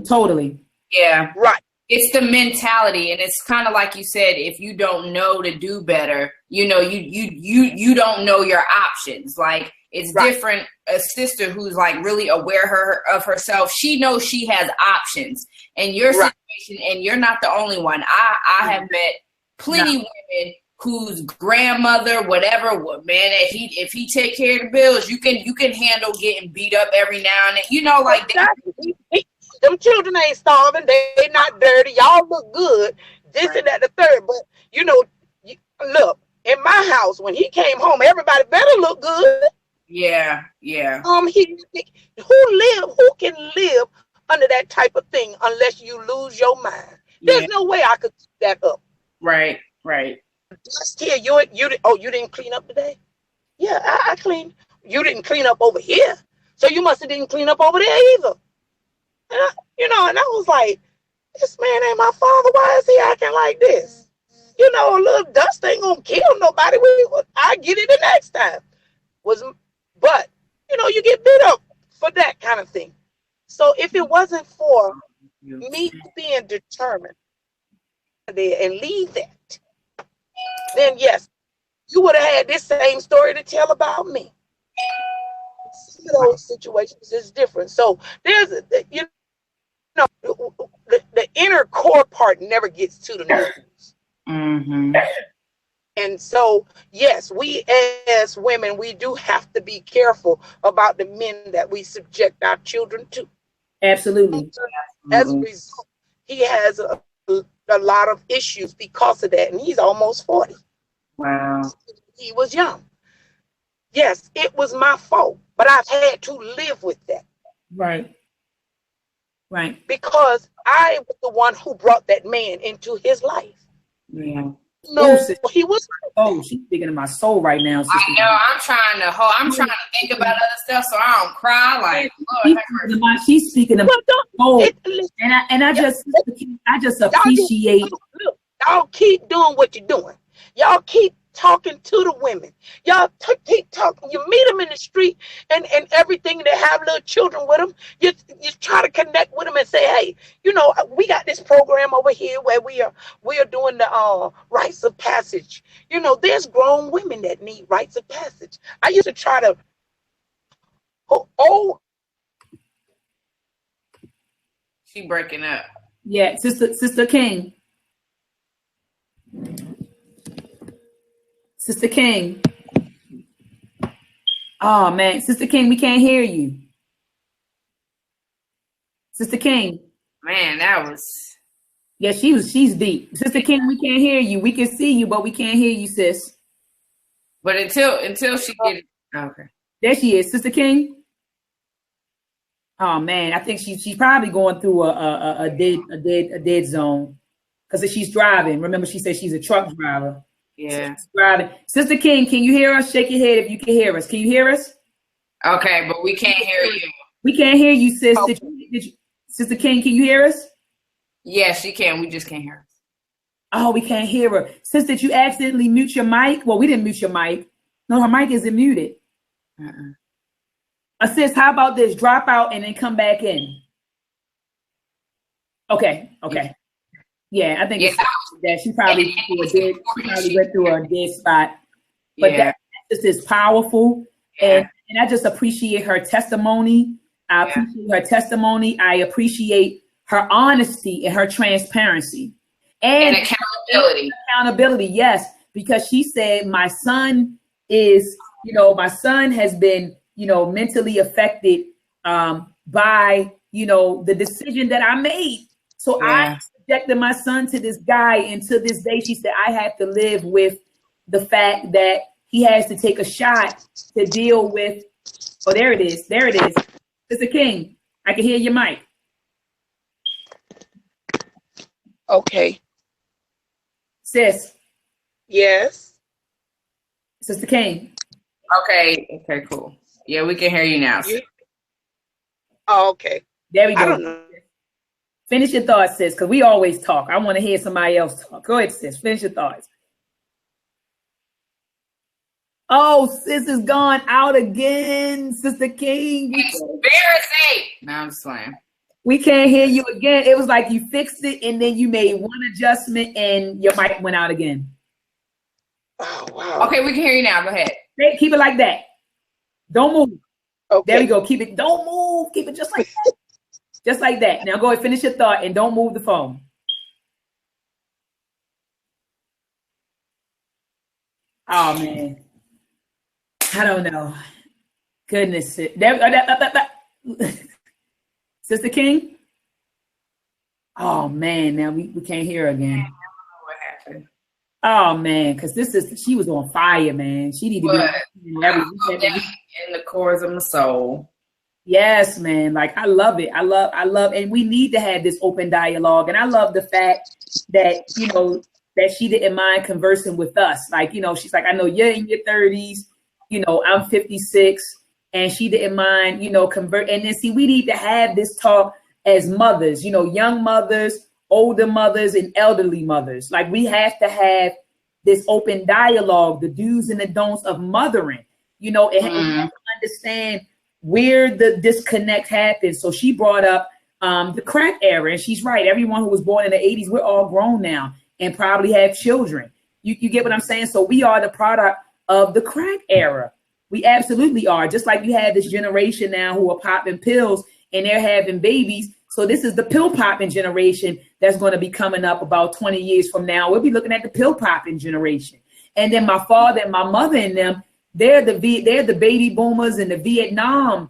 totally. Yeah. Right. It's the mentality, and it's kind of like you said, if you don't know to do better, you don't know your options. Like, it's different. A sister who's like really aware of herself, she knows she has options. And your situation, and you're not the only one. I have met plenty women whose grandmother, whatever, man, if he take care of the bills, you can handle getting beat up every now and then. Like them children ain't starving. They not dirty. Y'all look good. This and that, the third. But look, in my house, when he came home, everybody better look good. Yeah. Who can live under that type of thing unless you lose your mind? There's no way I could keep that up. Right. Just here, you didn't clean up today? Yeah, I cleaned. You didn't clean up over here, so you must have didn't clean up over there either. And I was like, this man ain't my father. Why is he acting like this? A little dust ain't gonna kill nobody. I get it the next time. But you get beat up for that kind of thing. So if it wasn't for me being determined and leave that, then yes, you would have had this same story to tell about me. Some of those situations is different. So there's the inner core part never gets to the news. And so, yes, we as women, we do have to be careful about the men that we subject our children to. Absolutely. As a result, he has a lot of issues because of that, and he's almost 40. Wow. He was young. Yes, it was my fault, but I've had to live with that. Right. Because I was the one who brought that man into his life. Yeah. No, he was. Oh, she's speaking to my soul right now. Sister. I know. I'm trying to think about other stuff so I don't cry. Like, Lord, she's speaking to my soul, and I just appreciate. Y'all keep doing what you're doing. Y'all keep talking to the women. Y'all keep talking. You meet them in the street and everything. They have little children with them. You try to connect with them and say, hey, we got this program over here where we are doing the rites of passage. There's grown women that need rites of passage. I used to try to. She breaking up. Yeah, Sister King. Sister King. Oh man, Sister King, we can't hear you. Sister King. Man, that was. Yeah, she's deep. Sister King, we can't hear you. We can see you, but we can't hear you, sis. But until she get it. Okay. There she is, Sister King. Oh man, I think she's probably going through a dead zone because she's driving. Remember, she said she's a truck driver. Yeah. So driving. Sister King, can you hear us? Shake your head if you can hear us. Can you hear us? Okay, but we can't hear you. We can't hear you, sis. Okay. Sister King, can you hear us? Yeah, she can. We just can't hear her. Oh, we can't hear her. Sis, did you accidentally mute your mic? Well, we didn't mute your mic. No, her mic isn't muted. Sis, how about this? Drop out and then come back in. Okay. Yeah, I think it's that she probably went through a dead spot. But that just is powerful. And I just appreciate her testimony. I appreciate her testimony. I appreciate her honesty and her transparency. And accountability, yes. Because she said, my son has been, mentally affected by, the decision that I made. So I subjected my son to this guy. And to this day, she said, I have to live with the fact that he has to take a shot to deal with. Oh, there it is. There it is. Sister King, I can hear your mic. Okay. Sis. Yes. Sister King. Okay, cool. Yeah, we can hear you now. Oh, okay. There we go. I don't know. Finish your thoughts, sis, because we always talk. I want to hear somebody else talk. Go ahead, sis. Finish your thoughts. Oh, sis is gone out again, Sister King. Conspiracy. No, I'm just playing. We can't hear you again. It was like you fixed it and then you made one adjustment and your mic went out again. Oh, wow. Okay, we can hear you now. Go ahead. Hey, keep it like that. Don't move. Okay. There we go. Keep it. Don't move. Keep it just like that. Just like that. Now go ahead, finish your thought and don't move the phone. Oh, man. I don't know. Goodness. Sister King? Oh, man. Now we can't hear her again. What happened? Oh, man. Because she was on fire, man. She needed to be in the cores of my soul. Yes, man. Like, I love it. I love, and we need to have this open dialogue. And I love the fact that, that she didn't mind conversing with us. Like, she's like, I know you're in your 30s, I'm 56, and she didn't mind, convert. And then see, we need to have this talk as mothers, young mothers, older mothers, and elderly mothers. Like, we have to have this open dialogue, the do's and the don'ts of mothering, and understand where the disconnect happens. So she brought up the crack era, and she's right. Everyone who was born in the 80s, we're all grown now and probably have children. You get what I'm saying? So we are the product of the crack era. We absolutely are. Just like you have this generation now who are popping pills and they're having babies. So this is the pill popping generation that's going to be coming up about 20 years from now. We'll be looking at the pill popping generation. And then my father and my mother and them, they're the baby boomers and the Vietnam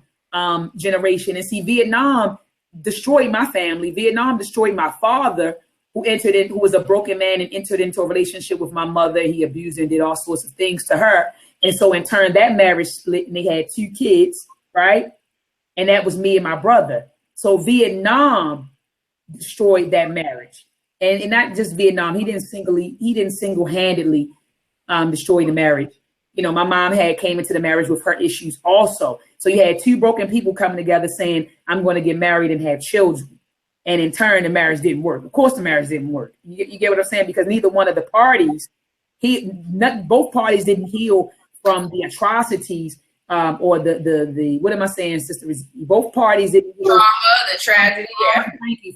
generation. And see, Vietnam destroyed my family. Vietnam destroyed my father, who was a broken man and entered into a relationship with my mother. He abused her and did all sorts of things to her. And so in turn, that marriage split and they had 2 kids, right? And that was me and my brother. So Vietnam destroyed that marriage. And not just Vietnam, he didn't single-handedly destroy the marriage. My mom came into the marriage with her issues also. So you had 2 broken people coming together saying, I'm going to get married and have children. And in turn, the marriage didn't work. Of course, the marriage didn't work. You get what I'm saying? Because neither one of the parties, both parties didn't heal from the atrocities or the what am I saying, sister? Both parties didn't heal. The tragedy,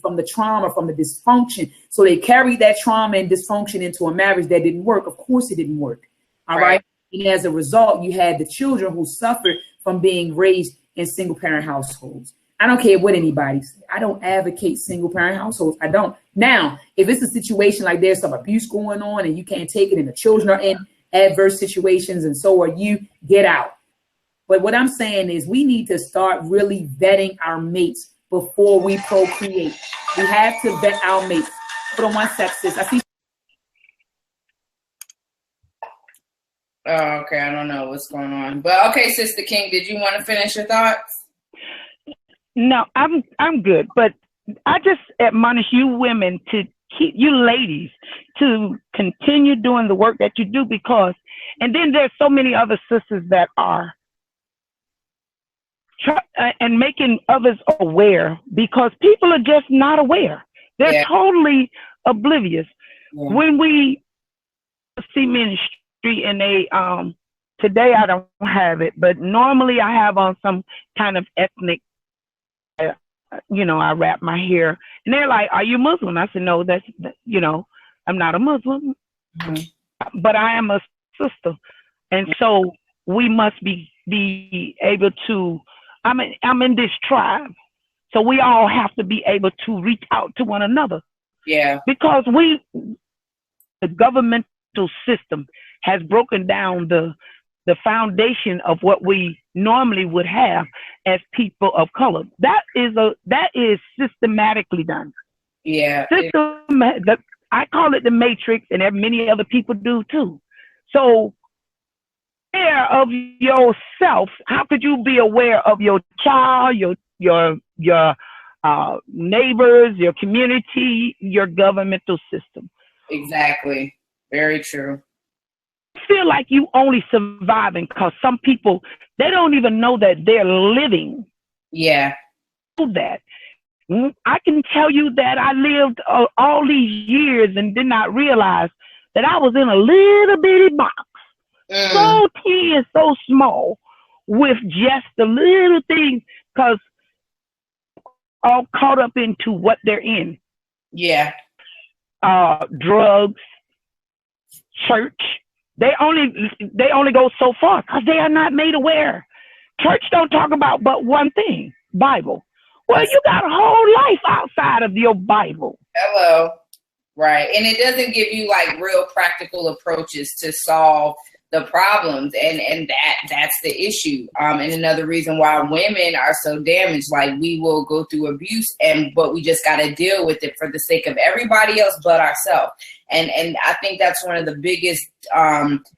from the trauma, from the dysfunction. So they carried that trauma and dysfunction into a marriage that didn't work. Of course, it didn't work. All right. And as a result, you had the children who suffered from being raised in single parent households. I don't care what anybody says. I don't advocate single parent households. I don't. Now, if it's a situation like there's some abuse going on and you can't take it and the children are in adverse situations and so are you, get out. But what I'm saying is we need to start really vetting our mates before we procreate. We have to vet our mates. Hold on one sec, sis. I see. Oh, okay. I don't know what's going on. But okay, Sister King, did you want to finish your thoughts? No, I'm good. But I just admonish you women to keep, you ladies, to continue doing the work that you do, because, and then there's so many other sisters that are and making others aware, because people are just not aware. They're totally oblivious. When we see ministry and they, today I don't have it, but normally I have on some kind of ethnic, I wrap my hair, and they're like, "Are you Muslim?" I said, "No, I'm not a Muslim, but I am a sister." And so we must be able to, I'm in this tribe, so we all have to be able to reach out to one another. Yeah. Because the governmental system has broken down the foundation of what we normally would have as people of color. That is systematically done. Yeah. I call it the matrix, and many other people do too. So, aware of yourself. How could you be aware of your child, your neighbors, your community, your governmental system? Exactly. Very true. Feel like you only surviving because some people, they don't even know that they're living. Yeah. That. I can tell you that I lived all these years and did not realize that I was in a little bitty box, so teeny and so small, with just the little things, because all caught up into what they're in. Yeah. Drugs, church. They only go so far because they are not made aware. Church don't talk about but one thing: Bible. Well, you got a whole life outside of your Bible. Hello. Right. And it doesn't give you like real practical approaches to solve the problems. And that's the issue. And another reason why women are so damaged, like we will go through abuse but we just got to deal with it for the sake of everybody else but ourselves. And I think that's one of the biggest problems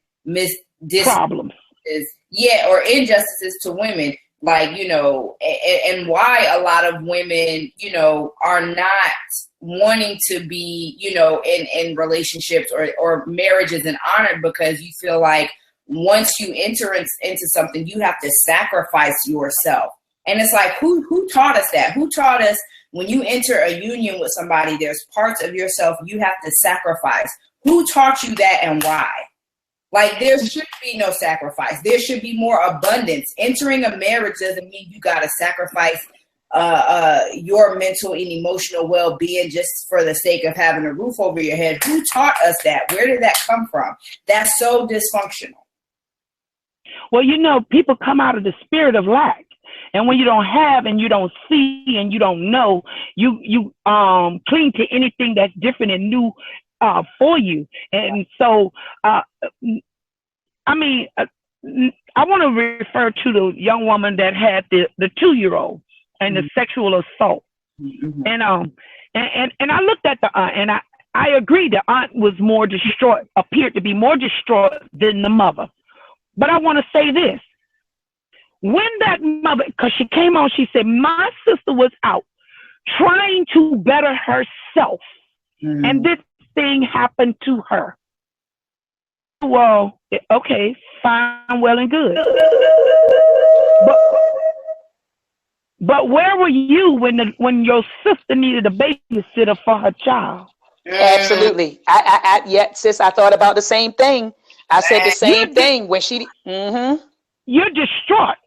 or injustices to women. Like, and why a lot of women, are not wanting to be, in relationships or marriages and honored, because you feel like once you enter into something, you have to sacrifice yourself. And it's like, who taught us that? Who taught us when you enter a union with somebody, there's parts of yourself you have to sacrifice? Who taught you that and why? Like, there should be no sacrifice. There should be more abundance. Entering a marriage doesn't mean you got to sacrifice your mental and emotional well-being just for the sake of having a roof over your head. Who taught us that? Where did that come from? That's so dysfunctional. Well, people come out of the spirit of lack. And when you don't have and you don't see and you don't know, you cling to anything that's different and new for you. And so, I want to refer to the young woman that had the 2-year-old and the sexual assault. And I looked at the aunt, and I agree the aunt was more distraught, appeared to be more distraught than the mother. But I want to say this. When that mother, because she came on, she said, my sister was out trying to better herself. And this thing happened to her. Well, okay, fine, well and good. But where were you when your sister needed a babysitter for her child? Absolutely. Sis, I thought about the same thing. I said the same thing when she. You're distraught.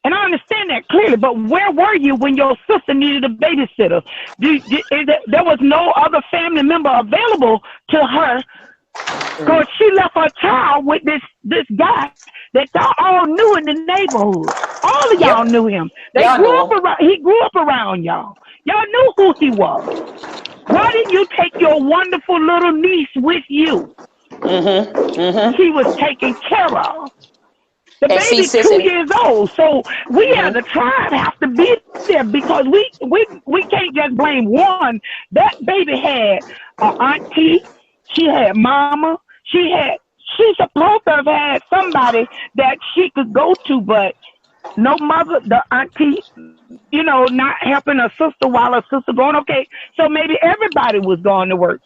And I understand that clearly, but where were you when your sister needed a babysitter? There was no other family member available to her, because she left her child with this guy that y'all all knew in the neighborhood. All of y'all knew him. He grew up around y'all. Y'all knew who he was. Why didn't you take your wonderful little niece with you? She was taken care of. The And see, baby sis, 2 and- years old. So we as a tribe have to be there because we can't just blame one. That baby had an auntie, she had mama, she's supposed to have had somebody that she could go to, but no mother, the auntie, not helping her sister while her sister going, okay. So maybe everybody was going to work.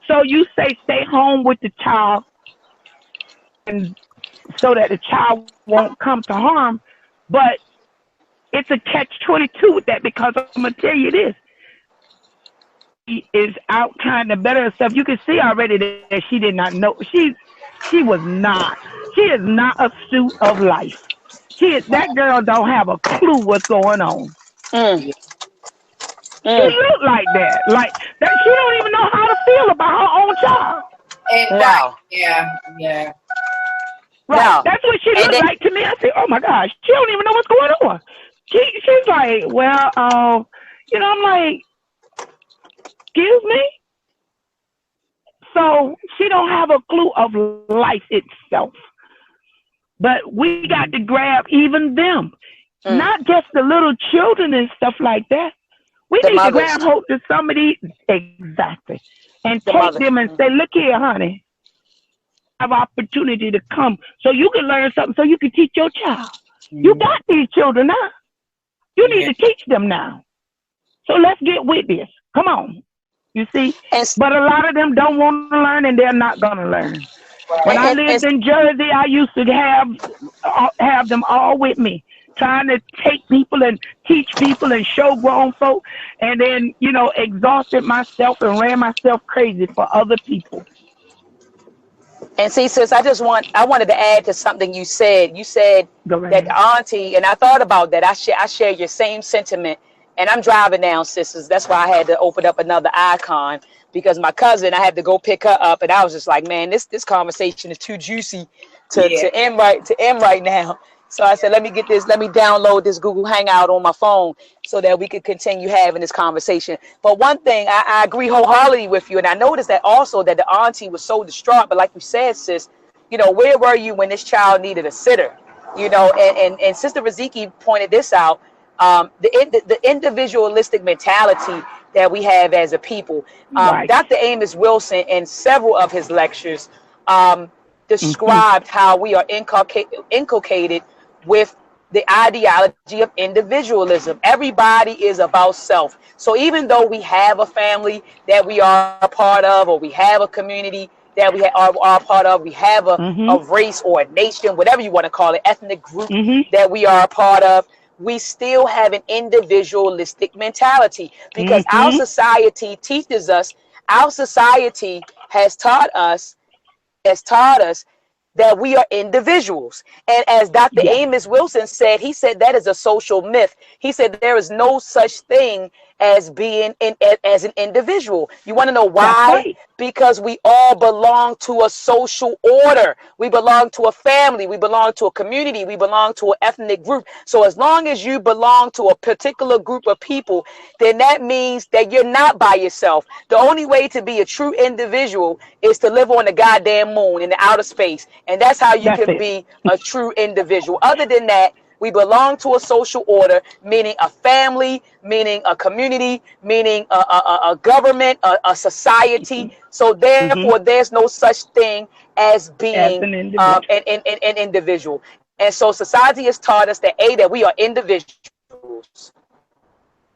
So you say stay home with the child and so that the child won't come to harm, but it's a catch-22 with that because I'm going to tell you this. She is out trying to better herself. You can see already that she did not know. She is not a student of life. That girl don't have a clue what's going on. She look like that. Like that, she don't even know how to feel about her own child. Right. Yeah. Right. No. That's what she looked like to me. I said, oh my gosh, she don't even know what's going on. She's like, well, I'm like, excuse me? So she don't have a clue of life itself. But we got to grab even them, not just the little children and stuff like that. We need to grab hold to somebody, exactly, and take them and say, look here, honey, have opportunity to come so you can learn something so you can teach your child. You got these children now. You need to teach them now. So let's get with this. Come on. You see? But a lot of them don't want to learn and they're not going to learn. When I lived in Jersey, I used to have them all with me, trying to take people and teach people and show grown folk, and then, exhausted myself and ran myself crazy for other people. And see, sis, I wanted to add to something you said. You said that auntie, and I thought about that. I share your same sentiment. And I'm driving now, sisters. That's why I had to open up another icon, because my cousin, I had to go pick her up, and I was just like, man, this conversation is too juicy to end right now. So I said, let me download this Google Hangout on my phone so that we could continue having this conversation. But one thing, I agree wholeheartedly with you, and I noticed that also that the auntie was so distraught. But like you said, sis, where were you when this child needed a sitter? And Sister Riziki pointed this out. The individualistic mentality that we have as a people. Dr. Amos Wilson, in several of his lectures, described how we are inculcated with the ideology of individualism. Everybody is about self. So even though we have a family that we are a part of, or we have a community that we are a part of, we have a race or a nation, whatever you want to call it, ethnic group that we are a part of, we still have an individualistic mentality because our society teaches us, our society has taught us that we are individuals. And as Dr. Amos Wilson said, he said that is a social myth. He said there is no such thing as being as an individual. You want to know why? Right. Because we all belong to a social order. We belong to a family. We belong to a community. We belong to an ethnic group. So as long as you belong to a particular group of people, then that means that you're not by yourself. The only way to be a true individual is to live on the goddamn moon in the outer space. And that's how you can be a true individual. Other than that, we belong to a social order, meaning a family, meaning a community, meaning a government, a society. So therefore, there's no such thing as being an individual. And so society has taught us that we are individuals.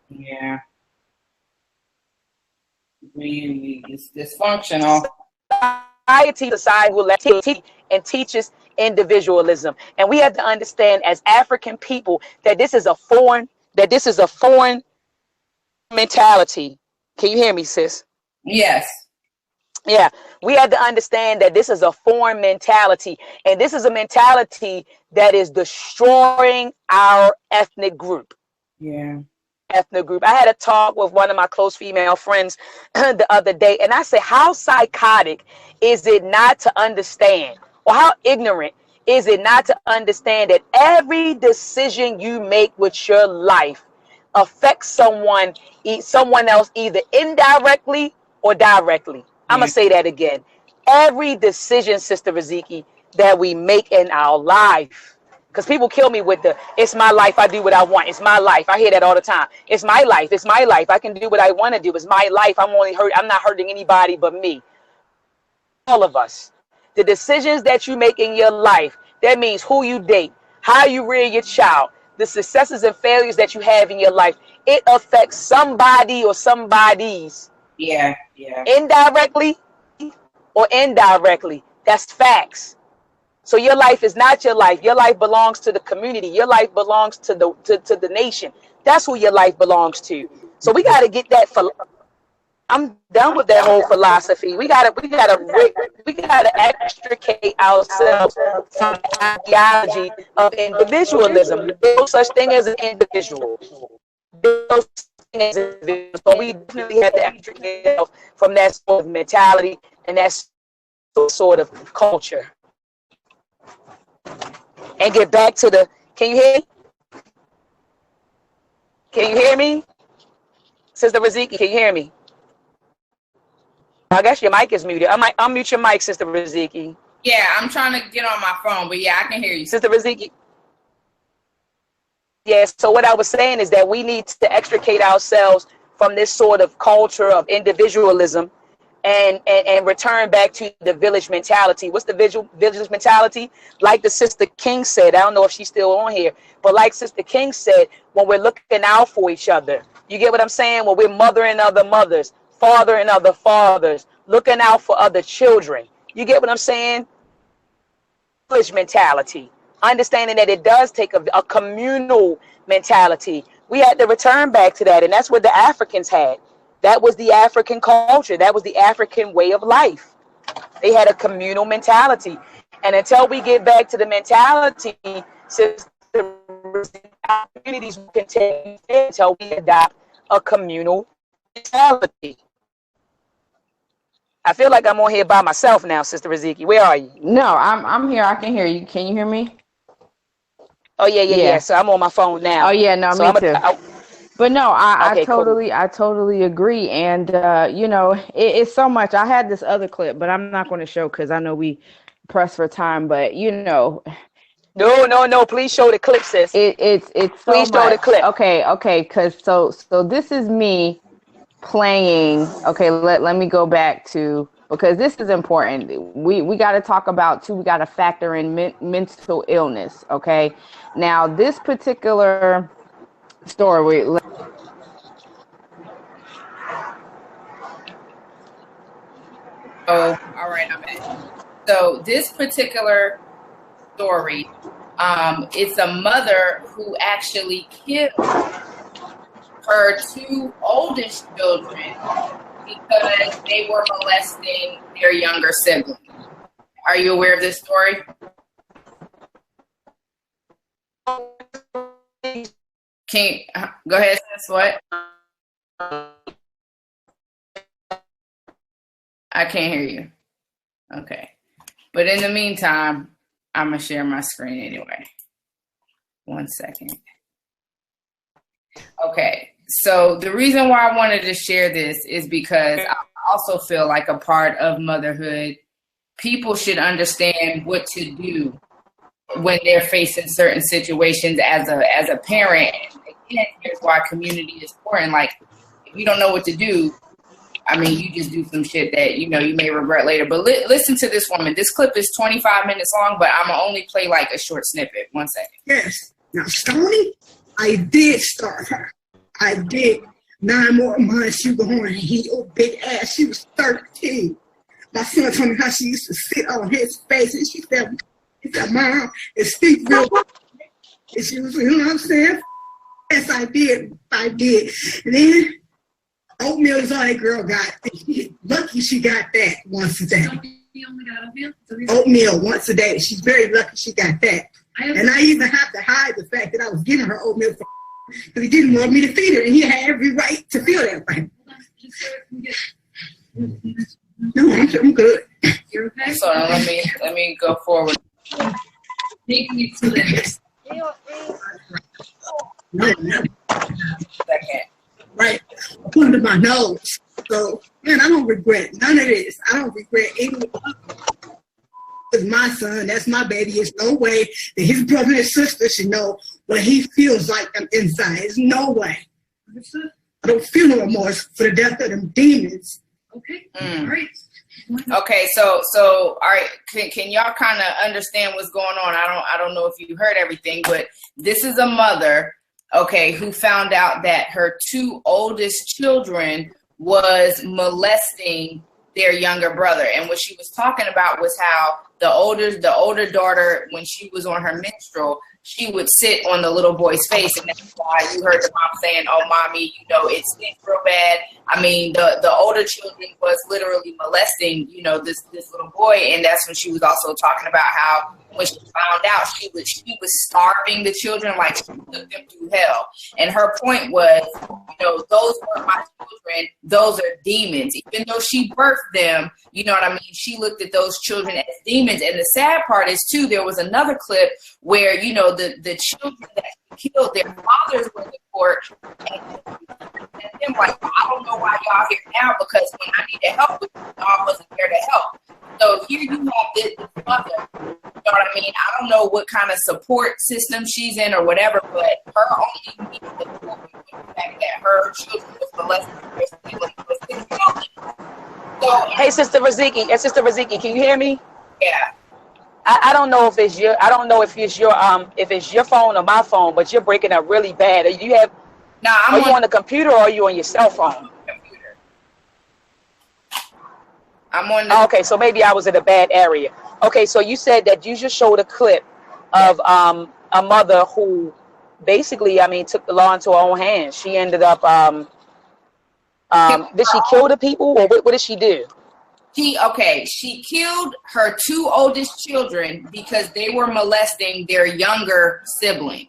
Yeah. It's dysfunctional. Society will teach and teaches individualism, and we have to understand as African people that this is a foreign mentality. Can you hear me, sis? Yes. Yeah, we have to understand that this is a foreign mentality, and this is a mentality that is destroying our ethnic group. Yeah. Ethnic group. I had a talk with one of my close female friends the other day, and I said, how psychotic is it not to understand, or how ignorant is it not to understand that every decision you make with your life affects someone else, either indirectly or directly. I'm going to say that again. Every decision, Sister Riziki, that we make in our life Because people kill me with the, it's my life, I do what I want. It's my life. I hear that all the time. It's my life. It's my life. I can do what I want to do. It's my life. I'm not hurting anybody but me. All of us. The decisions that you make in your life, that means who you date, how you rear your child, the successes and failures that you have in your life, it affects somebody or somebody's. Yeah. Indirectly or indirectly. That's facts. So your life is not your life. Your life belongs to the community. Your life belongs to the nation. That's who your life belongs to. So we got to get that. I'm done with that whole philosophy. We gotta extricate ourselves from the ideology of individualism. There's no such thing as an individual. There's no such thing as an individual. So we definitely have to extricate ourselves from that sort of mentality and that sort of culture. And get back to the, can you hear me? Can you hear me? Sister Raziki, can you hear me? I guess your mic is muted. I might unmute your mic, Sister Raziki. Yeah, I'm trying to get on my phone, but yeah, I can hear you. Sister Raziki. Yes, so what I was saying is that we need to extricate ourselves from this sort of culture of individualism and return back to the village mentality. What's the village mentality? Like the Sister King said, I don't know if she's still on here, but like Sister King said, when we're looking out for each other, you get what I'm saying? When we're mothering other mothers, fathering other fathers, looking out for other children. You get what I'm saying? Village mentality. Understanding that it does take a communal mentality. We had to return back to that, and that's what the Africans had. That was the African culture. That was the African way of life. They had a communal mentality. And until we get back to the mentality, communities will continue until we adopt a communal mentality. I feel like I'm on here by myself now, Sister Raziki. Where are you? No, I'm here. I can hear you. Can you hear me? Oh, yeah. So I'm on my phone now. Oh, yeah, no, so me too. But no, I totally agree. And, it's so much. I had this other clip, but I'm not going to show because I know we press for time. But, No. Please show the clip, sis. It's so Please show the clip. Okay. Because so this is me playing. Okay, let me go back to, because this is important. We got to talk about, too, we got to factor in mental illness. Okay. Now, this particular story. Oh, all right, I'm back. So this particular story, it's a mother who actually killed her two oldest children because they were molesting their younger sibling. Are you aware of this story? Go ahead, sis. What? I can't hear you. Okay. But in the meantime, I'm going to share my screen anyway. 1 second. Okay. So the reason why I wanted to share this is because I also feel like a part of motherhood, people should understand what to do when they're facing certain situations as a parent. Again, here's why community is important. Like, if you don't know what to do, I mean, you just do some shit that, you may regret later. But listen to this woman. This clip is 25 minutes long, but I'm going to only play like a short snippet. 1 second. Yes. Now, Stoney, I did start her. I did 9 more months. She was on his big ass. She was 13. My son told me how she used to sit on his face, and she said, Mom, it speaks real. And she was, you know what I'm saying? Yes, I did. And then oatmeal is all that girl got. Lucky she got that once a day. She only got oatmeal once a day. She's very lucky she got that. And I even have to hide the fact that I was giving her oatmeal because he didn't want me to feed her, and he had every right to feel that way. No, I'm good. You're okay? So let me go forward. Taking you to the second. Right under my nose. So, man, I don't regret none of this. I don't regret any. is my son, that's my baby. There's no way that his brother and sister should know what he feels like inside. There's no way. I don't feel no remorse for the death of them demons. Okay, all right. Okay, so all right, can y'all kind of understand what's going on? I don't know if you heard everything, but this is a mother, okay, who found out that her 2 oldest children was molesting their younger brother. And what she was talking about was how the older daughter, when she was on her menstrual, she would sit on the little boy's face, and that's why you heard the mom saying, "Oh, mommy, you know, it stinks real bad." I mean, the older children was literally molesting, you know, this little boy, and that's when she was also talking about how when she found out, she was starving the children, like she took them through hell. And her point was, you know, those weren't my children; those are demons. Even though she birthed them, you know what I mean? She looked at those children as demons. And the sad part is too, there was another clip where, you know, the children that she killed, their fathers were in the court, and them like, I don't know why y'all here now, because when I needed help with you, y'all wasn't there to help. So here you have this mother, you know what I mean? I don't know what kind of support system she's in or whatever, but her only need to support was the fact that her children was molested. So, hey, Sister Raziki, can you hear me? Yeah. I don't know if it's your phone or my phone, but you're breaking up really bad. Are you on the computer or are you on your cell phone? Computer. I'm on the okay, so maybe I was in a bad area. Okay, so you said that you just showed a clip of a mother who basically, I mean, took the law into her own hands. She ended up did she kill the people, or what did she do? She killed her 2 oldest children because they were molesting their younger sibling.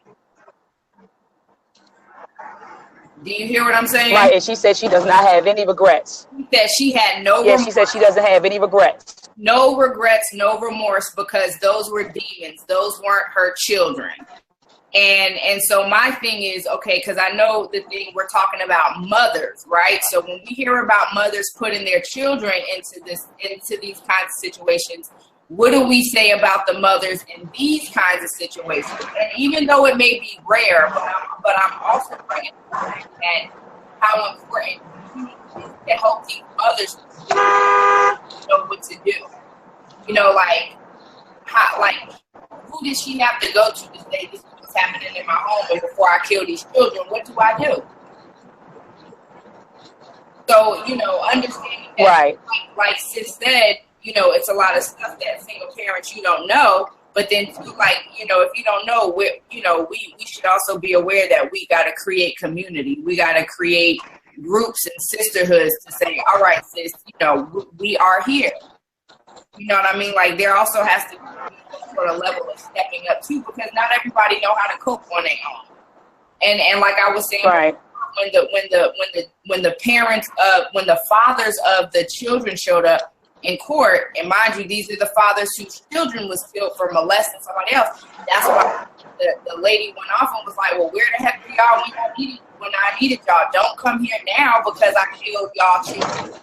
Do you hear what I'm saying? Right, and she said she does not have any regrets. That she had no remorse. She said she doesn't have any regrets. No regrets, no remorse, because those were demons. Those weren't her children. And so my thing is, okay, because I know the thing we're talking about mothers, right? So when we hear about mothers putting their children into these kinds of situations, what do we say about the mothers in these kinds of situations? And even though it may be rare, but I'm also bringing up that how important it is to help these mothers know what to do. You know, like who did she have to go to say this is what's happening in my home, and before I kill these children, what do I do? So, you know, understanding that, right, like Sis said, you know, it's a lot of stuff that single parents you don't know. But then, like, you know, if you don't know, we should also be aware that we got to create community. We got to create groups and sisterhoods to say, all right, sis, you know, we are here. You know what I mean? Like, there also has to be some sort of level of stepping up too, because not everybody know how to cope on their own. And like I was saying, right, when the fathers of the children showed up in court, and mind you, these are the fathers whose children was killed for molesting somebody else. That's why the lady went off and was like, well, where the heck were y'all when I needed y'all? Don't come here now because I killed y'all children.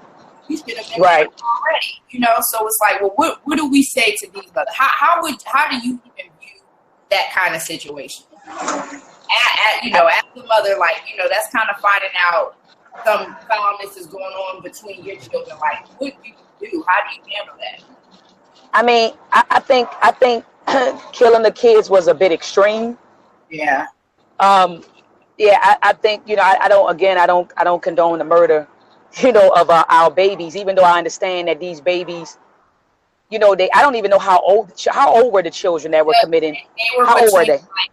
You should have been right already, you know? So it's like, well, what do we say to these mothers? How do you even view that kind of situation? You know, as the mother, like, you know, that's kind of finding out some foulness is going on between your children. Like, what do you do? How do you handle that? I mean, I think killing the kids was a bit extreme. Yeah. Yeah, I think, you know, I don't condone the murder, you know, of our babies, even though I understand that these babies, you know, I don't even know how old were the children that were committing. How old were they? Like,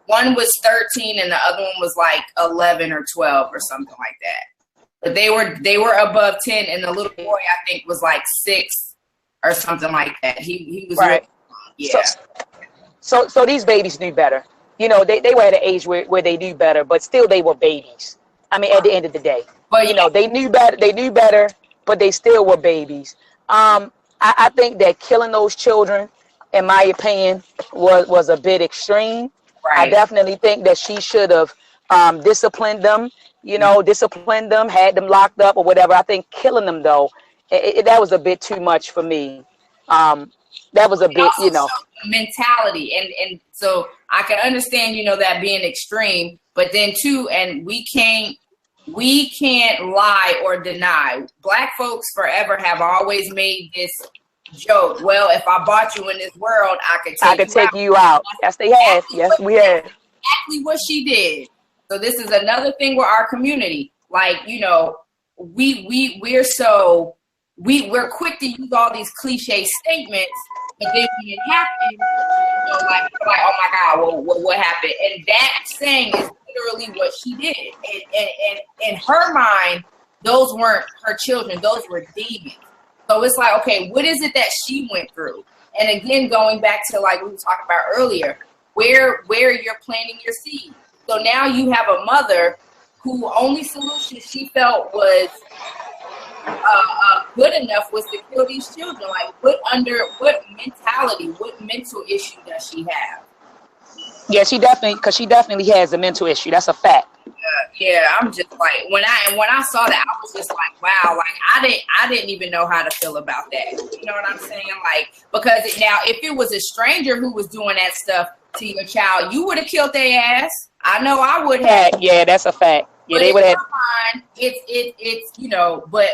one was 13 and the other one was like 11 or 12 or something like that. But they were above 10, and the little boy, I think, was like 6 or something like that. He was right. Really, yeah. So these babies knew better. You know, they were at an age where they knew better, but still they were babies. I mean, at the end of the day. But you know, they knew better, but they still were babies. I think that killing those children, in my opinion, was a bit extreme. Right. I definitely think that she should have disciplined them, you know, had them locked up or whatever. I think killing them, though, that was a bit too much for me. that was a bit, mentality. And so I can understand, that being extreme, but then too, and we can't lie or deny. Black folks forever have always made this joke. Well, if I bought you in this world, I could take you out. Yes, they have. Yes, we have. Exactly what she did. So this is another thing with our community. Like, we're quick to use all these cliche statements, but then when it happens, like, oh my God, what happened? And that saying is literally what she did. And in her mind, those weren't her children; those were demons. So it's like, okay, what is it that she went through? And again, going back to like we were talking about earlier, where you're planting your seed. So now you have a mother who only solution she felt was good enough was to kill these children. Like, what mentality, what mental issue does she have? Yeah, she definitely has a mental issue. That's a fact. Yeah, I'm just like when I saw that, I was just like, wow, like I didn't even know how to feel about that. You know what I'm saying? Like, because now if it was a stranger who was doing that stuff to your child, you would have killed their ass. I know I would have. Yeah, that's a fact. Yeah, but they would have. It's but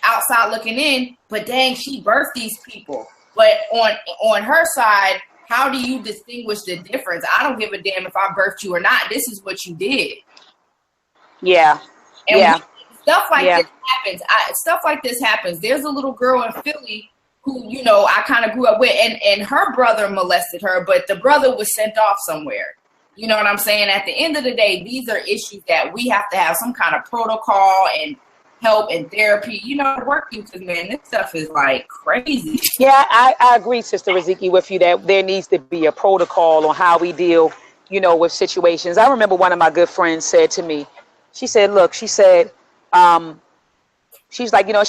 outside looking in, but dang, she birthed these people. But on her side, how do you distinguish the difference? I don't give a damn if I birthed you or not. This is what you did. Yeah. And stuff like this happens. There's a little girl in Philly who, I kind of grew up with, and her brother molested her, but the brother was sent off somewhere. You know what I'm saying? At the end of the day, these are issues that we have to have some kind of protocol and help and therapy, working, because man, this stuff is like crazy. Yeah, I agree, Sister Riziki, with you that there needs to be a protocol on how we deal, with situations. I remember one of my good friends said to me, she's like, she's I ain't gonna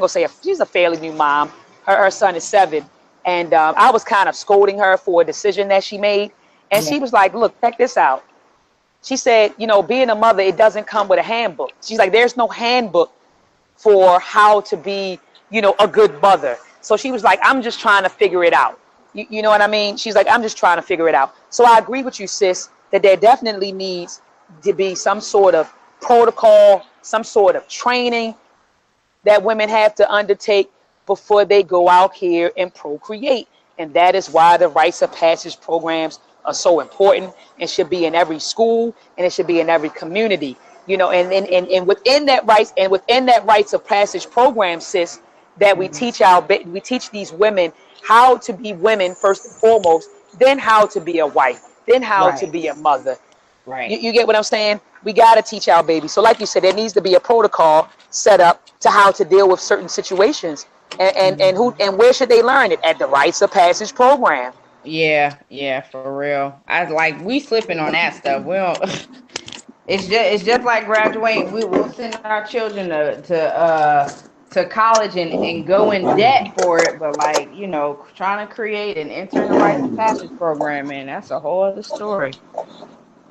say she's a fairly new mom. Her son is 7, and I was kind of scolding her for a decision that she made, and she was like, look, check this out. She said, being a mother, it doesn't come with a handbook. She's like, there's no handbook for how to be, a good mother. So she was like, I'm just trying to figure it out. You know what I mean? She's like, I'm just trying to figure it out. So I agree with you, sis, that there definitely needs to be some sort of protocol, some sort of training that women have to undertake before they go out here and procreate. And that is why the rites of passage programs are so important and should be in every school, and it should be in every community, and within that rites of passage program, sis, that we teach these women how to be women first and foremost, then how to be a wife, then how to be a mother. Right. You get what I'm saying? We got to teach our babies. So like you said, there needs to be a protocol set up to how to deal with certain situations, and where should they learn it? At the rites of passage program. Yeah, for real. We slipping on that stuff. We don't. It's just like graduating. We will send our children to college and go in debt for it, but trying to create and enter the rites of passage program, man, that's a whole other story.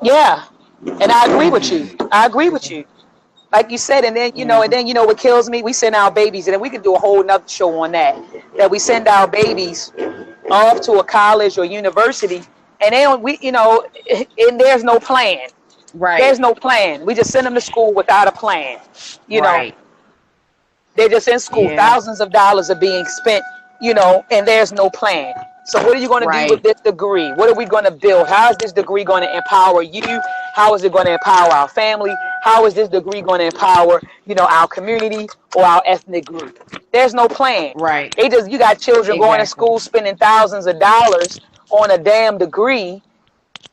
Yeah, and I agree with you. Like you said, and then what kills me, we send our babies, and then we can do a whole nother show on that we send our babies off to a college or university, and and there's no plan. Right. There's no plan. We just send them to school without a plan. They're just in school. Thousands of dollars are being spent, and there's no plan. So what are you going to do with this degree? What are we going to build? How is this degree going to empower you? How is it going to empower our family? How is this degree going to empower, our community or our ethnic group? There's no plan. Right. You got children going to school spending thousands of dollars on a damn degree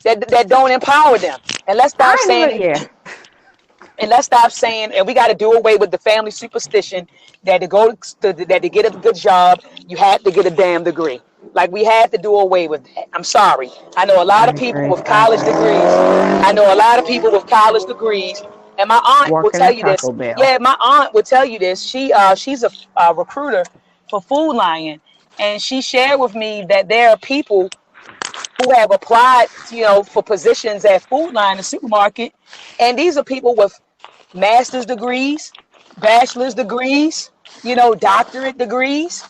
that don't empower them. And let's stop saying And let's stop saying, and we got to do away with the family superstition that to get a good job, you have to get a damn degree. Like, we had to do away with that. I'm sorry. I know a lot of people with college degrees. And my aunt will tell you this. Yeah, my aunt would tell you this. She's a recruiter for Food Lion, and she shared with me that there are people who have applied, for positions at Food Lion, the supermarket, and these are people with master's degrees, bachelor's degrees, doctorate degrees,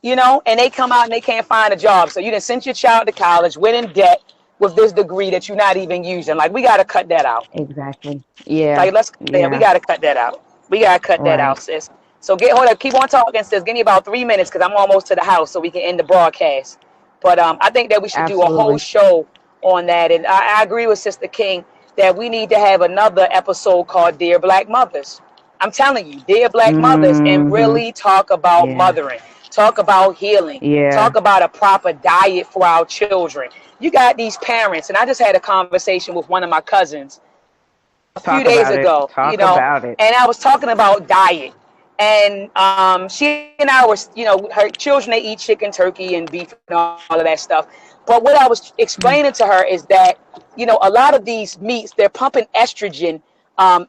you know, and they come out and they can't find a job. So you done sent your child to college, went in debt with this degree that you're not even using. Like, we got to cut that out. Exactly. Yeah. Like, we got to cut that out. We got to cut that out, sis. So hold up, keep on talking, sis. Give me about 3 minutes because I'm almost to the house so we can end the broadcast. But I think that we should do a whole show on that. And I agree with Sister King that we need to have another episode called Dear Black Mothers. I'm telling you, Dear Black Mothers, and really talk about mothering, talk about healing, talk about a proper diet for our children. You got these parents, and I just had a conversation with one of my cousins a few days ago, you know, and I was talking about diet. And she and I were, you know, her children, they eat chicken, turkey, and beef and all of that stuff. But what I was explaining to her is that, you know, a lot of these meats, they're pumping estrogen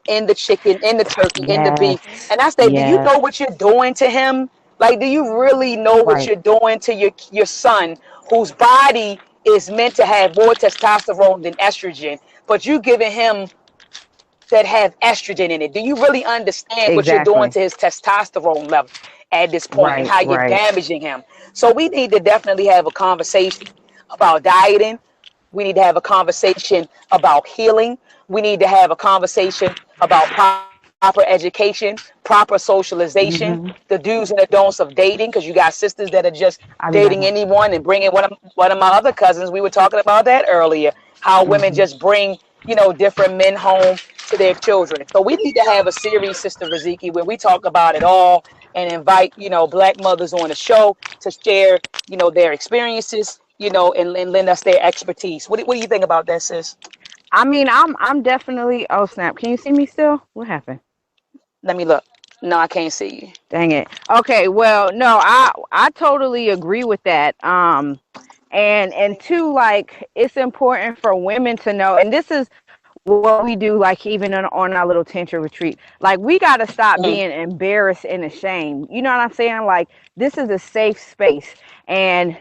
in the chicken, in the turkey, in the beef. And I said, do you know what you're doing to him? Like, do you really know what you're doing to your son, whose body is meant to have more testosterone than estrogen, but you giving him that have estrogen in it? Do you really understand what you're doing to his testosterone level at this point, and how you're damaging him? So we need to definitely have a conversation about dieting. We need to have a conversation about healing. We need to have a conversation about proper education, proper socialization, the do's and the don'ts of dating, because you got sisters that are just dating anyone and bringing one of my other cousins. We were talking about that earlier, how women just bring, you know, different men home to their children. So we need to have a series, Sister Riziki, where we talk about it all and invite, you know, Black mothers on the show to share, you know, their experiences, you know, and lend us their expertise. What do you think about that, sis? I mean, I'm definitely, oh snap, can you see me still? What happened? Let me look. No, I can't see you. Dang it. Okay, well, no, I totally agree with that. And two, like, it's important for women to know, and this is what we do, like, even on our little tantra retreat. Like, we got to stop being embarrassed and ashamed. You know what I'm saying? Like, this is a safe space. And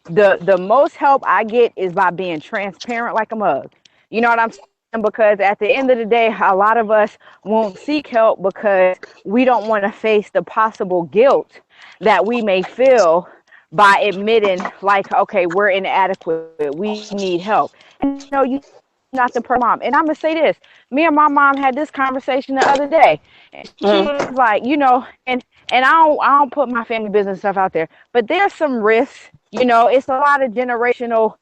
the most help I get is by being transparent like a mug. You know what I'm saying? Because at the end of the day, a lot of us won't seek help because we don't want to face the possible guilt that we may feel by admitting, like, okay, we're inadequate, we need help. And, you know, you're not the per mom. And I'm gonna say this: me and my mom had this conversation the other day. And she was like, you know, and I don't put my family business stuff out there, but there's some risks. You know, it's a lot of generational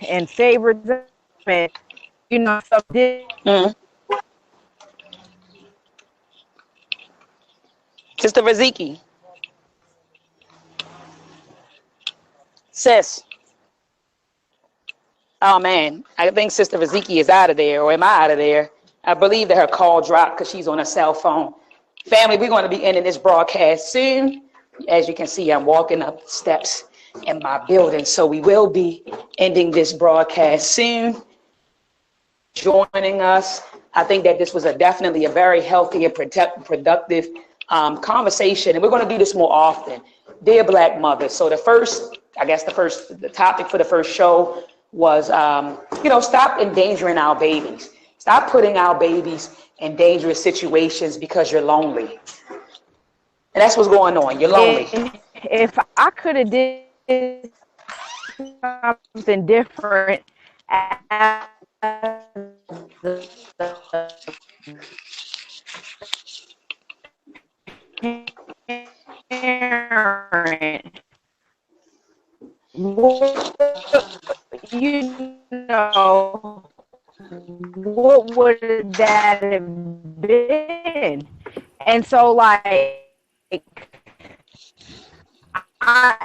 and favoritism, and, you know, stuff. Sister Riziki. Sis. Oh man, I think Sister Riziki is out of there, or am I out of there? I believe that her call dropped because she's on her cell phone. Family, we're going to be ending this broadcast soon. As you can see, I'm walking up the steps in my building, so we will be ending this broadcast soon. Joining us, I think that this was definitely a very healthy and productive conversation, and we're going to do this more often. Dear Black mothers. So the topic for the first show was, you know, stop endangering our babies. Stop putting our babies in dangerous situations because you're lonely. And that's what's going on. You're lonely. If I could have did something different as parent, you know, what would that have been? And so, like,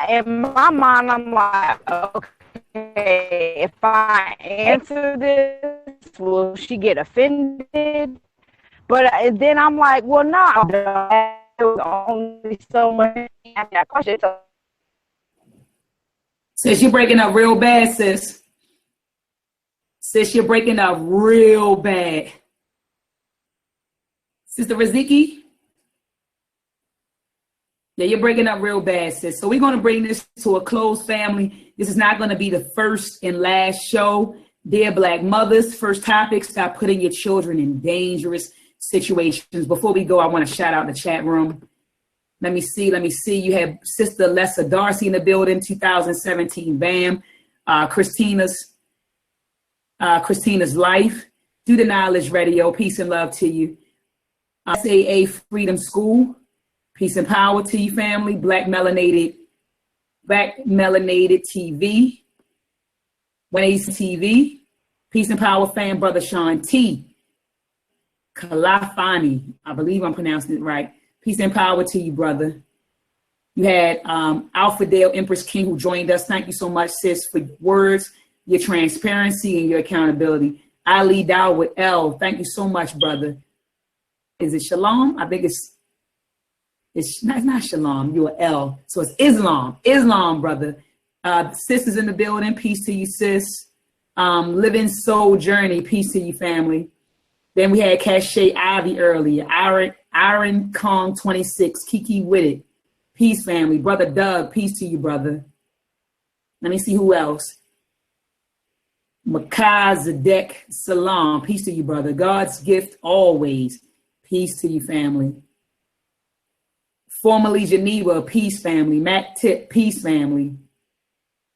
in my mind, I'm like, okay, if I answer this, will she get offended? But then I'm like, well, no, there was only so much that question. So, sis, you're breaking up real bad, sis. Sis, you're breaking up real bad. Sister Riziki? Yeah, you're breaking up real bad, sis. So we're going to bring this to a close, family. This is not going to be the first and last show. Dear Black mothers, first topic, stop putting your children in dangerous situations. Before we go, I want to shout out the chat room. Let me see. You have Sister Lessa Darcy in the building, 2017 BAM. Christina's Life. Do the Knowledge Radio. Peace and love to you. SAA Freedom School. Peace and power to you, family. Black Melanated TV. 180 TV. Peace and power, fan brother Sean T. Kalafani. I believe I'm pronouncing it right. Peace and power to you, brother. You had Alphadale Empress King who joined us. Thank you so much, sis, for your words, your transparency, and your accountability. Ali Dawud L. Thank you so much, brother. Is it Shalom? I think it's not Shalom. You're L. So it's Islam. Islam, brother. Sisters in the building. Peace to you, sis. Living Soul Journey. Peace to you, family. Then we had Cache Ivy earlier. Iron Kong 26. Kiki Whitted. Peace, family. Brother Doug. Peace to you, brother. Let me see who else. Makai Zadek Salam. Peace to you, brother. God's gift always. Peace to you, family. Formerly Geneva. Peace, family. Matt Tip. Peace, family.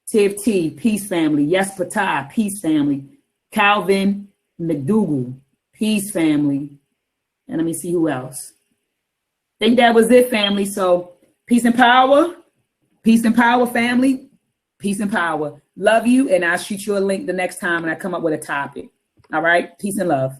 Tiv T. Peace, family. Yes Patai. Peace, family. Calvin McDougal. Peace, family. And let me see who else. I think that was it, family. So peace and power. Peace and power, family. Peace and power. Love you, and I'll shoot you a link the next time when I come up with a topic. All right? Peace and love.